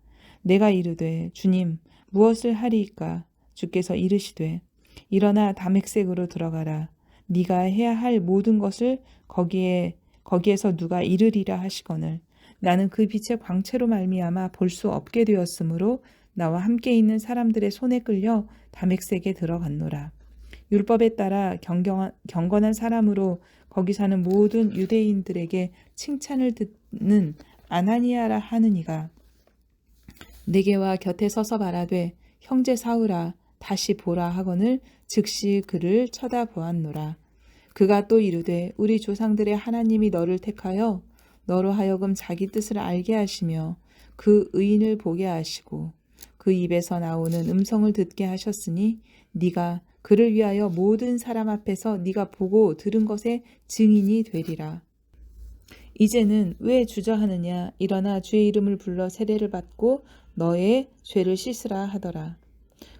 내가 이르되 주님 무엇을 하리이까? 주께서 이르시되 일어나 다메섹으로 들어가라. 네가 해야 할 모든 것을 거기에서 누가 이르리라 하시거늘 나는 그 빛의 광채로 말미암아 볼 수 없게 되었으므로 나와 함께 있는 사람들의 손에 끌려 다메섹에 들어갔노라. 율법에 따라 경건한 사람으로 거기 사는 모든 유대인들에게 칭찬을 듣는 아나니아라 하는 이가 내게와 곁에 서서 말하되 형제 사울아 다시 보라 하거늘 즉시 그를 쳐다보았노라. 그가 또 이르되 우리 조상들의 하나님이 너를 택하여 너로 하여금 자기 뜻을 알게 하시며 그 의인을 보게 하시고 그 입에서 나오는 음성을 듣게 하셨으니 네가 그를 위하여 모든 사람 앞에서 네가 보고 들은 것의 증인이 되리라. 이제는 왜 주저하느냐? 일어나 주의 이름을 불러 세례를 받고 너의 죄를 씻으라 하더라.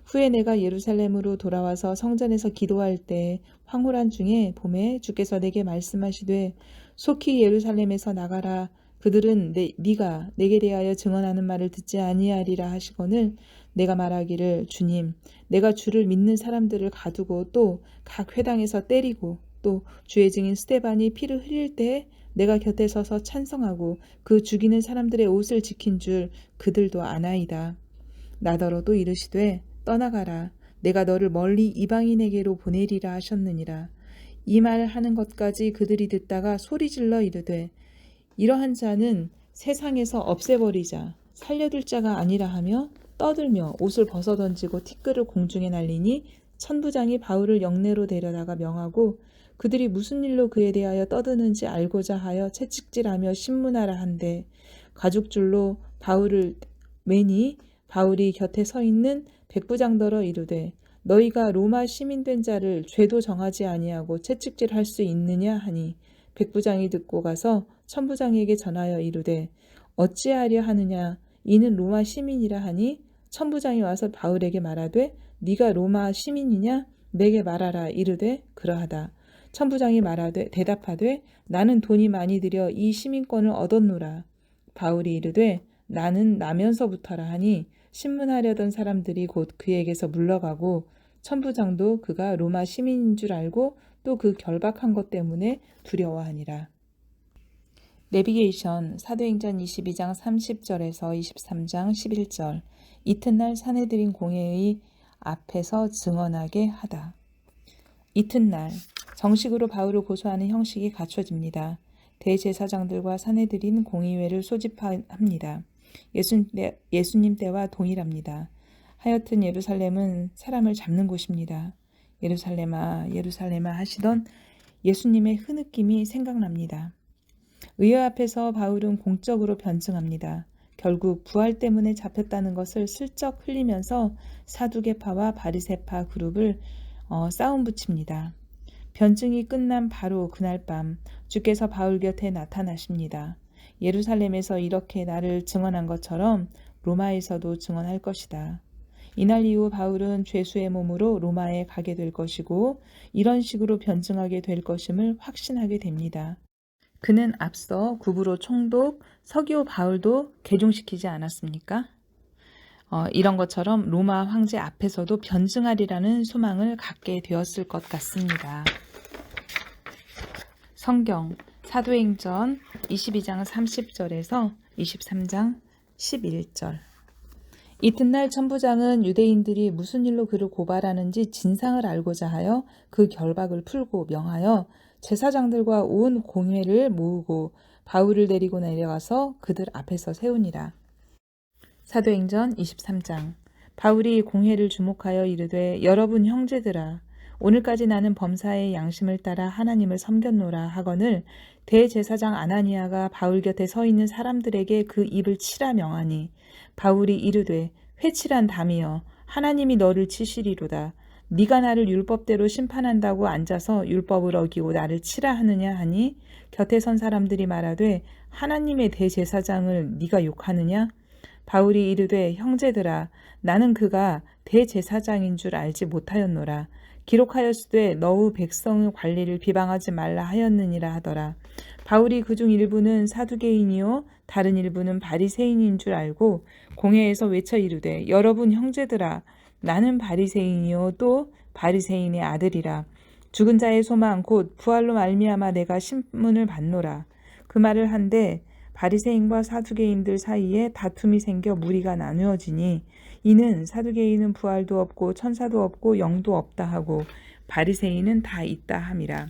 후에 내가 예루살렘으로 돌아와서 성전에서 기도할 때 황홀한 중에 봄에 주께서 내게 말씀하시되 속히 예루살렘에서 나가라. 그들은 네가 내게 대하여 증언하는 말을 듣지 아니하리라 하시거늘 내가 말하기를 주님 내가 주를 믿는 사람들을 가두고 또 각 회당에서 때리고 또 주의 증인 스데반이 피를 흘릴 때에 내가 곁에 서서 찬성하고 그 죽이는 사람들의 옷을 지킨 줄 그들도 아나이다. 나더러도 이르시되 떠나가라. 내가 너를 멀리 이방인에게로 보내리라 하셨느니라. 이 말 하는 것까지 그들이 듣다가 소리질러 이르되 이러한 자는 세상에서 없애버리자. 살려둘 자가 아니라 하며 떠들며 옷을 벗어던지고 티끌을 공중에 날리니 천부장이 바울을 영내로 데려다가 명하고 그들이 무슨 일로 그에 대하여 떠드는지 알고자 하여 채찍질하며 신문하라 한데 가죽줄로 바울을 매니 바울이 곁에 서 있는 백부장더러 이르되 너희가 로마 시민된 자를 죄도 정하지 아니하고 채찍질할 수 있느냐 하니 백부장이 듣고 가서 천부장에게 전하여 이르되 어찌하려 하느냐 이는 로마 시민이라 하니 천부장이 와서 바울에게 말하되 네가 로마 시민이냐 내게 말하라 이르되 그러하다. 천부장이 대답하되 나는 돈이 많이 들여 이 시민권을 얻었노라. 바울이 이르되 나는 나면서부터라 하니 신문하려던 사람들이 곧 그에게서 물러가고 천부장도 그가 로마 시민인 줄 알고 또 그 결박한 것 때문에 두려워하니라. 내비게이션 사도행전 22장 30절에서 23장 11절 이튿날 사내들인 공회의 앞에서 증언하게 하다. 이튿날 정식으로 바울을 고소하는 형식이 갖춰집니다. 대제사장들과 사내들인 공의회를 소집합니다. 예수님 때와 동일합니다. 하여튼 예루살렘은 사람을 잡는 곳입니다. 예루살렘아 예루살렘아 하시던 예수님의 흐느낌이 생각납니다. 의회 앞에서 바울은 공적으로 변증합니다. 결국 부활 때문에 잡혔다는 것을 슬쩍 흘리면서 사두개파와 바리새파 그룹을 싸움 붙입니다. 변증이 끝난 바로 그날 밤 주께서 바울 곁에 나타나십니다. 예루살렘에서 이렇게 나를 증언한 것처럼 로마에서도 증언할 것이다. 이날 이후 바울은 죄수의 몸으로 로마에 가게 될 것이고 이런 식으로 변증하게 될 것임을 확신하게 됩니다. 그는 앞서 구브로 총독 서기오 바울도 개종시키지 않았습니까? 이런 것처럼 로마 황제 앞에서도 변증하리라는 소망을 갖게 되었을 것 같습니다. 성경 사도행전 22장 30절에서 23장 11절 이튿날 천부장은 유대인들이 무슨 일로 그를 고발하는지 진상을 알고자 하여 그 결박을 풀고 명하여 제사장들과 온 공회를 모으고 바울을 데리고 내려가서 그들 앞에서 세우니라. 사도행전 23장 바울이 공회를 주목하여 이르되 여러분 형제들아 오늘까지 나는 범사의 양심을 따라 하나님을 섬겼노라 하거늘 대제사장 아나니아가 바울 곁에 서 있는 사람들에게 그 입을 치라 명하니 바울이 이르되 회칠한 담이여 하나님이 너를 치시리로다. 네가 나를 율법대로 심판한다고 앉아서 율법을 어기고 나를 치라 하느냐 하니 곁에 선 사람들이 말하되 하나님의 대제사장을 네가 욕하느냐? 바울이 이르되 형제들아 나는 그가 대제사장인 줄 알지 못하였노라. 기록하였으되 너의 백성의 관리를 비방하지 말라 하였느니라 하더라. 바울이 그중 일부는 사두개인이요 다른 일부는 바리새인인 줄 알고 공회에서 외쳐 이르되 여러분 형제들아 나는 바리새인이요 또 바리새인의 아들이라. 죽은 자의 소망 곧 부활로 말미암아 내가 신문을 받노라. 그 말을 한데 바리새인과 사두개인들 사이에 다툼이 생겨 무리가 나누어지니 이는 사두개인은 부활도 없고 천사도 없고 영도 없다 하고 바리새인은 다 있다 함이라.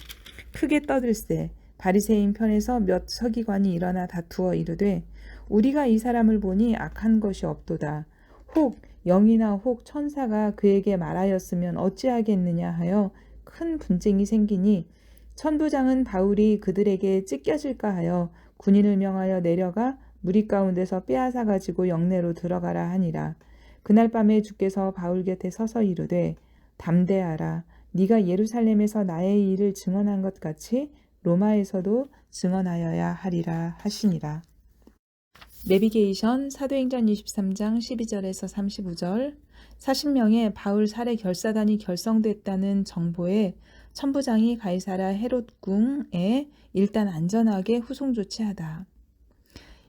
크게 떠들세 바리새인 편에서 몇 서기관이 일어나 다투어 이르되 우리가 이 사람을 보니 악한 것이 없도다. 혹 영이나 혹 천사가 그에게 말하였으면 어찌하겠느냐 하여 큰 분쟁이 생기니 천부장은 바울이 그들에게 찢겨질까 하여 군인을 명하여 내려가 무리 가운데서 빼앗아 가지고 영내로 들어가라 하니라. 그날 밤에 주께서 바울 곁에 서서 이르되 담대하라. 네가 예루살렘에서 나의 일을 증언한 것 같이 로마에서도 증언하여야 하리라 하시니라. 내비게이션 사도행전 23장 12절에서 35절 40명의 바울 살해 결사단이 결성됐다는 정보에 천부장이 가이사랴 헤롯궁에 일단 안전하게 후송 조치하다.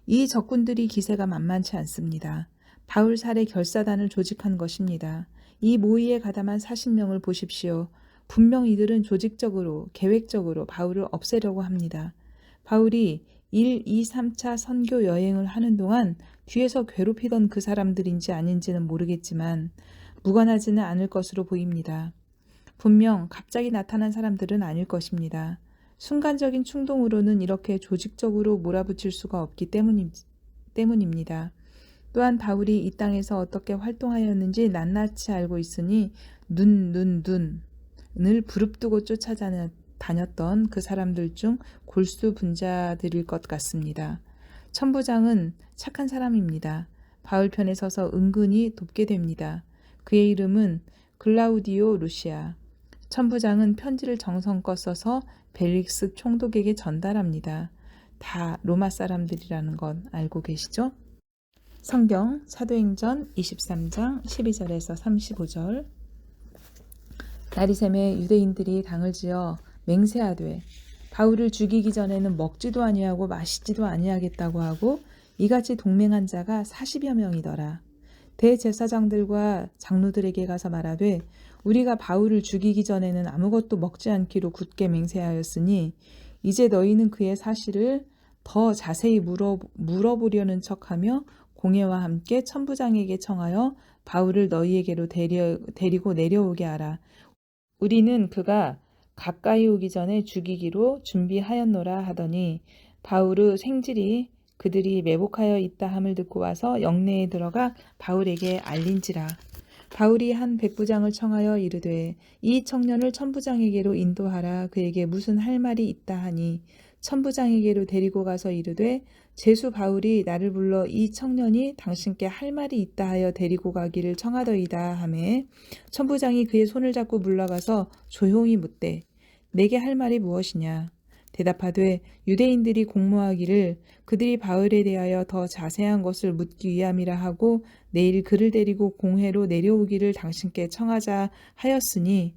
이 적군들이 기세가 만만치 않습니다. 바울 살해 결사단을 조직한 것입니다. 이 모의에 가담한 40명을 보십시오. 분명 이들은 조직적으로 계획적으로 바울을 없애려고 합니다. 바울이 1, 2, 3차 선교 여행을 하는 동안 뒤에서 괴롭히던 그 사람들인지 아닌지는 모르겠지만 무관하지는 않을 것으로 보입니다. 분명 갑자기 나타난 사람들은 아닐 것입니다. 순간적인 충동으로는 이렇게 조직적으로 몰아붙일 수가 없기 때문입니다. 또한 바울이 이 땅에서 어떻게 활동하였는지 낱낱이 알고 있으니 눈을 부릅뜨고 쫓아다녔던 그 사람들 중 골수 분자들일 것 같습니다. 천부장은 착한 사람입니다. 바울 편에 서서 은근히 돕게 됩니다. 그의 이름은 글라우디오 루시아. 천부장은 편지를 정성껏 써서 벨릭스 총독에게 전달합니다. 다 로마 사람들이라는 건 알고 계시죠? 성경 사도행전 23장 12절에서 35절 나리샘에 유대인들이 당을 지어 맹세하되 바울을 죽이기 전에는 먹지도 아니하고 마시지도 아니하겠다고 하고 이같이 동맹한 자가 40여 명이더라. 대제사장들과 장로들에게 가서 말하되 우리가 바울을 죽이기 전에는 아무것도 먹지 않기로 굳게 맹세하였으니 이제 너희는 그의 사실을 더 자세히 물어보려는 척하며 공회와 함께 천부장에게 청하여 바울을 너희에게로 데리고 내려오게 하라. 우리는 그가 가까이 오기 전에 죽이기로 준비하였노라 하더니 바울의 생질이 그들이 매복하여 있다 함을 듣고 와서 영내에 들어가 바울에게 알린지라. 바울이 한 백부장을 청하여 이르되 이 청년을 천부장에게로 인도하라. 그에게 무슨 할 말이 있다 하니 천부장에게로 데리고 가서 이르되 제수 바울이 나를 불러 이 청년이 당신께 할 말이 있다 하여 데리고 가기를 청하더이다 하매 천부장이 그의 손을 잡고 물러가서 조용히 묻되 내게 할 말이 무엇이냐. 대답하되 유대인들이 공모하기를 그들이 바울에 대하여 더 자세한 것을 묻기 위함이라 하고 내일 그를 데리고 공회로 내려오기를 당신께 청하자 하였으니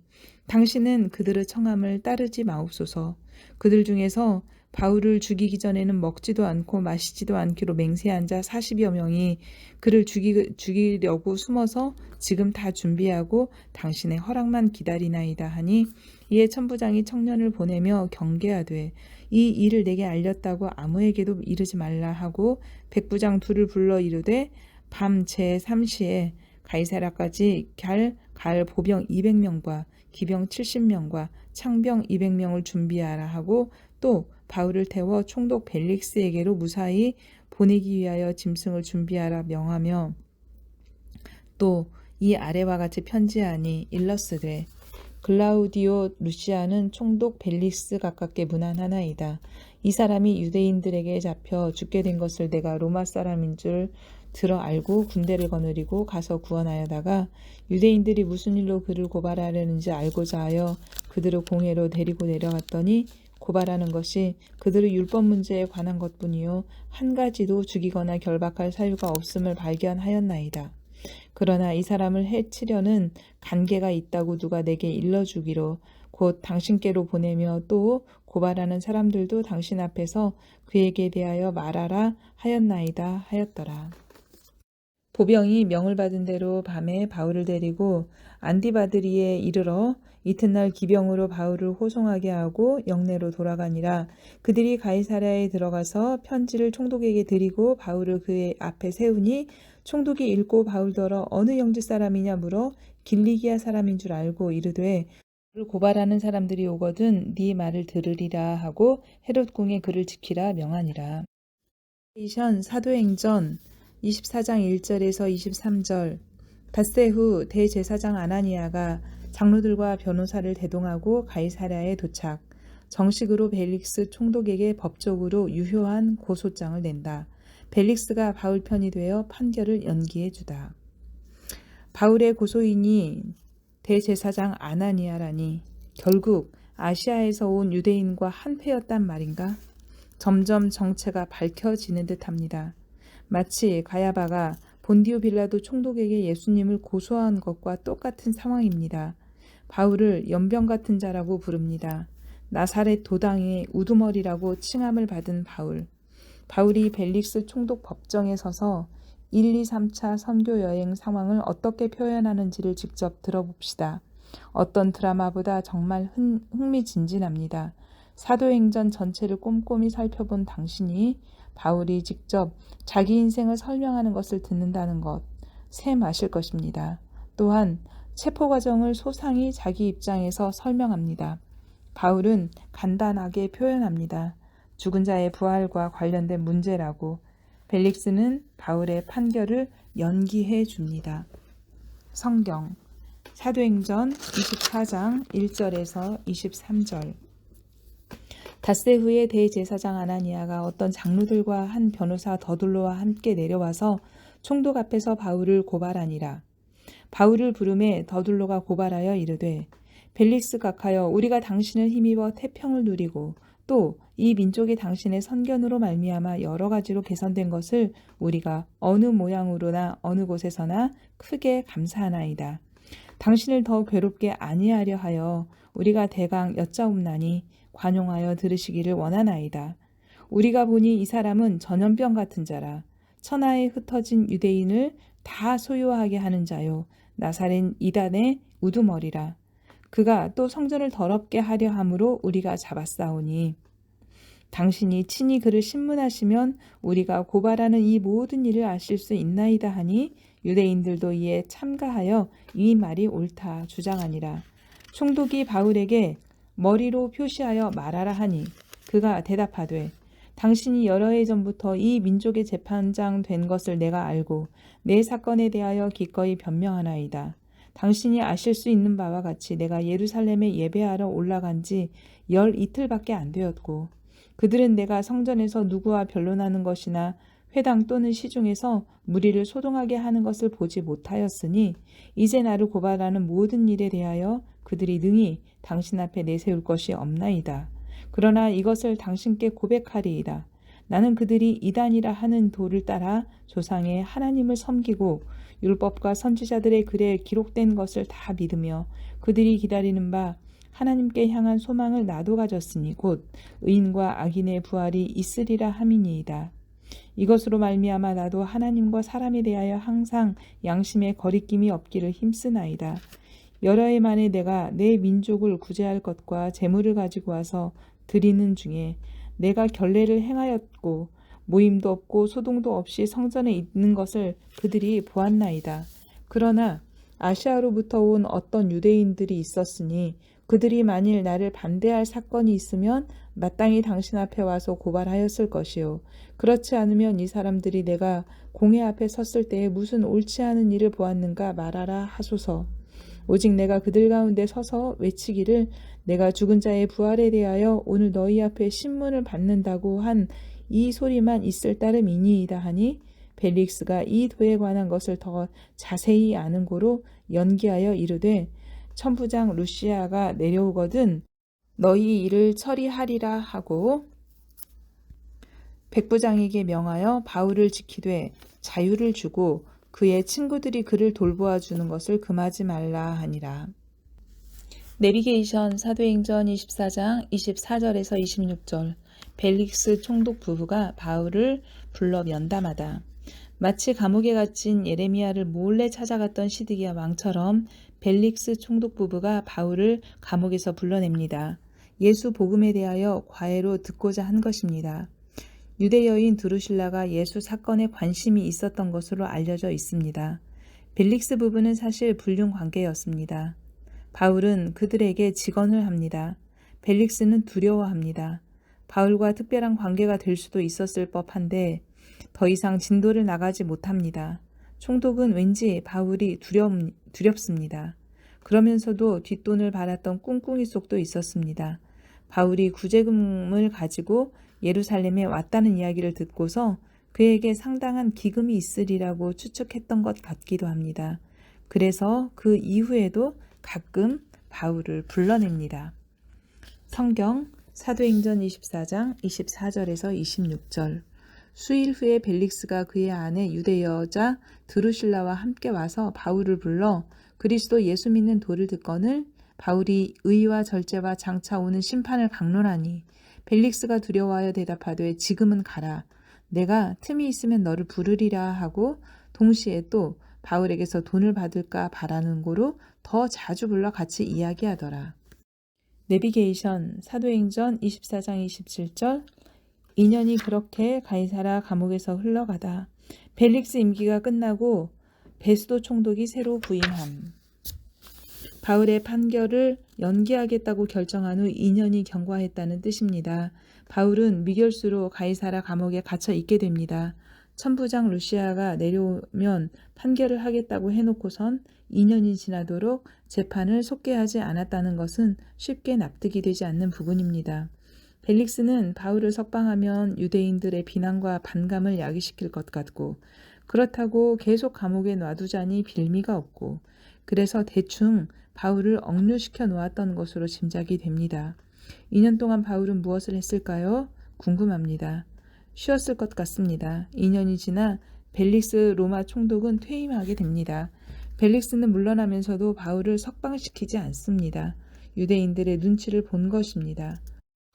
당신은 그들의 청함을 따르지 마옵소서. 그들 중에서 바울을 죽이기 전에는 먹지도 않고 마시지도 않기로 맹세한 자 40여 명이 그를 죽이려고 숨어서 지금 다 준비하고 당신의 허락만 기다리나이다 하니 이에 천부장이 청년을 보내며 경계하되 이 일을 내게 알렸다고 아무에게도 이르지 말라 하고 백부장 둘을 불러 이르되 밤 제3시에 가이사랴까지 갈 보병 200명과 기병 70명과 창병 200명을 준비하라 하고 또 바울을 태워 총독 벨릭스에게로 무사히 보내기 위하여 짐승을 준비하라 명하며 또 이 아래와 같이 편지하니 일러스되 글라우디오 루시아는 총독 벨릭스 가깝게 문안하나이다. 이 사람이 유대인들에게 잡혀 죽게 된 것을 내가 로마 사람인 줄 들어 알고 군대를 거느리고 가서 구원하여다가 유대인들이 무슨 일로 그를 고발하려는지 알고자 하여 그들을 공회로 데리고 내려갔더니 고발하는 것이 그들의 율법 문제에 관한 것뿐이요 한 가지도 죽이거나 결박할 사유가 없음을 발견하였나이다. 그러나 이 사람을 해치려는 관계가 있다고 누가 내게 일러주기로 곧 당신께로 보내며 또 고발하는 사람들도 당신 앞에서 그에게 대하여 말하라 하였나이다 하였더라. 보병이 명을 받은 대로 밤에 바울을 데리고 안디바드리에 이르러 이튿날 기병으로 바울을 호송하게 하고 영내로 돌아가니라. 그들이 가이사랴에 들어가서 편지를 총독에게 드리고 바울을 그의 앞에 세우니 총독이 읽고 바울더러 어느 영지 사람이냐 물어 길리기아 사람인 줄 알고 이르되 그를 고발하는 사람들이 오거든 네 말을 들으리라 하고 헤롯 궁에 그를 지키라 명하니라. 사도행전 24장 1절에서 23절. 닷새 후 대제사장 아나니아가 장로들과 변호사를 대동하고 가이사랴에 도착. 정식으로 벨릭스 총독에게 법적으로 유효한 고소장을 낸다. 벨릭스가 바울 편이 되어 판결을 연기해 주다. 바울의 고소인이 대제사장 아나니아라니 결국 아시아에서 온 유대인과 한패였단 말인가? 점점 정체가 밝혀지는 듯합니다. 마치 가야바가 본디오 빌라도 총독에게 예수님을 고소한 것과 똑같은 상황입니다. 바울을 연병 같은 자라고 부릅니다. 나사렛 도당의 우두머리라고 칭함을 받은 바울. 바울이 벨릭스 총독 법정에 서서 1, 2, 3차 선교 여행 상황을 어떻게 표현하는지를 직접 들어봅시다. 어떤 드라마보다 정말 흥미진진합니다. 사도행전 전체를 꼼꼼히 살펴본 당신이 바울이 직접 자기 인생을 설명하는 것을 듣는다는 것, 새 맛일 것입니다. 또한 체포 과정을 소상히 자기 입장에서 설명합니다. 바울은 간단하게 표현합니다. 죽은 자의 부활과 관련된 문제라고. 벨릭스는 바울의 판결을 연기해 줍니다. 성경 사도행전 24장 1절에서 23절. 닷새 후에 대제사장 아나니아가 어떤 장로들과 한 변호사 더둘로와 함께 내려와서 총독 앞에서 바울을 고발하니라. 바울을 부르매 더둘로가 고발하여 이르되 벨릭스 각하여 우리가 당신을 힘입어 태평을 누리고 또 이 민족이 당신의 선견으로 말미암아 여러 가지로 개선된 것을 우리가 어느 모양으로나 어느 곳에서나 크게 감사하나이다. 당신을 더 괴롭게 아니하려 하여 우리가 대강 여짜옵나니 관용하여 들으시기를 원하나이다. 우리가 보니 이 사람은 전염병 같은 자라. 천하에 흩어진 유대인을 다 소유하게 하는 자요. 나사렛 이단의 우두머리라. 그가 또 성전을 더럽게 하려 함으로 우리가 잡았사오니 당신이 친히 그를 신문하시면 우리가 고발하는 이 모든 일을 아실 수 있나이다 하니 유대인들도 이에 참가하여 이 말이 옳다 주장하니라. 총독이 바울에게 머리로 표시하여 말하라 하니 그가 대답하되 당신이 여러 해 전부터 이 민족의 재판장 된 것을 내가 알고 내 사건에 대하여 기꺼이 변명하나이다. 당신이 아실 수 있는 바와 같이 내가 예루살렘에 예배하러 올라간 지 열 이틀밖에 안 되었고 그들은 내가 성전에서 누구와 변론하는 것이나 회당 또는 시중에서 무리를 소동하게 하는 것을 보지 못하였으니 이제 나를 고발하는 모든 일에 대하여 그들이 능히 당신 앞에 내세울 것이 없나이다. 그러나 이것을 당신께 고백하리이다. 나는 그들이 이단이라 하는 도를 따라 조상의 하나님을 섬기고 율법과 선지자들의 글에 기록된 것을 다 믿으며 그들이 기다리는 바 하나님께 향한 소망을 나도 가졌으니 곧 의인과 악인의 부활이 있으리라 함이니이다. 이것으로 말미암아 나도 하나님과 사람에 대하여 항상 양심에 거리낌이 없기를 힘쓰나이다. 여러 해 만에 내가 내 민족을 구제할 것과 재물을 가지고 와서 드리는 중에 내가 결례를 행하였고 모임도 없고 소동도 없이 성전에 있는 것을 그들이 보았나이다. 그러나 아시아로부터 온 어떤 유대인들이 있었으니 그들이 만일 나를 반대할 사건이 있으면 마땅히 당신 앞에 와서 고발하였을 것이요. 그렇지 않으면 이 사람들이 내가 공회 앞에 섰을 때에 무슨 옳지 않은 일을 보았는가 말하라 하소서. 오직 내가 그들 가운데 서서 외치기를 내가 죽은 자의 부활에 대하여 오늘 너희 앞에 신문을 받는다고 한 이 소리만 있을 따름이니이다 하니 벨릭스가 이 도에 관한 것을 더 자세히 아는 고로 연기하여 이르되 천부장 루시아가 내려오거든 너희 일을 처리하리라 하고 백부장에게 명하여 바울을 지키되 자유를 주고 그의 친구들이 그를 돌보아 주는 것을 금하지 말라 하니라. 내비게이션 사도행전 24장 24절에서 26절 벨릭스 총독 부부가 바울을 불러 면담하다. 마치 감옥에 갇힌 예레미야를 몰래 찾아갔던 시드기야 왕처럼 벨릭스 총독 부부가 바울을 감옥에서 불러냅니다. 예수 복음에 대하여 과외로 듣고자 한 것입니다. 유대 여인 드루실라가 예수 사건에 관심이 있었던 것으로 알려져 있습니다. 벨릭스 부부는 사실 불륜 관계였습니다. 바울은 그들에게 직언을 합니다. 벨릭스는 두려워합니다. 바울과 특별한 관계가 될 수도 있었을 법한데 더 이상 진도를 나가지 못합니다. 총독은 왠지 바울이 두렵습니다. 그러면서도 뒷돈을 받았던 꿍꿍이 속도 있었습니다. 바울이 구제금을 가지고 예루살렘에 왔다는 이야기를 듣고서 그에게 상당한 기금이 있으리라고 추측했던 것 같기도 합니다. 그래서 그 이후에도 가끔 바울을 불러냅니다. 성경 사도행전 24장 24절에서 26절 수일 후에 벨릭스가 그의 아내 유대 여자 드루실라와 함께 와서 바울을 불러 그리스도 예수 믿는 도를 듣거늘 바울이 의와 절제와 장차 오는 심판을 강론하니 벨릭스가 두려워하여 대답하되 지금은 가라. 내가 틈이 있으면 너를 부르리라 하고 동시에 또 바울에게서 돈을 받을까 바라는 고로 더 자주 불러 같이 이야기하더라. 내비게이션 사도행전 24장 27절 2년이 그렇게 가이사라 감옥에서 흘러가다 벨릭스 임기가 끝나고 베스도 총독이 새로 부임함. 바울의 판결을 연기하겠다고 결정한 후 2년이 경과했다는 뜻입니다. 바울은 미결수로 가이사라 감옥에 갇혀 있게 됩니다. 천부장 루시아가 내려오면 판결을 하겠다고 해놓고선 2년이 지나도록 재판을 속개하지 않았다는 것은 쉽게 납득이 되지 않는 부분입니다. 벨릭스는 바울을 석방하면 유대인들의 비난과 반감을 야기시킬 것 같고 그렇다고 계속 감옥에 놔두자니 빌미가 없고 그래서 대충 바울을 억류시켜 놓았던 것으로 짐작이 됩니다. 2년 동안 바울은 무엇을 했을까요? 궁금합니다. 쉬었을 것 같습니다. 2년이 지나 벨릭스 로마 총독은 퇴임하게 됩니다. 벨릭스는 물러나면서도 바울을 석방시키지 않습니다. 유대인들의 눈치를 본 것입니다.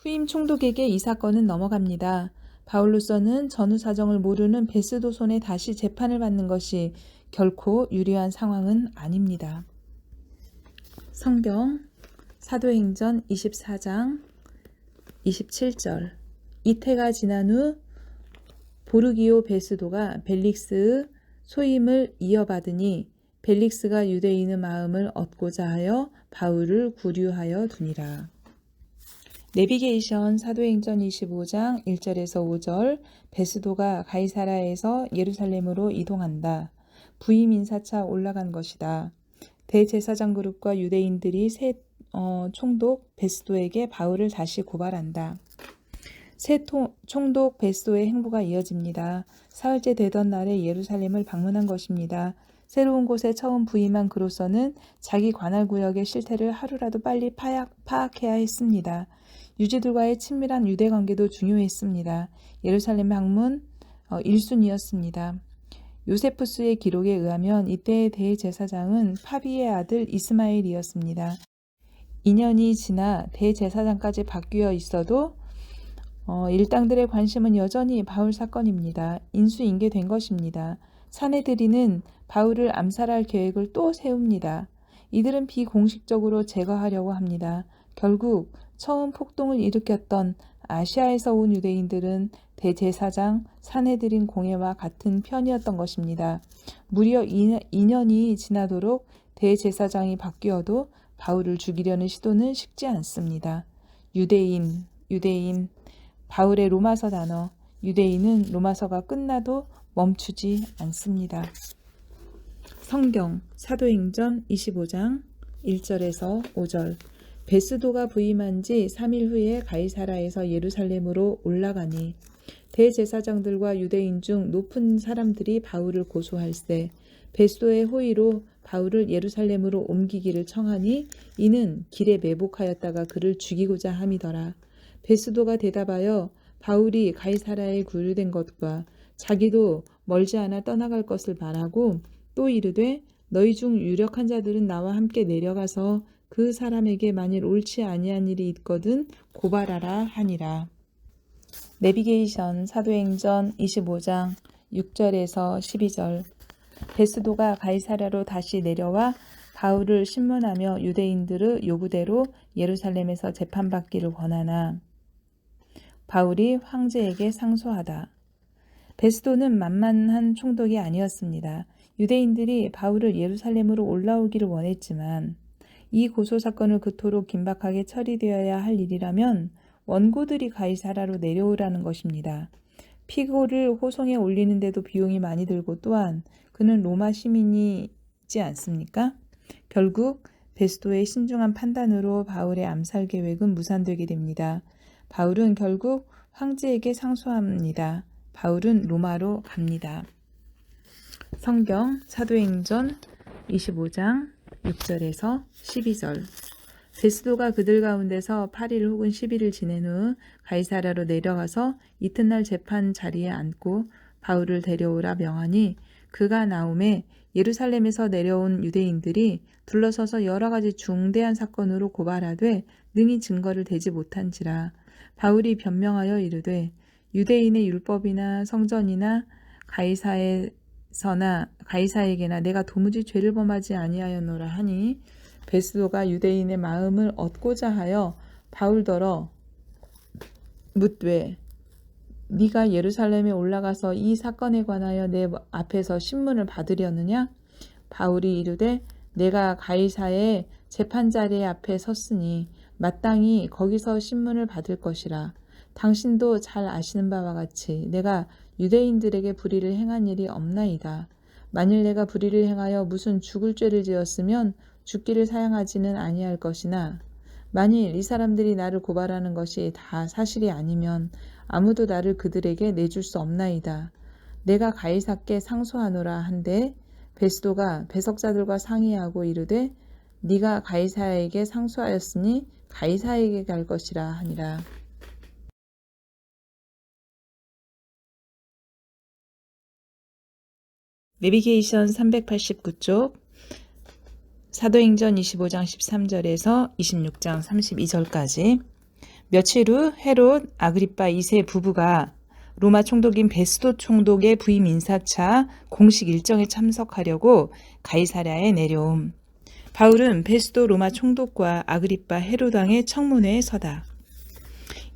후임 총독에게 이 사건은 넘어갑니다. 바울로서는 전후 사정을 모르는 베스도 손에 다시 재판을 받는 것이 결코 유리한 상황은 아닙니다. 성경 사도행전 24장 27절 이태가 지난 후 보르기오 베스도가 벨릭스의 소임을 이어받으니 벨릭스가 유대인의 마음을 얻고자 하여 바울을 구류하여 두니라. 내비게이션 사도행전 25장 1절에서 5절 베스도가 가이사라에서 예루살렘으로 이동한다. 부임 인사차 올라간 것이다. 대제사장 그룹과 유대인들이 새 총독 베스도에게 바울을 다시 고발한다. 새 총독 베스도의 행보가 이어집니다. 사흘째 되던 날에 예루살렘을 방문한 것입니다. 새로운 곳에 처음 부임한 그로서는 자기 관할 구역의 실태를 하루라도 빨리 파악해야 했습니다. 유지들과의 친밀한 유대 관계도 중요했습니다. 예루살렘 방문 1순위였습니다. 요세푸스의 기록에 의하면 이때의 대제사장은 파비의 아들 이스마엘이었습니다. 2년이 지나 대제사장까지 바뀌어 있어도 일당들의 관심은 여전히 바울 사건입니다. 인수인계된 것입니다. 사내들이는 바울을 암살할 계획을 또 세웁니다. 이들은 비공식적으로 제거하려고 합니다. 결국 처음 폭동을 일으켰던 아시아에서 온 유대인들은 대제사장 사내들인 공회와 같은 편이었던 것입니다. 무려 2년이 지나도록 대제사장이 바뀌어도 바울을 죽이려는 시도는 식지 않습니다. 유대인, 바울의 로마서 단어, 유대인은 로마서가 끝나도 멈추지 않습니다. 성경 사도행전 25장 1절에서 5절. 베스도가 부임한 지 3일 후에 가이사라에서 예루살렘으로 올라가니 대제사장들과 유대인 중 높은 사람들이 바울을 고소할세 베스도의 호의로 바울을 예루살렘으로 옮기기를 청하니 이는 길에 매복하였다가 그를 죽이고자 함이더라. 베스도가 대답하여 바울이 가이사라에 구류된 것과 자기도 멀지 않아 떠나갈 것을 말하고 또 이르되 너희 중 유력한 자들은 나와 함께 내려가서 그 사람에게 만일 옳지 아니한 일이 있거든 고발하라 하니라. 내비게이션 사도행전 25장 6절에서 12절. 베스도가 가이사랴로 다시 내려와 바울을 신문하며 유대인들의 요구대로 예루살렘에서 재판받기를 권하나 바울이 황제에게 상소하다. 베스도는 만만한 총독이 아니었습니다. 유대인들이 바울을 예루살렘으로 올라오기를 원했지만 이 고소사건을 그토록 긴박하게 처리되어야 할 일이라면 원고들이 가이사라로 내려오라는 것입니다. 피고를 호송에 올리는데도 비용이 많이 들고 또한 그는 로마 시민이지 않습니까? 결국 베스도의 신중한 판단으로 바울의 암살 계획은 무산되게 됩니다. 바울은 결국 황제에게 상소합니다. 바울은 로마로 갑니다. 성경 사도행전 25장 6절에서 12절. 베스도가 그들 가운데서 8일 혹은 10일을 지낸 후 가이사랴로 내려가서 이튿날 재판 자리에 앉고 바울을 데려오라 명하니 그가 나오매 예루살렘에서 내려온 유대인들이 둘러서서 여러 가지 중대한 사건으로 고발하되 능히 증거를 대지 못한지라. 바울이 변명하여 이르되 유대인의 율법이나 성전이나 가이사에게나 내가 도무지 죄를 범하지 아니하였노라 하니 베스도가 유대인의 마음을 얻고자 하여 바울더러 묻되 네가 예루살렘에 올라가서 이 사건에 관하여 내 앞에서 신문을 받으려느냐? 바울이 이르되 내가 가이사의 재판자리 앞에 섰으니 마땅히 거기서 신문을 받을 것이라. 당신도 잘 아시는 바와 같이 내가 유대인들에게 불의를 행한 일이 없나이다. 만일 내가 불의를 행하여 무슨 죽을 죄를 지었으면 죽기를 사양하지는 아니할 것이나 만일 이 사람들이 나를 고발하는 것이 다 사실이 아니면 아무도 나를 그들에게 내줄 수 없나이다. 내가 가이사께 상소하노라 한데 베스도가 배석자들과 상의하고 이르되 네가 가이사에게 상소하였으니 가이사에게 갈 것이라 하니라. 내비게이션 389쪽 사도행전 25장 13절에서 26장 32절까지. 며칠 후 헤롯 아그리빠 2세 부부가 로마 총독인 베스도 총독의 부임 인사차 공식 일정에 참석하려고 가이사랴에 내려옴. 바울은 베스도 로마 총독과 아그리빠 헤롯 왕의 청문회에 서다.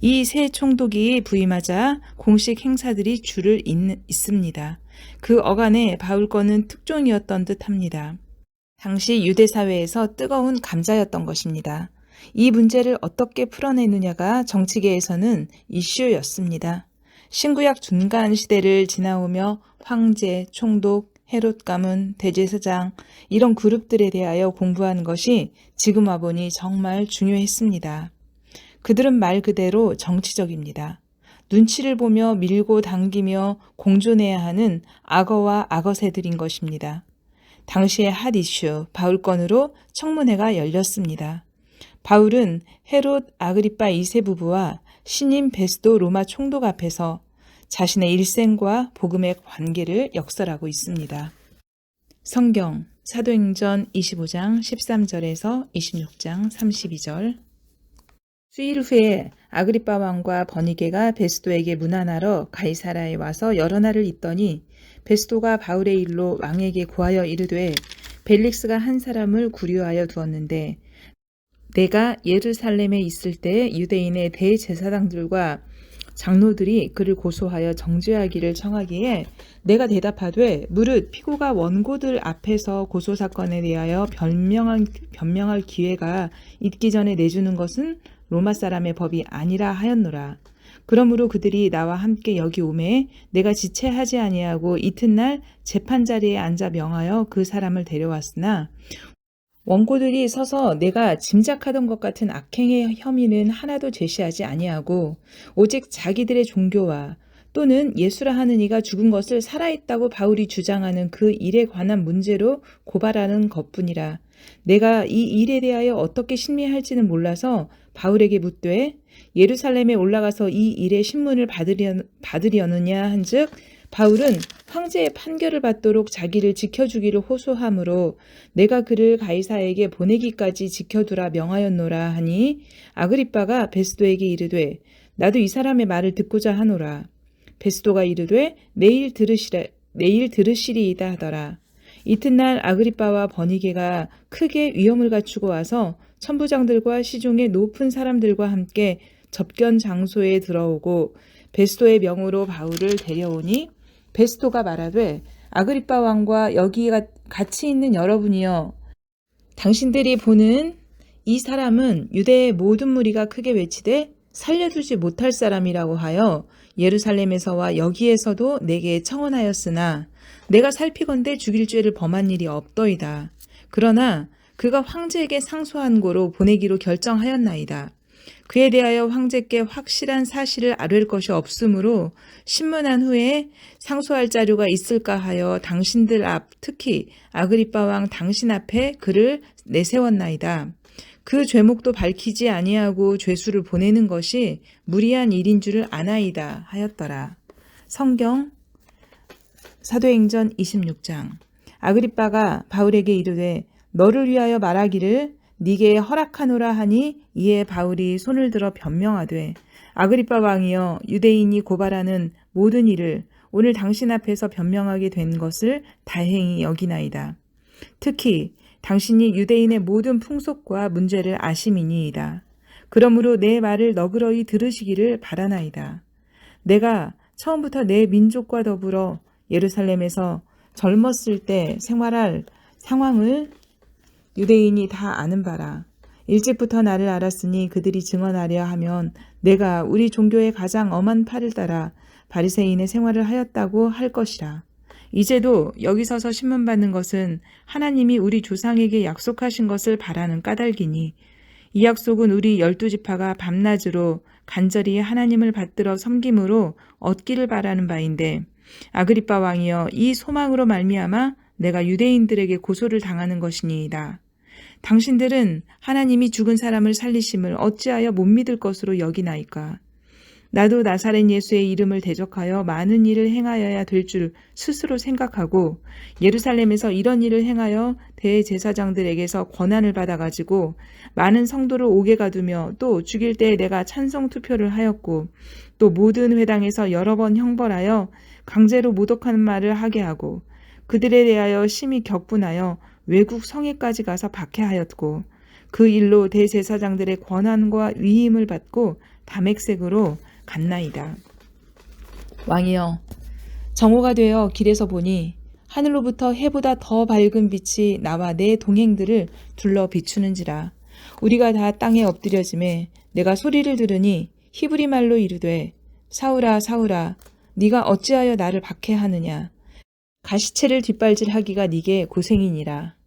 이 세 총독이 부임하자 공식 행사들이 줄을 잇습니다. 그 어간에 바울 거는 특종이었던 듯합니다. 당시 유대 사회에서 뜨거운 감자였던 것입니다. 이 문제를 어떻게 풀어내느냐가 정치계에서는 이슈였습니다. 신구약 중간 시대를 지나오며 황제, 총독, 헤롯 가문, 대제사장 이런 그룹들에 대하여 공부하는 것이 지금 와보니 정말 중요했습니다. 그들은 말 그대로 정치적입니다. 눈치를 보며 밀고 당기며 공존해야 하는 악어와 악어새들인 것입니다. 당시의 핫 이슈 바울 건으로 청문회가 열렸습니다. 바울은 헤롯 아그리빠 2세 부부와 신임 베스도 로마 총독 앞에서 자신의 일생과 복음의 관계를 역설하고 있습니다. 성경 사도행전 25장 13절에서 26장 32절. 수일 후에 아그리빠 왕과 버니게가 베스도에게 문안하러 가이사라에 와서 여러 날을 있더니 베스도가 바울의 일로 왕에게 고하여 이르되 벨릭스가 한 사람을 구류하여 두었는데 내가 예루살렘에 있을 때 유대인의 대제사장들과 장로들이 그를 고소하여 정죄하기를 청하기에 내가 대답하되 무릇 피고가 원고들 앞에서 고소사건에 대하여 변명할 기회가 있기 전에 내주는 것은 로마 사람의 법이 아니라 하였노라. 그러므로 그들이 나와 함께 여기 오매 내가 지체하지 아니하고 이튿날 재판자리에 앉아 명하여 그 사람을 데려왔으나 원고들이 서서 내가 짐작하던 것 같은 악행의 혐의는 하나도 제시하지 아니하고 오직 자기들의 종교와 또는 예수라 하는 이가 죽은 것을 살아있다고 바울이 주장하는 그 일에 관한 문제로 고발하는 것뿐이라. 내가 이 일에 대하여 어떻게 신뢰할지는 몰라서 바울에게 묻되 예루살렘에 올라가서 이 일의 신문을 받으려느냐 한즉 바울은 황제의 판결을 받도록 자기를 지켜주기를 호소하므로 내가 그를 가이사에게 보내기까지 지켜두라 명하였노라 하니 아그리빠가 베스도에게 이르되 나도 이 사람의 말을 듣고자 하노라. 베스도가 이르되 내일 들으시리이다 하더라. 이튿날 아그리빠와 버니게가 크게 위험을 갖추고 와서 천부장들과 시중의 높은 사람들과 함께 접견 장소에 들어오고 베스도의 명으로 바울을 데려오니 베스도가 말하되 아그리빠 왕과 여기 같이 있는 여러분이여 당신들이 보는 이 사람은 유대의 모든 무리가 크게 외치되 살려두지 못할 사람이라고 하여 예루살렘에서와 여기에서도 내게 청언하였으나 내가 살피건대 죽일 죄를 범한 일이 없더이다. 그러나 그가 황제에게 상소한 고로 보내기로 결정하였나이다. 그에 대하여 황제께 확실한 사실을 아뢰을 것이 없으므로 신문한 후에 상소할 자료가 있을까 하여 당신들 앞 특히 아그리빠 왕 당신 앞에 그를 내세웠나이다. 그 죄목도 밝히지 아니하고 죄수를 보내는 것이 무리한 일인 줄을 아나이다 하였더라. 성경 사도행전 26장. 아그리빠가 바울에게 이르되 너를 위하여 말하기를 네게 허락하노라 하니 이에 바울이 손을 들어 변명하되 아그리빠 왕이여 유대인이 고발하는 모든 일을 오늘 당신 앞에서 변명하게 된 것을 다행히 여기나이다. 특히 당신이 유대인의 모든 풍속과 문제를 아심이니이다. 그러므로 내 말을 너그러이 들으시기를 바라나이다. 내가 처음부터 내 민족과 더불어 예루살렘에서 젊었을 때 생활할 상황을 유대인이 다 아는 바라. 일찍부터 나를 알았으니 그들이 증언하려 하면 내가 우리 종교의 가장 엄한 팔을 따라 바리새인의 생활을 하였다고 할 것이라. 이제도 여기 서서 신문받는 것은 하나님이 우리 조상에게 약속하신 것을 바라는 까닭이니 이 약속은 우리 12지파가 밤낮으로 간절히 하나님을 받들어 섬김으로 얻기를 바라는 바인데 아그리빠 왕이여 이 소망으로 말미암아 내가 유대인들에게 고소를 당하는 것이니이다. 당신들은 하나님이 죽은 사람을 살리심을 어찌하여 못 믿을 것으로 여기나이까. 나도 나사렛 예수의 이름을 대적하여 많은 일을 행하여야 될 줄 스스로 생각하고 예루살렘에서 이런 일을 행하여 대제사장들에게서 권한을 받아가지고 많은 성도를 옥에 가두며 또 죽일 때에 내가 찬성 투표를 하였고 또 모든 회당에서 여러 번 형벌하여 강제로 모독하는 말을 하게 하고 그들에 대하여 심히 격분하여 외국 성에까지 가서 박해하였고 그 일로 대제사장들의 권한과 위임을 받고 다맥색으로 갔나이다. 왕이여 정오가 되어 길에서 보니 하늘로부터 해보다 더 밝은 빛이 나와 내 동행들을 둘러 비추는지라. 우리가 다 땅에 엎드려짐에 내가 소리를 들으니 히브리 말로 이르되 사울아 사울아 네가 어찌하여 나를 박해하느냐. 가시체를 뒷발질하기가 네게 고생이니라.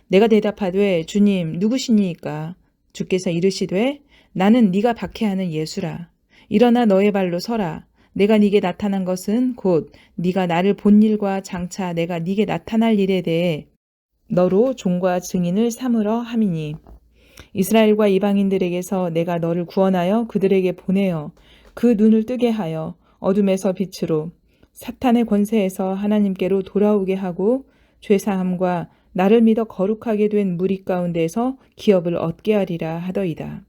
내가 대답하되 주님 누구시니이까. 주께서 이르시되 나는 네가 박해하는 예수라. 일어나 너의 발로 서라. 내가 네게 나타난 것은 곧 네가 나를 본 일과 장차 내가 네게 나타날 일에 대해 너로 종과 증인을 삼으러 함이니 이스라엘과 이방인들에게서 내가 너를 구원하여 그들에게 보내어 그 눈을 뜨게 하여 어둠에서 빛으로 사탄의 권세에서 하나님께로 돌아오게 하고 죄사함과 나를 믿어 거룩하게 된 무리 가운데에서 기업을 얻게 하리라 하더이다.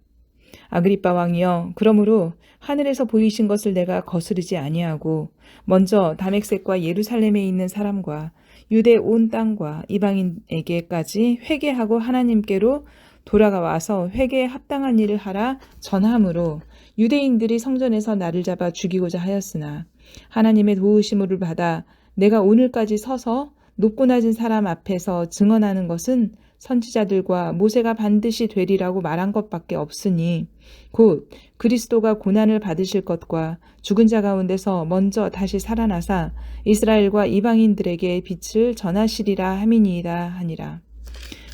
아그리빠 왕이여 그러므로 하늘에서 보이신 것을 내가 거스르지 아니하고 먼저 다맥색과 예루살렘에 있는 사람과 유대 온 땅과 이방인에게까지 회개하고 하나님께로 돌아가 와서 회개에 합당한 일을 하라 전함으로 유대인들이 성전에서 나를 잡아 죽이고자 하였으나 하나님의 도우심을 받아 내가 오늘까지 서서 높고 낮은 사람 앞에서 증언하는 것은 선지자들과 모세가 반드시 되리라고 말한 것밖에 없으니 곧 그리스도가 고난을 받으실 것과 죽은 자 가운데서 먼저 다시 살아나사 이스라엘과 이방인들에게 빛을 전하시리라 함이니이다 하니라.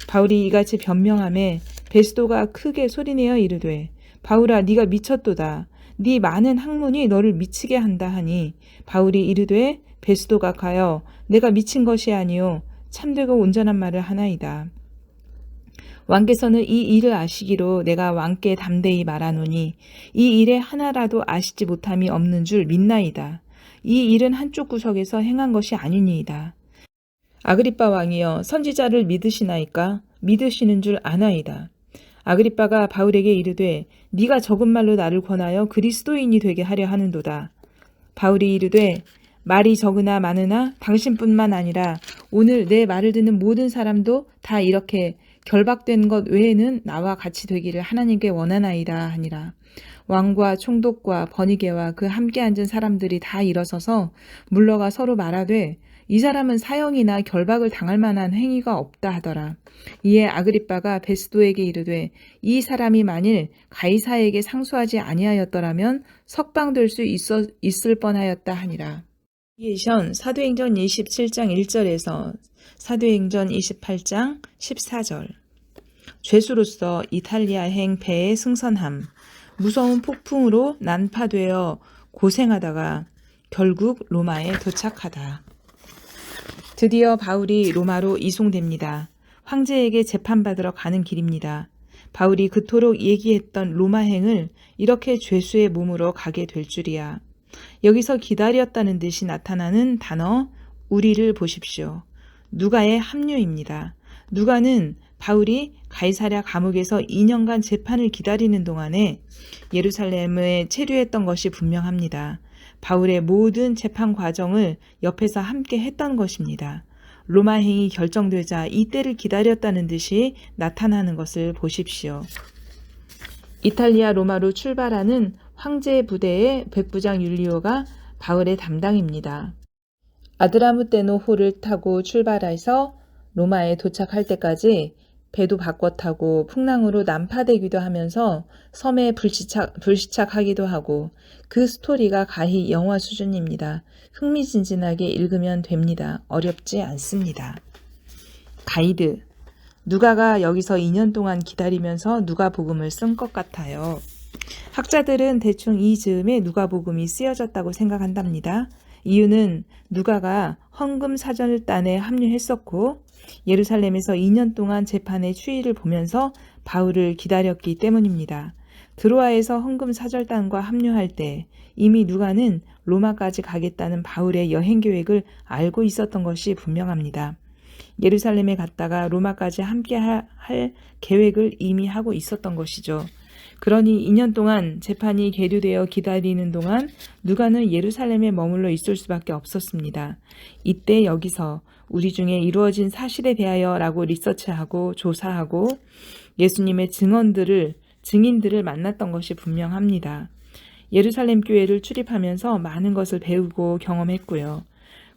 바울이 이같이 변명하매 베스도가 크게 소리내어 이르되 바울아 네가 미쳤도다. 네 많은 학문이 너를 미치게 한다 하니 바울이 이르되 베스도가 가여 내가 미친 것이 아니요 참되고 온전한 말을 하나이다. 왕께서는 이 일을 아시기로 내가 왕께 담대히 말하노니 이 일에 하나라도 아시지 못함이 없는 줄 믿나이다. 이 일은 한쪽 구석에서 행한 것이 아니니이다. 아그리빠 왕이여 선지자를 믿으시나이까? 믿으시는 줄 아나이다. 아그리빠가 바울에게 이르되 네가 적은 말로 나를 권하여 그리스도인이 되게 하려 하는도다. 바울이 이르되 말이 적으나 많으나 당신뿐만 아니라 오늘 내 말을 듣는 모든 사람도 다 이렇게 결박된 것 외에는 나와 같이 되기를 하나님께 원하나이다 하니라. 왕과 총독과 버니게와 그 함께 앉은 사람들이 다 일어서서 물러가 서로 말하되 이 사람은 사형이나 결박을 당할 만한 행위가 없다 하더라. 이에 아그리빠가 베스도에게 이르되 이 사람이 만일 가이사에게 상소하지 아니하였더라면 석방될 수 있을 뻔하였다 하니라. 이에션 사도행전 27장 1절에서 사도행전 28장 14절. 죄수로서 이탈리아행 배에 승선함. 무서운 폭풍으로 난파되어 고생하다가 결국 로마에 도착하다. 드디어 바울이 로마로 이송됩니다. 황제에게 재판받으러 가는 길입니다. 바울이 그토록 얘기했던 로마행을 이렇게 죄수의 몸으로 가게 될 줄이야. 여기서 기다렸다는 듯이 나타나는 단어 우리를 보십시오. 누가의 합류입니다. 누가는 바울이 가이사랴 감옥에서 2년간 재판을 기다리는 동안에 예루살렘에 체류했던 것이 분명합니다. 바울의 모든 재판 과정을 옆에서 함께 했던 것입니다. 로마행이 결정되자 이때를 기다렸다는 듯이 나타나는 것을 보십시오. 이탈리아 로마로 출발하는 황제의 부대의 백부장 율리오가 바울의 담당입니다. 아드라무테노호를 타고 출발해서 로마에 도착할 때까지 배도 바꿔 타고 풍랑으로 난파되기도 하면서 섬에 불시착하기도 하고 그 스토리가 가히 영화 수준입니다. 흥미진진하게 읽으면 됩니다. 어렵지 않습니다. 가이드. 누가가 여기서 2년 동안 기다리면서 누가복음을 쓴 것 같아요. 학자들은 대충 이 즈음에 누가복음이 쓰여졌다고 생각한답니다. 이유는 누가가 헌금사절단에 합류했었고 예루살렘에서 2년 동안 재판의 추이를 보면서 바울을 기다렸기 때문입니다. 드로아에서 헌금사절단과 합류할 때 이미 누가는 로마까지 가겠다는 바울의 여행 계획을 알고 있었던 것이 분명합니다. 예루살렘에 갔다가 로마까지 함께 할 계획을 이미 하고 있었던 것이죠. 그러니 2년 동안 재판이 계류되어 기다리는 동안 누가는 예루살렘에 머물러 있을 수밖에 없었습니다. 이때 여기서 우리 중에 이루어진 사실에 대하여 라고 리서치하고 조사하고 예수님의 증인들을 만났던 것이 분명합니다. 예루살렘 교회를 출입하면서 많은 것을 배우고 경험했고요.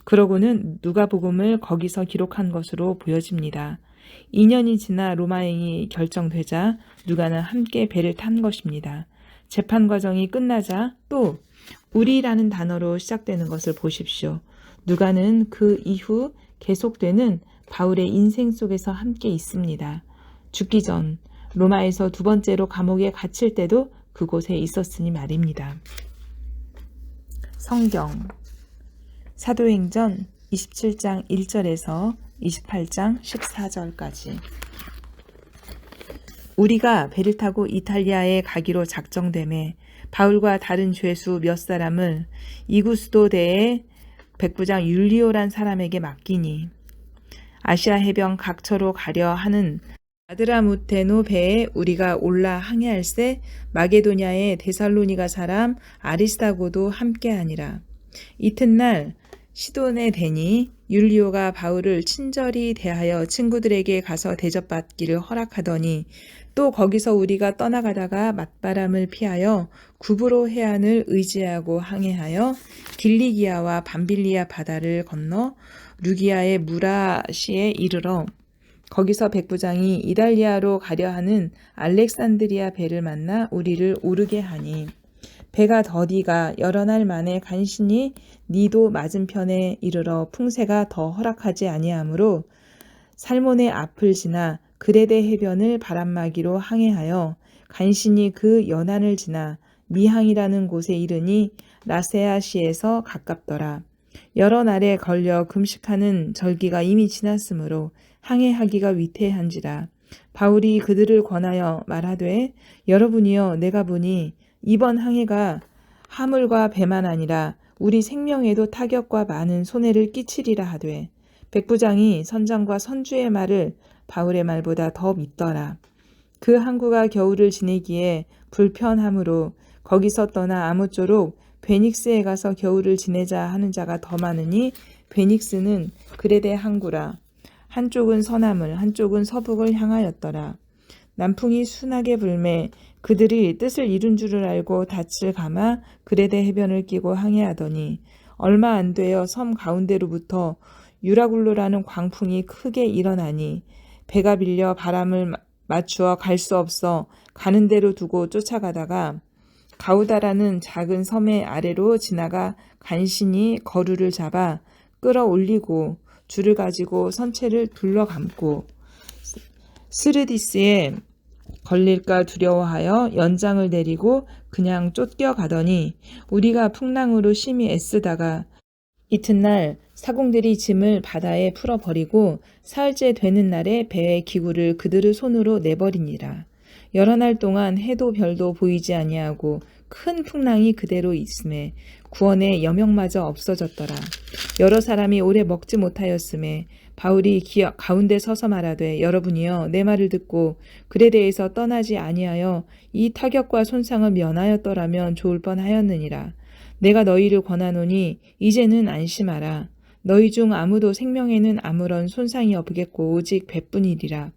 그러고는 누가복음을 거기서 기록한 것으로 보여집니다. 2년이 지나 로마행이 결정되자 누가는 함께 배를 탄 것입니다. 재판 과정이 끝나자 또 우리라는 단어로 시작되는 것을 보십시오. 누가는 그 이후 계속되는 바울의 인생 속에서 함께 있습니다. 죽기 전 로마에서 두 번째로 감옥에 갇힐 때도 그곳에 있었으니 말입니다. 성경 사도행전 27장 1절에서 28장 14절까지. 우리가 배를 타고 이탈리아에 가기로 작정되매 바울과 다른 죄수 몇 사람을 이구스도대의 백부장 율리오란 사람에게 맡기니 아시아 해변 각처로 가려 하는 아드라무테노 배에 우리가 올라 항해할세 마게도냐의 데살로니가 사람 아리스다고도 함께하니라. 이튿날 시돈에 대니 율리오가 바울을 친절히 대하여 친구들에게 가서 대접받기를 허락하더니 또 거기서 우리가 떠나가다가 맞바람을 피하여 구브로 해안을 의지하고 항해하여 길리기아와 밤빌리아 바다를 건너 루기아의 무라시에 이르러 거기서 백부장이 이달리아로 가려 하는 알렉산드리아 배를 만나 우리를 오르게 하니 배가 더디가 여러 날 만에 간신히 니도 맞은편에 이르러 풍세가 더 허락하지 아니하므로 살몬의 앞을 지나 그레데 해변을 바람막이로 항해하여 간신히 그 연안을 지나 미항이라는 곳에 이르니 라세아시에서 가깝더라. 여러 날에 걸려 금식하는 절기가 이미 지났으므로 항해하기가 위태한지라. 바울이 그들을 권하여 말하되 여러분이여 내가 보니 이번 항해가 하물과 배만 아니라 우리 생명에도 타격과 많은 손해를 끼치리라 하되 백부장이 선장과 선주의 말을 바울의 말보다 더 믿더라. 그 항구가 겨울을 지내기에 불편하므로 거기서 떠나 아무쪼록 베닉스에 가서 겨울을 지내자 하는 자가 더 많으니 베닉스는 그레데 항구라. 한쪽은 서남을 한쪽은 서북을 향하였더라. 남풍이 순하게 불매 그들이 뜻을 이룬 줄을 알고 닻을 감아 그레데 해변을 끼고 항해하더니 얼마 안 되어 섬 가운데로부터 유라굴로라는 광풍이 크게 일어나니 배가 빌려 바람을 맞추어 갈 수 없어 가는 대로 두고 쫓아가다가 가우다라는 작은 섬의 아래로 지나가 간신히 거루를 잡아 끌어올리고 줄을 가지고 선체를 둘러감고 스르디스에 걸릴까 두려워하여 연장을 내리고 그냥 쫓겨가더니 우리가 풍랑으로 심히 애쓰다가 이튿날 사공들이 짐을 바다에 풀어버리고 사흘째 되는 날에 배의 기구를 그들의 손으로 내버리니라. 여러 날 동안 해도 별도 보이지 아니하고 큰 풍랑이 그대로 있음에 구원의 여명마저 없어졌더라. 여러 사람이 오래 먹지 못하였음에 바울이 가운데 서서 말하되 여러분이여 내 말을 듣고 그레데에서 떠나지 아니하여 이 타격과 손상을 면하였더라면 좋을 뻔하였느니라. 내가 너희를 권하노니 이제는 안심하라. 너희 중 아무도 생명에는 아무런 손상이 없겠고 오직 배뿐이리라.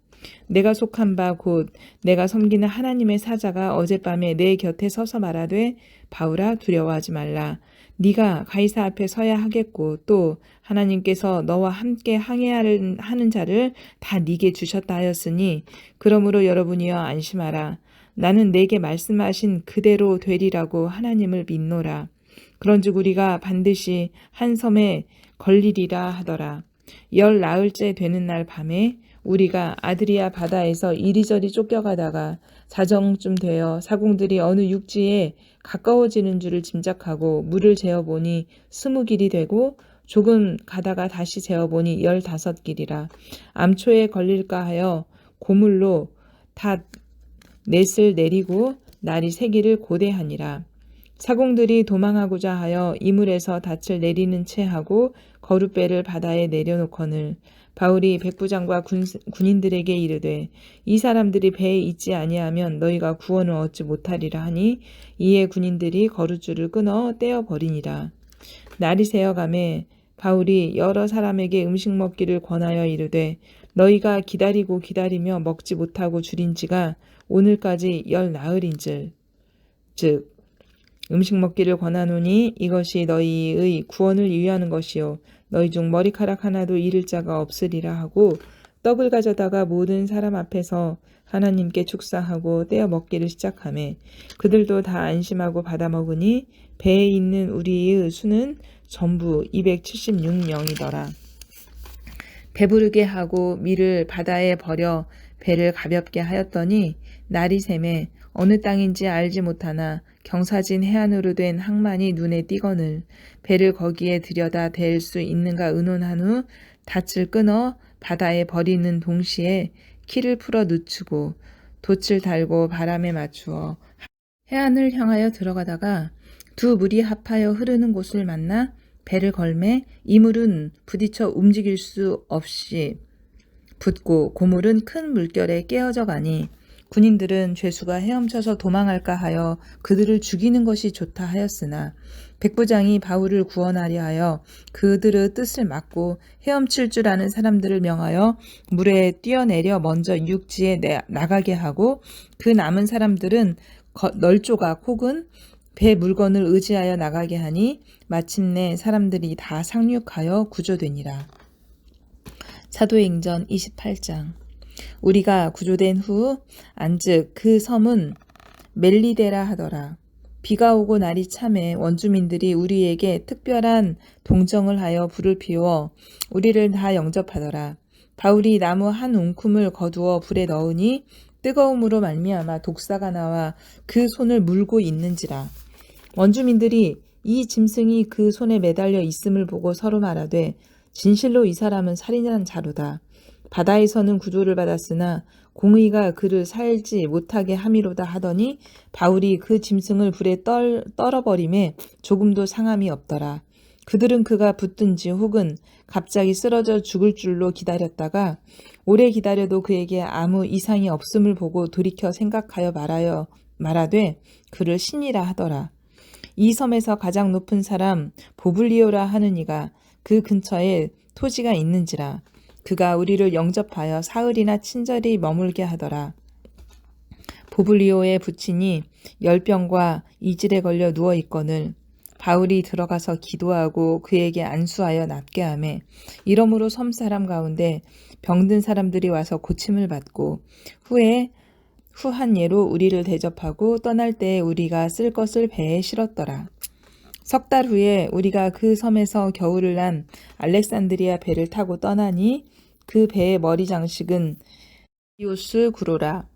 내가 속한 바 곧 내가 섬기는 하나님의 사자가 어젯밤에 내 곁에 서서 말하되 바울아 두려워하지 말라. 네가 가이사 앞에 서야 하겠고 또 하나님께서 너와 함께 항해하는 자를 다 네게 주셨다 하였으니 그러므로 여러분이여 안심하라. 나는 내게 말씀하신 그대로 되리라고 하나님을 믿노라. 그런즉 우리가 반드시 한 섬에 걸리리라 하더라. 열 나흘째 되는 날 밤에 우리가 아드리아 바다에서 이리저리 쫓겨가다가 자정쯤 되어 사공들이 어느 육지에 가까워지는 줄을 짐작하고 물을 재어보니 20길이 되고 조금 가다가 다시 재어보니 15길이라. 암초에 걸릴까 하여 고물로 다 넷을 내리고 날이 새기를 고대하니라. 사공들이 도망하고자 하여 이물에서 닻을 내리는 채 하고 거룻배를 바다에 내려놓거늘 바울이 백부장과 군인들에게 이르되 이 사람들이 배에 있지 아니하면 너희가 구원을 얻지 못하리라 하니 이에 군인들이 거룻줄을 끊어 떼어버리니라. 날이 새어가매 바울이 여러 사람에게 음식 먹기를 권하여 이르되 너희가 기다리고 기다리며 먹지 못하고 줄인 지가 오늘까지 열 나흘인즉 즉 음식 먹기를 권하노니 이것이 너희의 구원을 위하는 것이요 너희 중 머리카락 하나도 잃을 자가 없으리라 하고 떡을 가져다가 모든 사람 앞에서 하나님께 축사하고 떼어 먹기를 시작하매 그들도 다 안심하고 받아 먹으니 배에 있는 우리의 수는 전부 276명이더라. 배부르게 하고 밀을 바다에 버려 배를 가볍게 하였더니 날이 새매 어느 땅인지 알지 못하나 경사진 해안으로 된 항만이 눈에 띄거늘 배를 거기에 들여다 댈 수 있는가 의논한 후 닻을 끊어 바다에 버리는 동시에 키를 풀어 늦추고 돛을 달고 바람에 맞추어 해안을 향하여 들어가다가 두 물이 합하여 흐르는 곳을 만나 배를 걸매 이 물은 부딪혀 움직일 수 없이 붙고 고물은 큰 물결에 깨어져 가니 군인들은 죄수가 헤엄쳐서 도망할까 하여 그들을 죽이는 것이 좋다 하였으나 백부장이 바울을 구원하려 하여 그들의 뜻을 막고 헤엄칠 줄 아는 사람들을 명하여 물에 뛰어내려 먼저 육지에 나가게 하고 그 남은 사람들은 널조각 혹은 배 물건을 의지하여 나가게 하니 마침내 사람들이 다 상륙하여 구조되니라. 사도행전 28장. 우리가 구조된 후 안즉 그 섬은 멜리데라 하더라. 비가 오고 날이 참해 원주민들이 우리에게 특별한 동정을 하여 불을 피워 우리를 다 영접하더라. 바울이 나무 한 움큼을 거두어 불에 넣으니 뜨거움으로 말미암아 독사가 나와 그 손을 물고 있는지라. 원주민들이 이 짐승이 그 손에 매달려 있음을 보고 서로 말하되 진실로 이 사람은 살인한 자로다. 바다에서는 구조를 받았으나 공의가 그를 살지 못하게 함이로다 하더니 바울이 그 짐승을 불에 떨어버림에 조금도 상함이 없더라. 그들은 그가 붙든지 혹은 갑자기 쓰러져 죽을 줄로 기다렸다가 오래 기다려도 그에게 아무 이상이 없음을 보고 돌이켜 생각하여 말하되 그를 신이라 하더라. 이 섬에서 가장 높은 사람 보블리오라 하는 이가 그 근처에 토지가 있는지라. 그가 우리를 영접하여 사흘이나 친절히 머물게 하더라. 보블리오의 부친이 열병과 이질에 걸려 누워 있거늘 바울이 들어가서 기도하고 그에게 안수하여 낫게 하매 이러므로 섬 사람 가운데 병든 사람들이 와서 고침을 받고 후한 예로 우리를 대접하고 떠날 때에 우리가 쓸 것을 배에 실었더라. 석 달 후에 우리가 그 섬에서 겨울을 난 알렉산드리아 배를 타고 떠나니 그 배의 머리 장식은 디오스 구로라.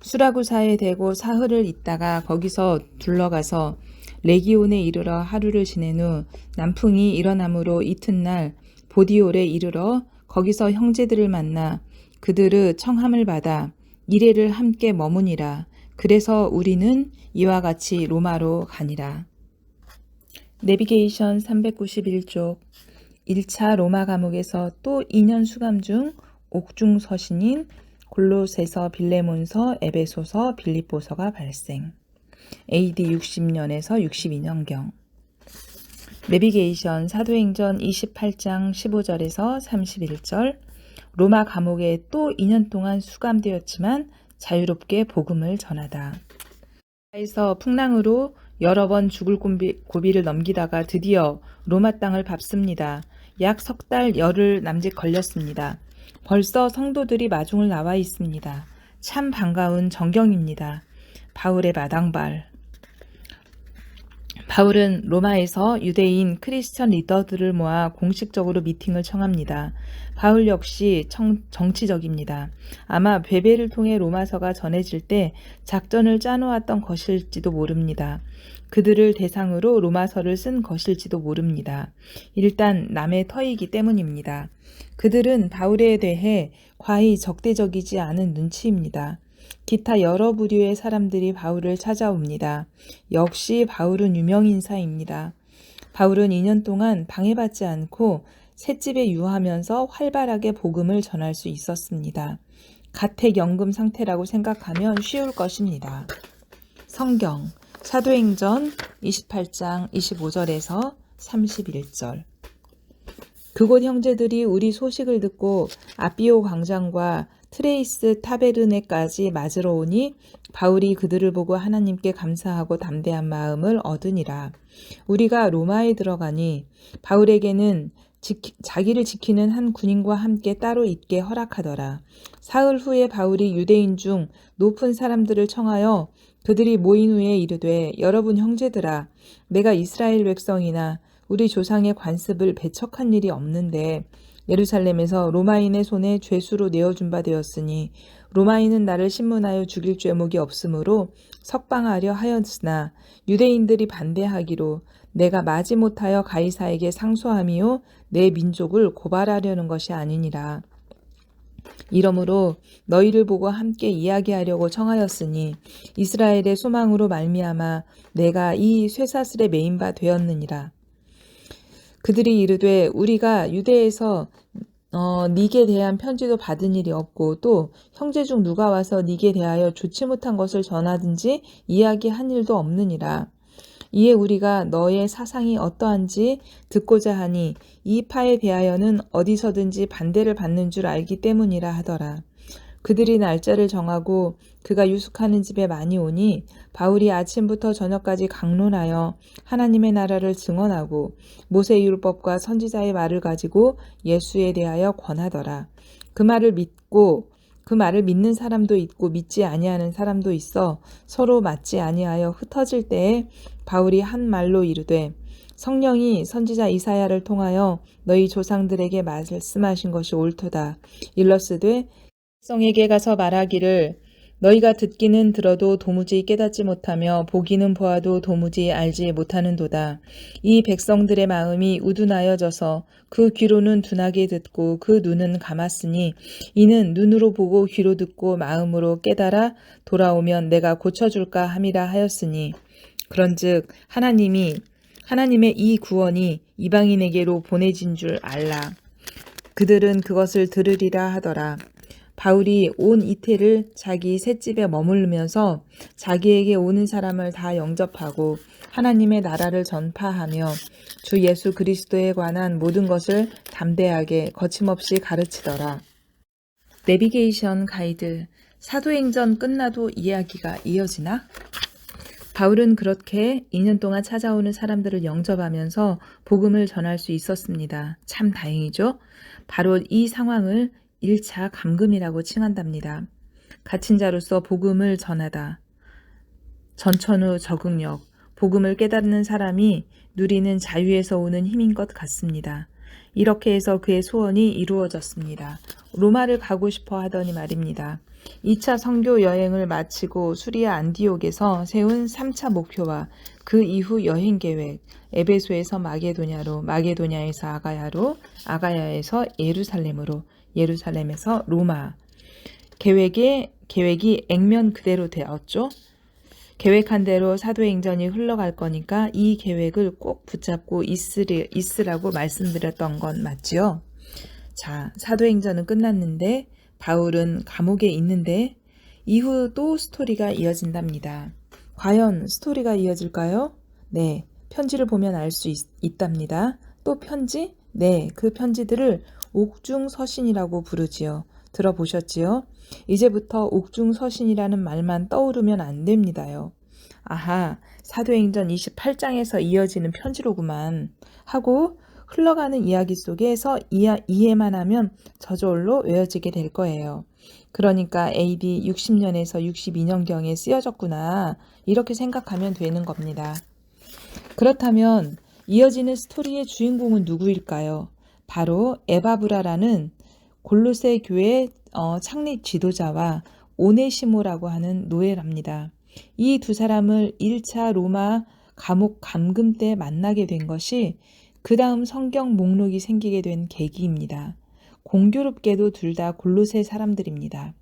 수라구사에 대고 사흘을 있다가 거기서 둘러가서 레기온에 이르러 하루를 지낸 후 남풍이 일어나므로 이튿날 보디올에 이르러 거기서 형제들을 만나 그들의 청함을 받아 이레를 함께 머무니라. 그래서 우리는 이와 같이 로마로 가니라. 내비게이션 391쪽 1차 로마 감옥에서 또 2년 수감 중 옥중 서신인 골로새서, 빌레몬서, 에베소서, 빌립보서가 발생. AD 60년에서 62년경. 내비게이션 사도행전 28장 15절에서 31절. 로마 감옥에 또 2년 동안 수감되었지만 자유롭게 복음을 전하다. 에서 풍랑으로 여러 번 죽을 고비를 넘기다가 드디어 로마 땅을 밟습니다. 약 석 달 열흘 남짓 걸렸습니다. 벌써 성도들이 마중을 나와 있습니다. 참 반가운 정경입니다. 바울의 마당발. 바울은 로마에서 유대인 크리스천 리더들을 모아 공식적으로 미팅을 청합니다. 바울 역시 정치적입니다. 아마 베베를 통해 로마서가 전해질 때 작전을 짜놓았던 것일지도 모릅니다. 그들을 대상으로 로마서를 쓴 것일지도 모릅니다. 일단 남의 터이기 때문입니다. 그들은 바울에 대해 과히 적대적이지 않은 눈치입니다. 기타 여러 부류의 사람들이 바울을 찾아옵니다. 역시 바울은 유명인사입니다. 바울은 2년 동안 방해받지 않고 셋집에 유하면서 활발하게 복음을 전할 수 있었습니다. 가택연금 상태라고 생각하면 쉬울 것입니다. 성경 사도행전 28장 25절에서 31절. 그곳 형제들이 우리 소식을 듣고 아비오 광장과 트레이스 타베르네까지 맞으러 오니 바울이 그들을 보고 하나님께 감사하고 담대한 마음을 얻으니라. 우리가 로마에 들어가니 바울에게는 자기를 지키는 한 군인과 함께 따로 있게 허락하더라. 사흘 후에 바울이 유대인 중 높은 사람들을 청하여 그들이 모인 후에 이르되 여러분 형제들아 내가 이스라엘 백성이나 우리 조상의 관습을 배척한 일이 없는데 예루살렘에서 로마인의 손에 죄수로 내어준 바 되었으니 로마인은 나를 신문하여 죽일 죄목이 없으므로 석방하려 하였으나 유대인들이 반대하기로 내가 마지못하여 가이사에게 상소함이요 내 민족을 고발하려는 것이 아니니라. 이러므로 너희를 보고 함께 이야기하려고 청하였으니 이스라엘의 소망으로 말미암아 내가 이 쇠사슬에 매인 바 되었느니라. 그들이 이르되 우리가 유대에서 네게 대한 편지도 받은 일이 없고 또 형제 중 누가 와서 네게 대하여 좋지 못한 것을 전하든지 이야기한 일도 없느니라. 이에 우리가 너의 사상이 어떠한지 듣고자 하니 이 파에 대하여는 어디서든지 반대를 받는 줄 알기 때문이라 하더라. 그들이 날짜를 정하고 그가 유숙하는 집에 많이 오니 바울이 아침부터 저녁까지 강론하여 하나님의 나라를 증언하고 모세율법과 선지자의 말을 가지고 예수에 대하여 권하더라. 그 말을 믿는 사람도 있고 믿지 아니하는 사람도 있어 서로 맞지 아니하여 흩어질 때에 바울이 한 말로 이르되 성령이 선지자 이사야를 통하여 너희 조상들에게 말씀하신 것이 옳도다. 일러스되 백성에게 가서 말하기를 너희가 듣기는 들어도 도무지 깨닫지 못하며 보기는 보아도 도무지 알지 못하는도다. 이 백성들의 마음이 우둔하여져서 그 귀로는 둔하게 듣고 그 눈은 감았으니 이는 눈으로 보고 귀로 듣고 마음으로 깨달아 돌아오면 내가 고쳐줄까 함이라 하였으니 그런즉 하나님의 이 구원이 이방인에게로 보내진 줄 알라. 그들은 그것을 들으리라 하더라. 바울이 온 이태를 자기 셋집에 머무르면서 자기에게 오는 사람을 다 영접하고 하나님의 나라를 전파하며 주 예수 그리스도에 관한 모든 것을 담대하게 거침없이 가르치더라. 내비게이션 가이드. 사도행전 끝나도 이야기가 이어지나? 바울은 그렇게 2년 동안 찾아오는 사람들을 영접하면서 복음을 전할 수 있었습니다. 참 다행이죠? 바로 이 상황을 1차 감금이라고 칭한답니다. 갇힌 자로서 복음을 전하다. 전천후 적응력, 복음을 깨닫는 사람이 누리는 자유에서 오는 힘인 것 같습니다. 이렇게 해서 그의 소원이 이루어졌습니다. 로마를 가고 싶어 하더니 말입니다. 2차 선교 여행을 마치고 수리아 안디옥에서 세운 3차 목표와 그 이후 여행 계획, 에베소에서 마게도냐로, 마게도냐에서 아가야로, 아가야에서 예루살렘으로, 예루살렘에서 로마. 계획이 액면 그대로 되었죠. 계획한 대로 사도행전이 흘러갈 거니까 이 계획을 꼭 붙잡고 있으라고 말씀드렸던 건 맞지요? 자, 사도행전은 끝났는데 바울은 감옥에 있는데 이후 또 스토리가 이어진답니다. 과연 스토리가 이어질까요? 네, 편지를 보면 알 수 있답니다. 또 편지? 네, 그 편지들을 옥중서신이라고 부르지요. 들어보셨지요? 이제부터 옥중서신이라는 말만 떠오르면 안 됩니다요. 아하, 사도행전 28장에서 이어지는 편지로구만 하고 흘러가는 이야기 속에서 이해만 하면 저절로 외워지게 될 거예요. 그러니까 AD 60년에서 62년경에 쓰여졌구나 이렇게 생각하면 되는 겁니다. 그렇다면 이어지는 스토리의 주인공은 누구일까요? 바로 에바브라라는 골로새 교회 창립 지도자와 오네시모라고 하는 노예랍니다. 이 두 사람을 1차 로마 감옥 감금 때 만나게 된 것이 그 다음 성경 목록이 생기게 된 계기입니다. 공교롭게도 둘 다 골로새 사람들입니다.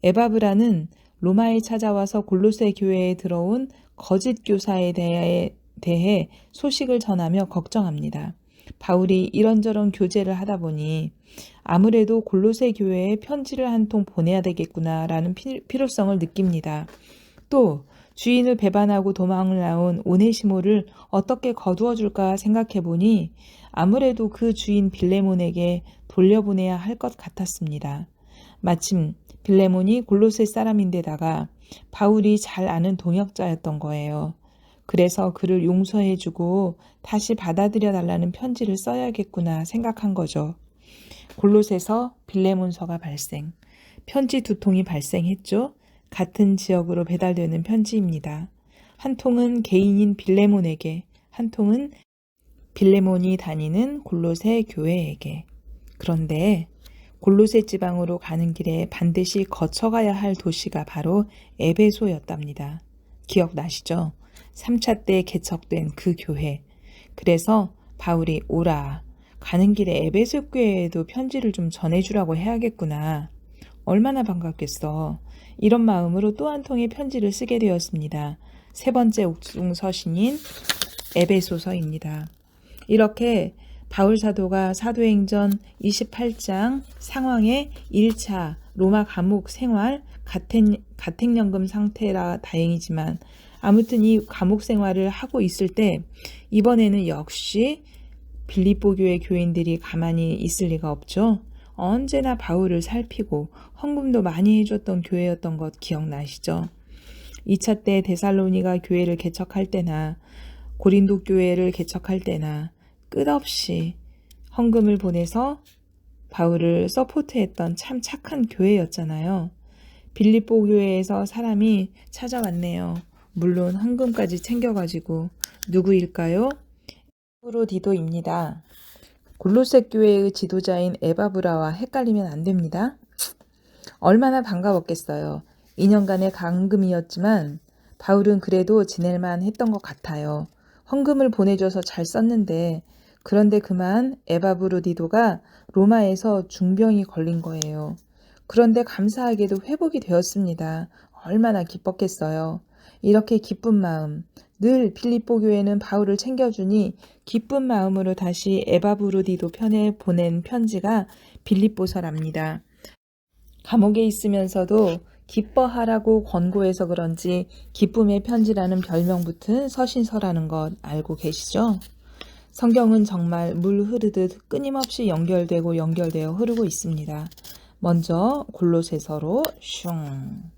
에바브라는 로마에 찾아와서 골로새 교회에 들어온 거짓 교사에 대해 소식을 전하며 걱정합니다. 바울이 이런저런 교제를 하다 보니 아무래도 골로새 교회에 편지를 한 통 보내야 되겠구나라는 필요성을 느낍니다. 또 주인을 배반하고 도망을 나온 오네시모를 어떻게 거두어 줄까 생각해 보니 아무래도 그 주인 빌레몬에게 돌려보내야 할 것 같았습니다. 마침 빌레몬이 골로새 사람인데다가 바울이 잘 아는 동역자였던 거예요. 그래서 그를 용서해주고 다시 받아들여 달라는 편지를 써야겠구나 생각한 거죠. 골로새서 빌레몬서가 발생. 편지 2통이 발생했죠. 같은 지역으로 배달되는 편지입니다. 한 통은 개인인 빌레몬에게, 한 통은 빌레몬이 다니는 골로새 교회에게. 그런데 골로새 지방으로 가는 길에 반드시 거쳐가야 할 도시가 바로 에베소였답니다. 기억나시죠? 3차 때 개척된 그 교회. 그래서 바울이 오라. 가는 길에 에베소 교회에도 편지를 좀 전해주라고 해야겠구나. 얼마나 반갑겠어. 이런 마음으로 또 한 통의 편지를 쓰게 되었습니다. 3번째 옥중서신인 에베소서입니다. 이렇게 바울 사도가 사도행전 28장 상황의 1차 로마 감옥 생활, 가택연금 상태라 다행이지만 아무튼 이 감옥 생활을 하고 있을 때 이번에는 역시 빌립보 교회 교인들이 가만히 있을 리가 없죠. 언제나 바울을 살피고 헌금도 많이 해줬던 교회였던 것 기억나시죠? 2차 때 데살로니가 교회를 개척할 때나 고린도 교회를 개척할 때나 끝없이 헌금을 보내서 바울을 서포트했던 참 착한 교회였잖아요. 빌립보 교회에서 사람이 찾아왔네요. 물론 헌금까지 챙겨가지고 누구일까요? 에바브로디도입니다. 골로새 교회의 지도자인 에바브라와 헷갈리면 안 됩니다. 얼마나 반가웠겠어요. 2년간의 감금이었지만 바울은 그래도 지낼만 했던 것 같아요. 헌금을 보내줘서 잘 썼는데 그런데 그만 에바브로디도가 로마에서 중병이 걸린 거예요. 그런데 감사하게도 회복이 되었습니다. 얼마나 기뻤겠어요. 이렇게 기쁜 마음, 늘 빌립보 교회는 바울을 챙겨주니 기쁜 마음으로 다시 에바브로디도 편에 보낸 편지가 빌립보서랍니다. 감옥에 있으면서도 기뻐하라고 권고해서 그런지 기쁨의 편지라는 별명 붙은 서신서라는 것 알고 계시죠? 성경은 정말 물 흐르듯 끊임없이 연결되고 연결되어 흐르고 있습니다. 먼저 골로새서로 슝.